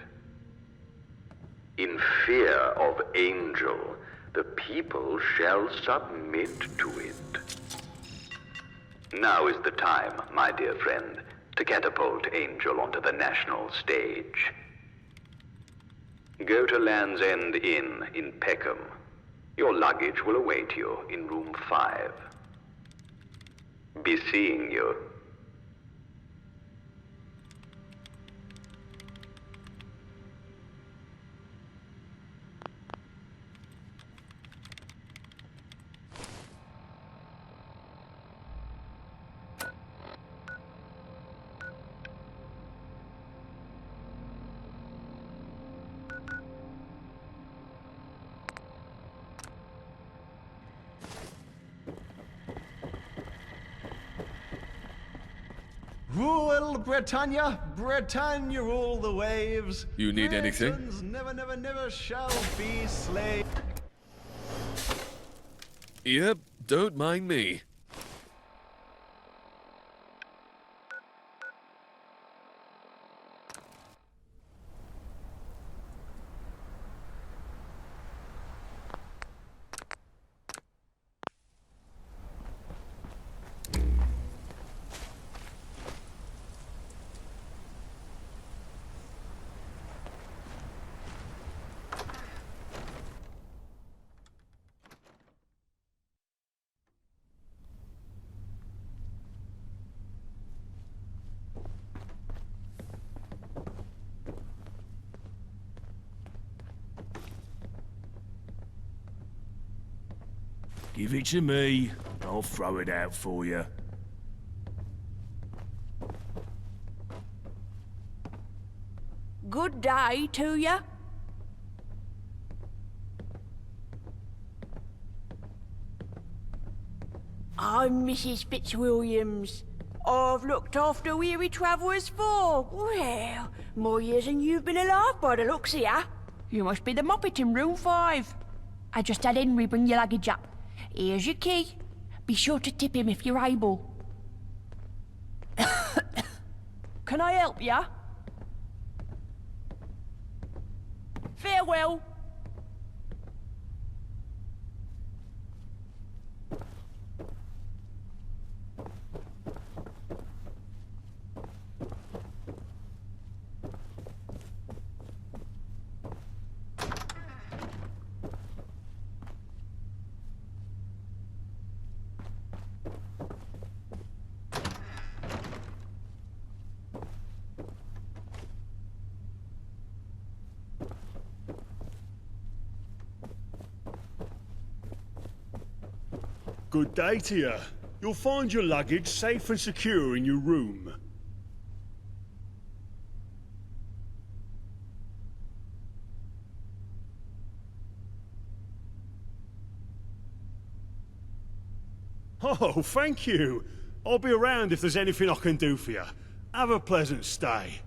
In fear of Angel, the people shall submit to it. Now is the time, my dear friend, to catapult Angel onto the national stage. Go to Land's End Inn in Peckham. Your luggage will await you in room 5. Be seeing you. Rule Britannia, Britannia rule the waves. You need anything? Britons never, never, never shall be slaves. Yep, don't mind me. Give it to me. I'll throw it out for you. Good day to ya. I'm Mrs. Fitzwilliams. I've looked after weary travellers for, well, more years than you've been alive by the looks of ya. You must be the Muppet in room 5. I just had Henry bring your luggage up. Here's your key. Be sure to tip him if you're able. Can I help ya? Farewell. Good day to you. You'll find your luggage safe and secure in your room. Oh, thank you. I'll be around if there's anything I can do for you. Have a pleasant stay.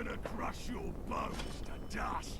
gonna crush your bones to dust.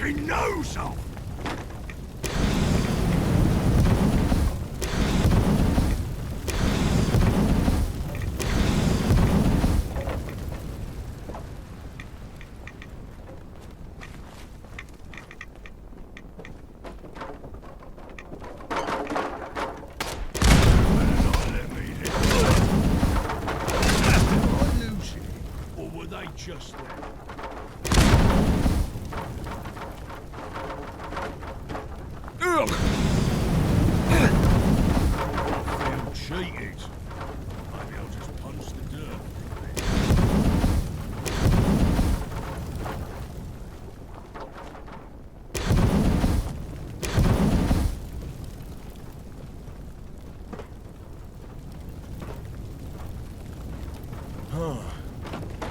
Nose off! Or were they just there? Cheated. Maybe I'll just punch the dirt. Huh.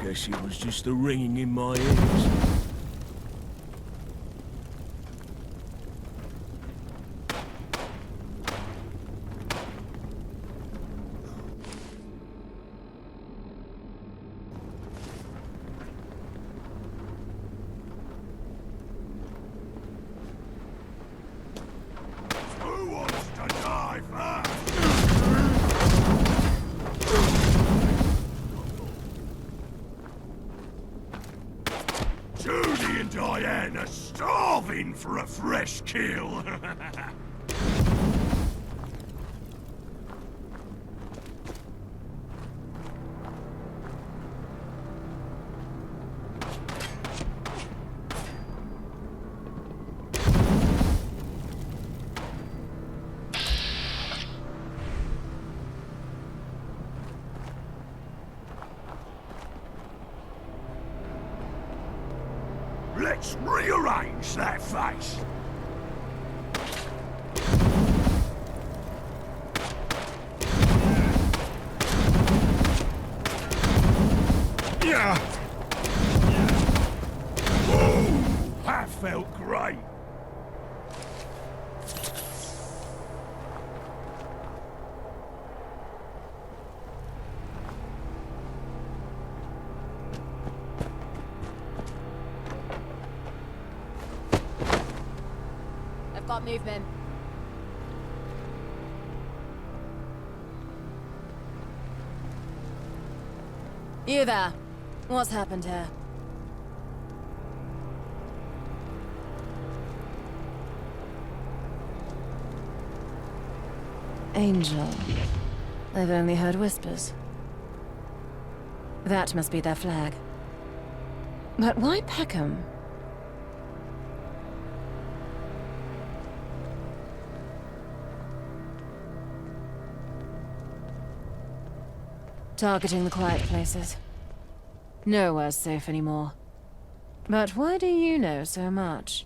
Guess it was just the ringing in my ears. For a fresh kill. Let's rearrange that face. Yeah. Ooh, that felt great. Got movement. You there. What's happened here? Angel. I've only heard whispers. That must be their flag. But why Peckham? Targeting the quiet places. Nowhere's safe anymore. But why do you know so much?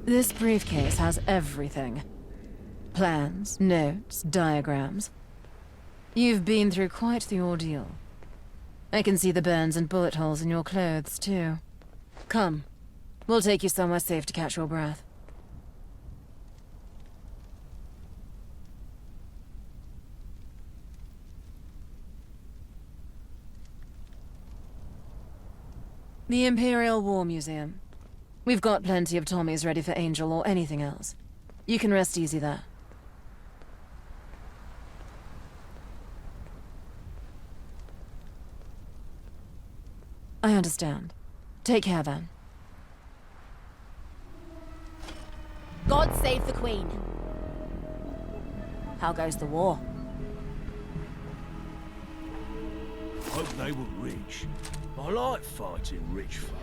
This briefcase has everything. Plans, notes, diagrams. You've been through quite the ordeal. I can see the burns and bullet holes in your clothes, too. Come. We'll take you somewhere safe to catch your breath. The Imperial War Museum. We've got plenty of Tommies ready for Angel or anything else. You can rest easy there. I understand. Take care, then. God save the Queen. How goes the war? Hope they were rich. I like fighting rich folk.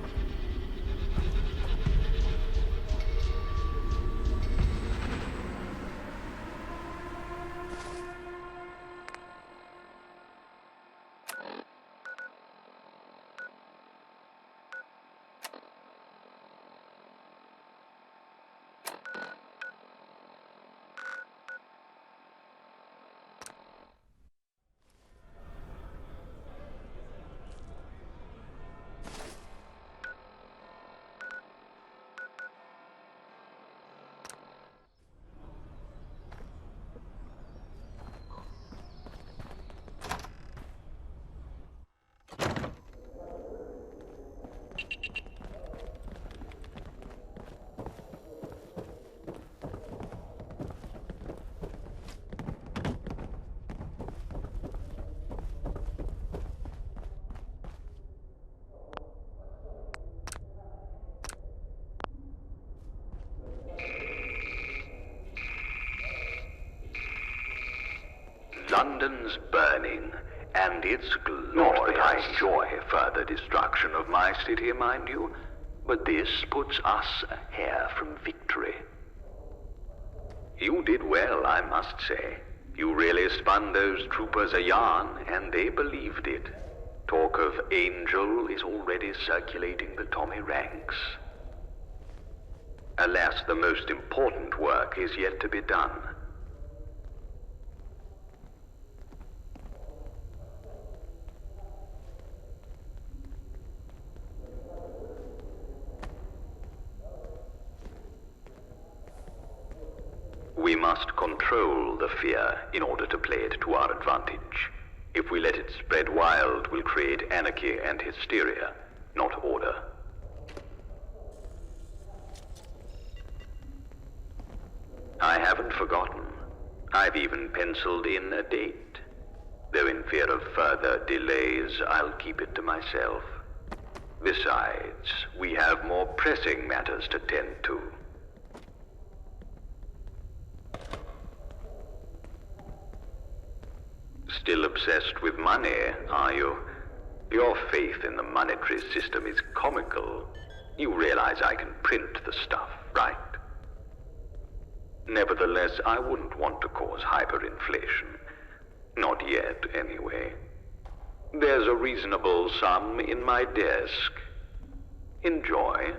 London's burning, and it's glorious. Not that I enjoy further destruction of my city, mind you, but this puts us a hair from victory. You did well, I must say. You really spun those troopers a yarn, and they believed it. Talk of Angel is already circulating the Tommy ranks. Alas, the most important work is yet to be done. We must control the fear in order to play it to our advantage. If we let it spread wild, we'll create anarchy and hysteria, not order. I haven't forgotten. I've even penciled in a date. Though in fear of further delays, I'll keep it to myself. Besides, we have more pressing matters to tend to. Still obsessed with money, are you? Your faith in the monetary system is comical. You realize I can print the stuff, right? Nevertheless, I wouldn't want to cause hyperinflation. Not yet, anyway. There's a reasonable sum in my desk. Enjoy.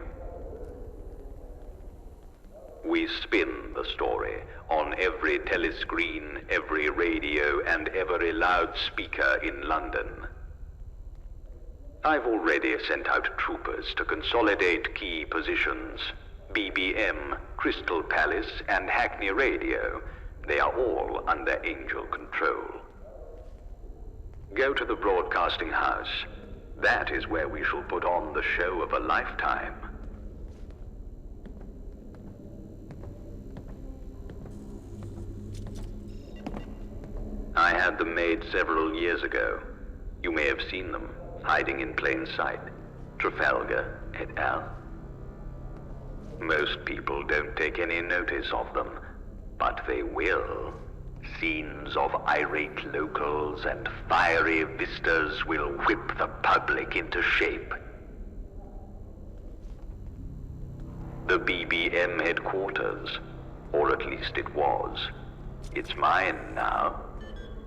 We spin the story on every telescreen, every radio, and every loudspeaker in London. I've already sent out troopers to consolidate key positions. BBM, Crystal Palace, and Hackney Radio. They are all under Angel control. Go to the broadcasting house. That is where we shall put on the show of a lifetime. I had had them made several years ago. You may have seen them, hiding in plain sight. Trafalgar et al. Most people don't take any notice of them, but they will. Scenes of irate locals and fiery vistas will whip the public into shape. The BBM headquarters, or at least it was. It's mine now.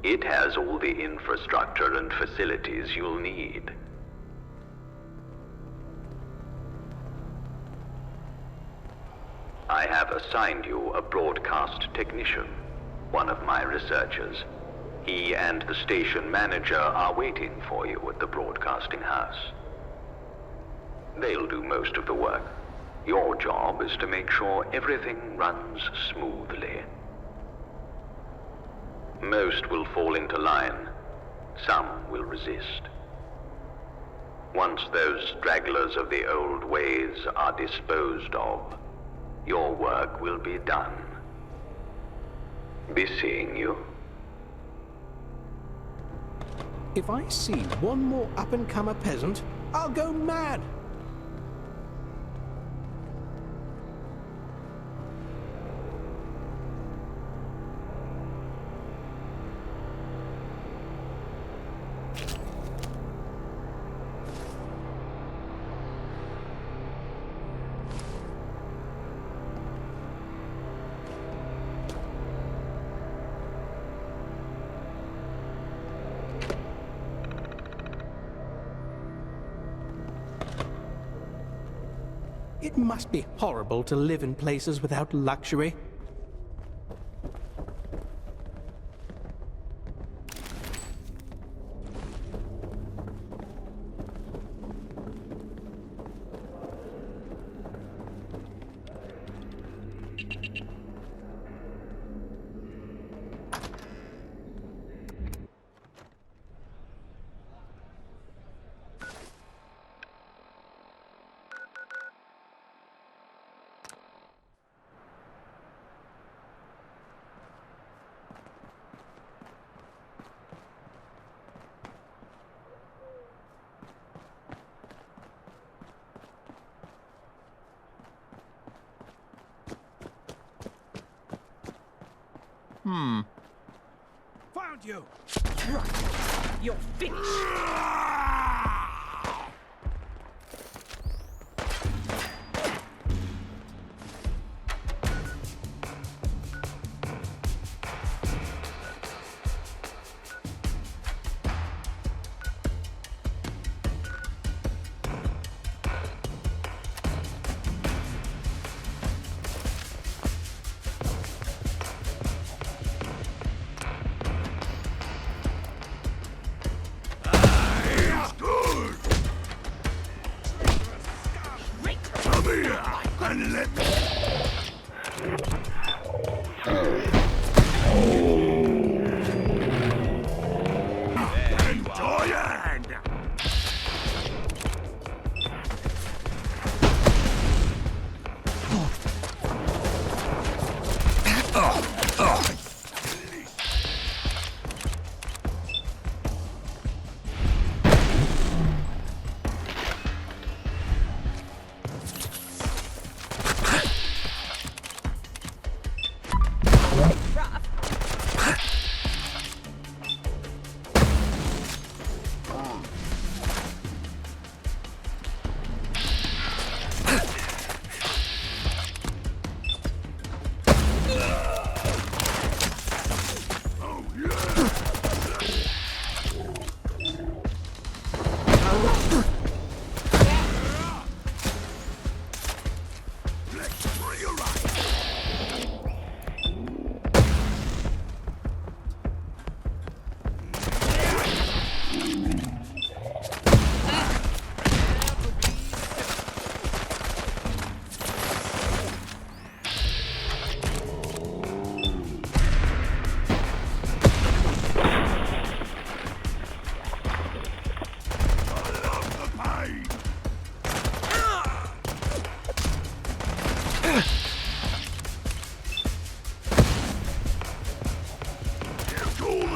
It has all the infrastructure and facilities you'll need. I have assigned you a broadcast technician, one of my researchers. He and the station manager are waiting for you at the broadcasting house. They'll do most of the work. Your job is to make sure everything runs smoothly. Most will fall into line. Some will resist. Once those stragglers of the old ways are disposed of, your work will be done. Be seeing you. If I see one more up-and-comer peasant, I'll go mad. It must be horrible to live in places without luxury. Found you! Right. You're finished!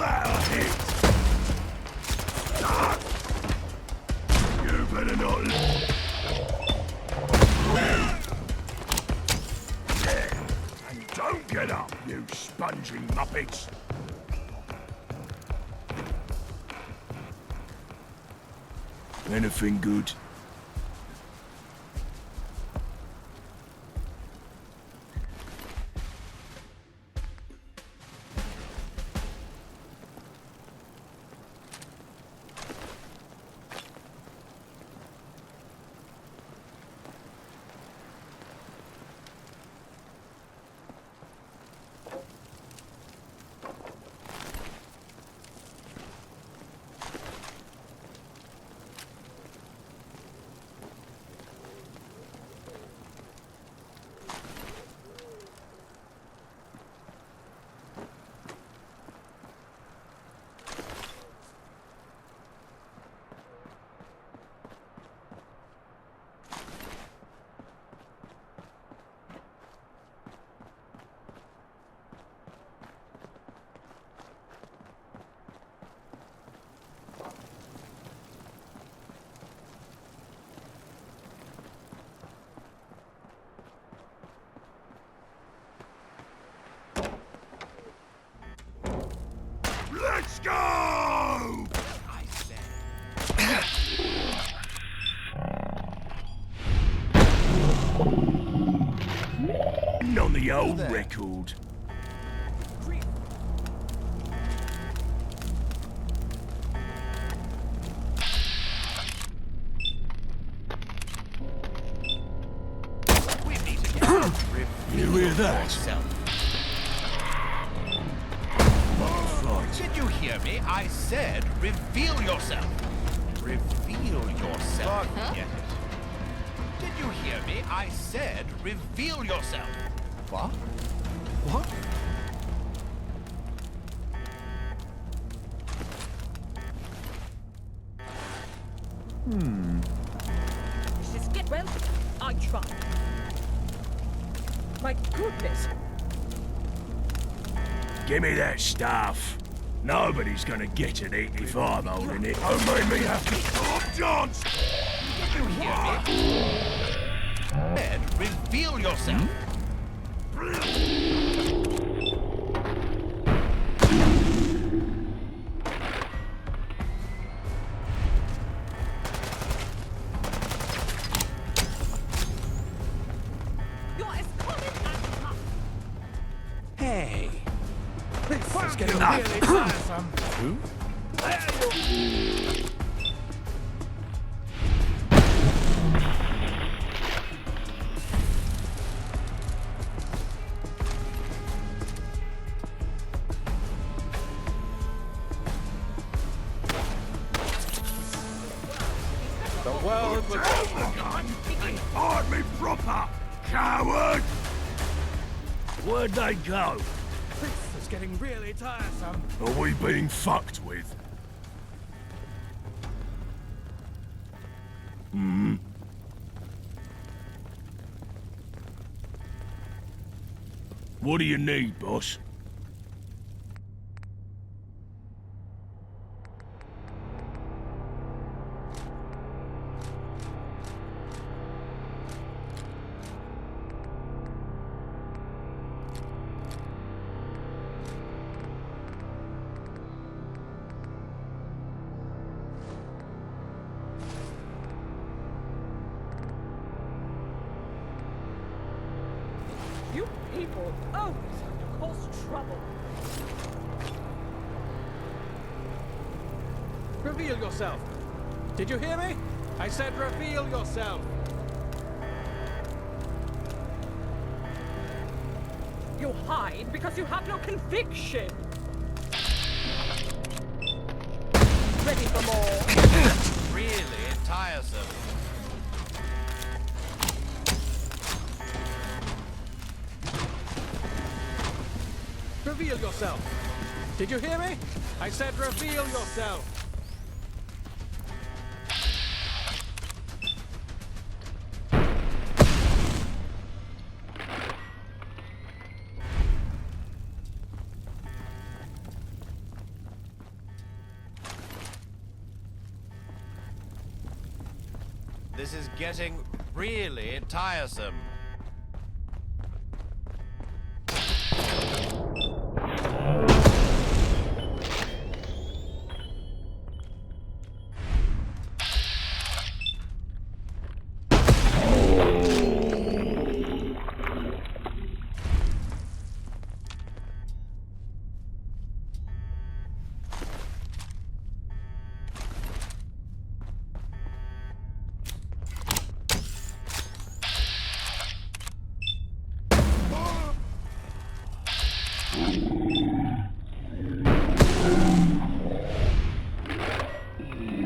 that a hit? Ah! You better not... Yeah, and don't get up, you sponging muppets. Anything good? Let's go! I said. On the old record. You hear that? Did you hear me? I said, reveal yourself. Reveal yourself. Get it? Did you hear me? I said, reveal yourself. What? What? Just get well. I tried. My goodness. Give me that stuff. Nobody's gonna get at it if I'm holding it. Don't make me have to stop dance! Did you hear me? Said, reveal yourself. Hey, this is getting really tiresome. Who? The world was and hard me proper, coward! Where'd they go? This is getting really tiresome. Are we being fucked with? Hmm? What do you need, boss? You people always have to cause trouble. Reveal yourself. Did you hear me? I said reveal yourself. You hide because you have no conviction. Ready for more? Really tiresome. Reveal yourself. Did you hear me? I said reveal yourself. This is getting really tiresome.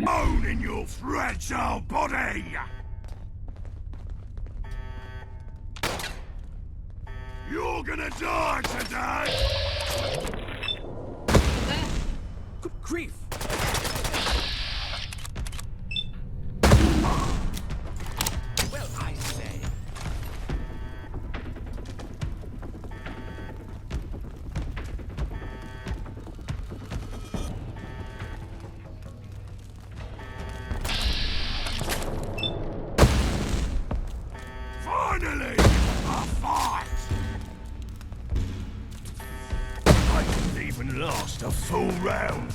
Bone in your fragile body! You're gonna die today! Good grief! Well, I say. Finally! A fight! I didn't even last a full round.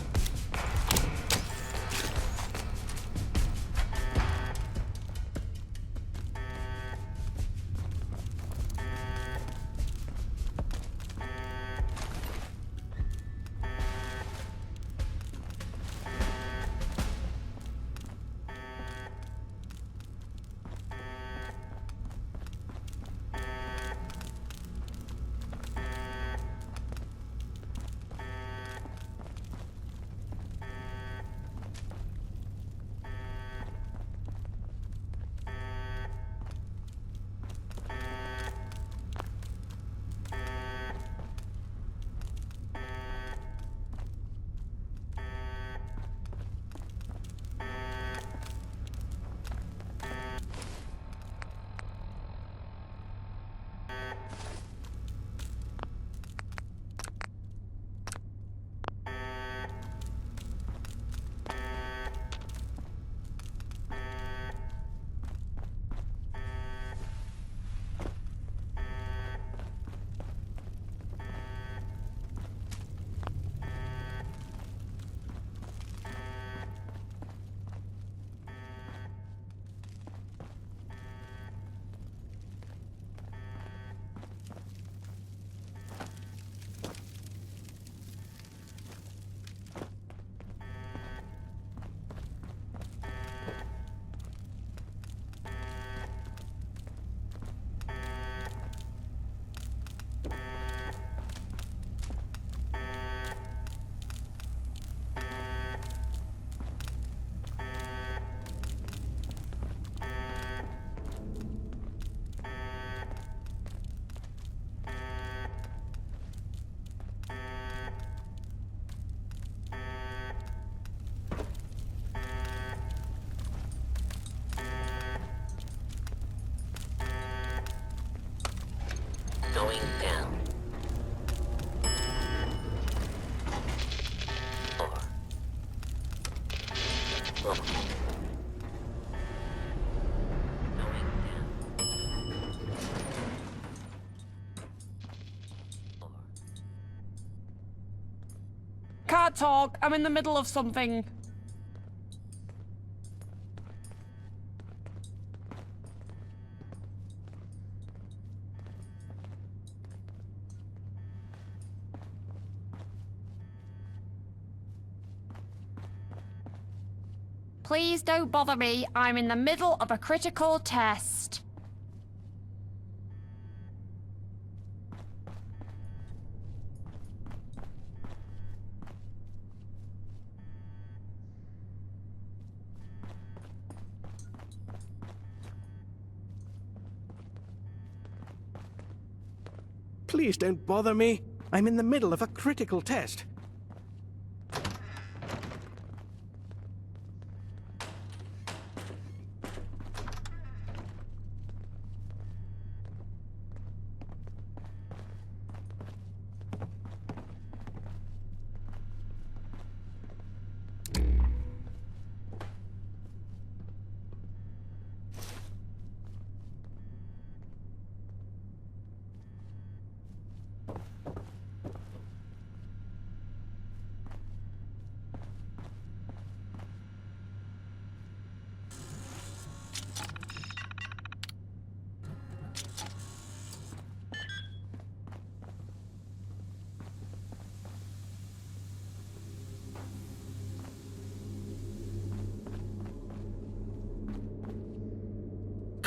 Going down. Or level. Going down. Can't talk. I'm in the middle of something. Please don't bother me. I'm in the middle of a critical test. Please don't bother me. I'm in the middle of a critical test.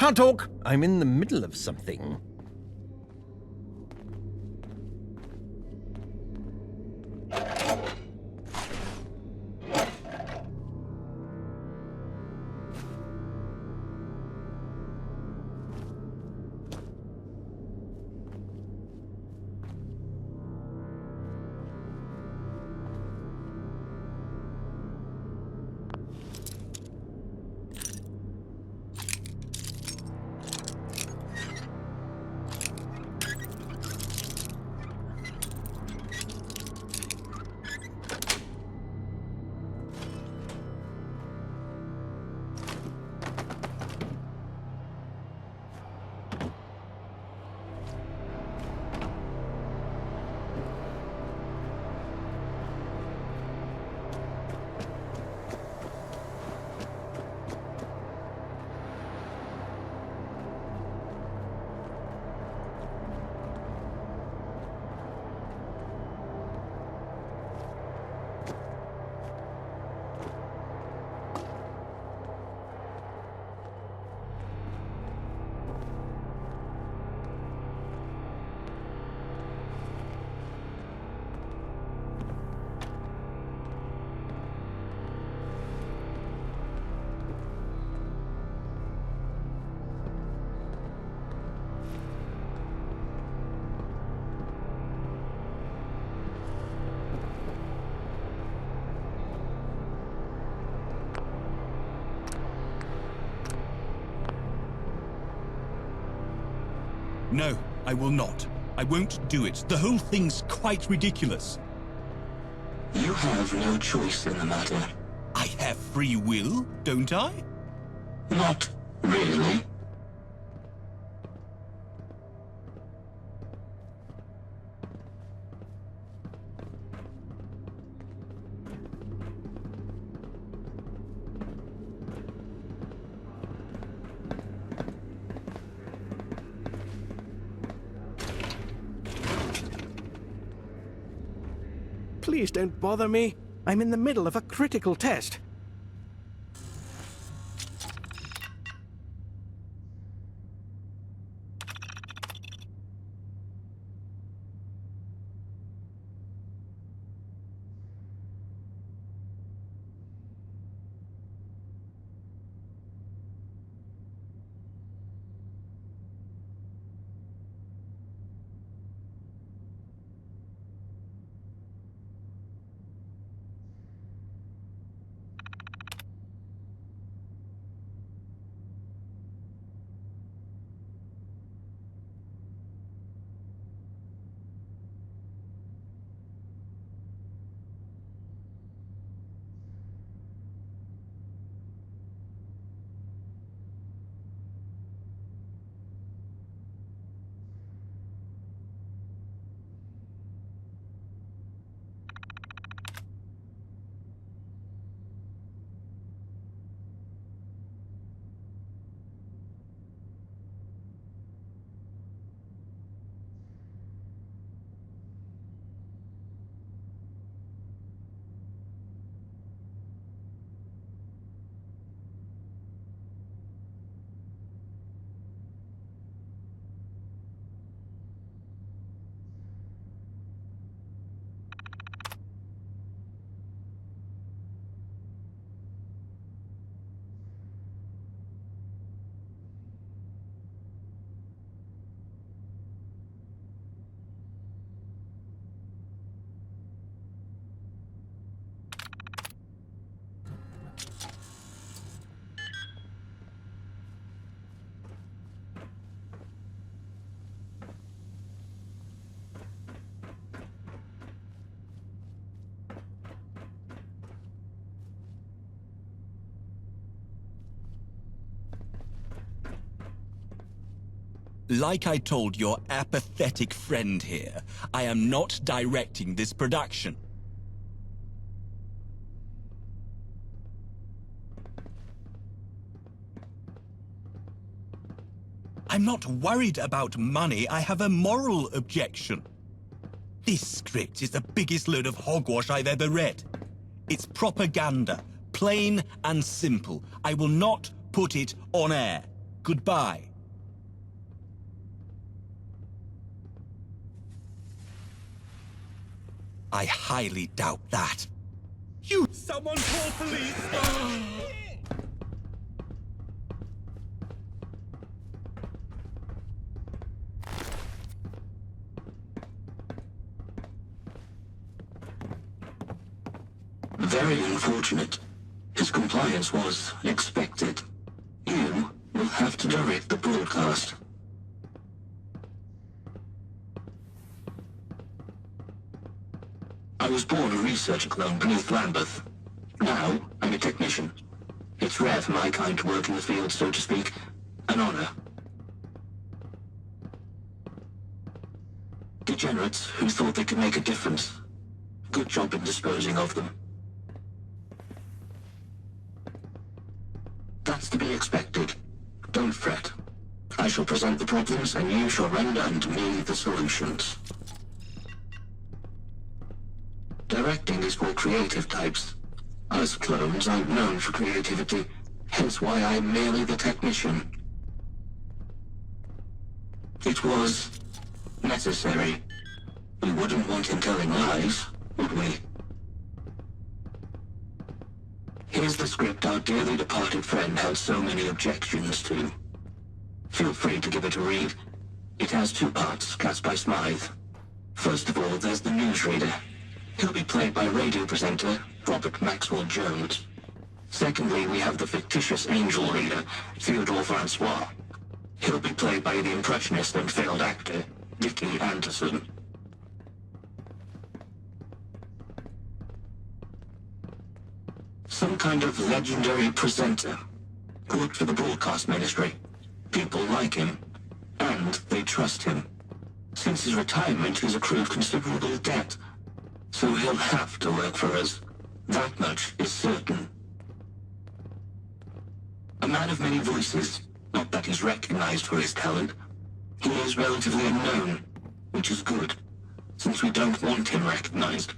can't talk. I'm in the middle of something. No, I will not. I won't do it. The whole thing's quite ridiculous. You have no choice in the matter. I have free will, don't I? Not really. Please don't bother me. I'm in the middle of a critical test. Like I told your apathetic friend here, I am not directing this production. I'm not worried about money, I have a moral objection. This script is the biggest load of hogwash I've ever read. It's propaganda, plain and simple. I will not put it on air. goodbye. I highly doubt that. You... Someone call police! Very unfortunate. His compliance was expected. You will have to direct the broadcast. I was born a researcher clone beneath Lambeth. Now, I'm a technician. It's rare for my kind to work in the field, so to speak. An honor. Degenerates who thought they could make a difference. Good job in disposing of them. That's to be expected. Don't fret. I shall present the problems, and you shall render unto me the solutions. Directing is for creative types. Us clones aren't known for creativity, hence why I'm merely the technician. It was necessary. We wouldn't want him telling lies, would we? Here's the script our dearly departed friend had so many objections to. Feel free to give it a read. It has two parts, cast by Smythe. First of all, there's the newsreader. He'll be played by radio presenter Robert Maxwell Jones. Secondly, we have the fictitious angel reader, Theodore Francois. He'll be played by the impressionist and failed actor, Dickie Anderson. Some kind of legendary presenter. Worked for the broadcast ministry. People like him. And they trust him. Since his retirement, he's accrued considerable debt. So he'll have to work for us. That much is certain. A man of many voices. Not that he's recognized for his talent. He is relatively unknown, which is good, since we don't want him recognized.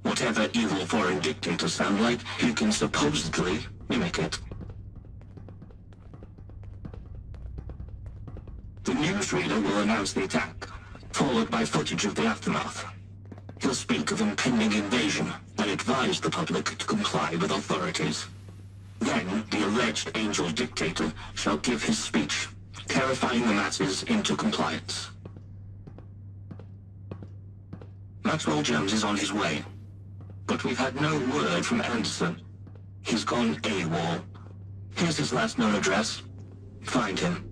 Whatever evil foreign dictators sound like, he can supposedly mimic it. The newsreader will announce the attack, followed by footage of the aftermath. He'll speak of impending invasion and advise the public to comply with authorities. Then, the alleged angel dictator shall give his speech, terrifying the masses into compliance. Maxwell Jones is on his way, but we've had no word from Anderson. He's gone AWOL. Here's his last known address. Find him.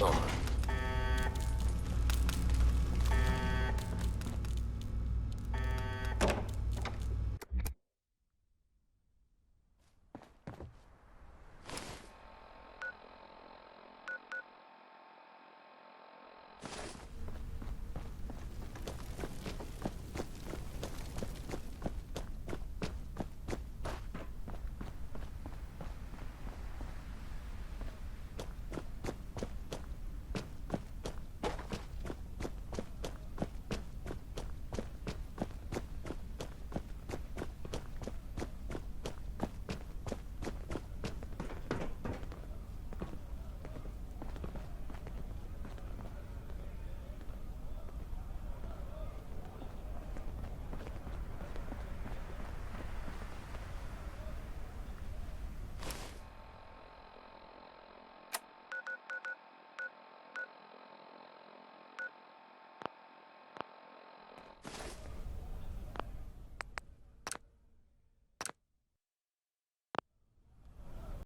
Oh,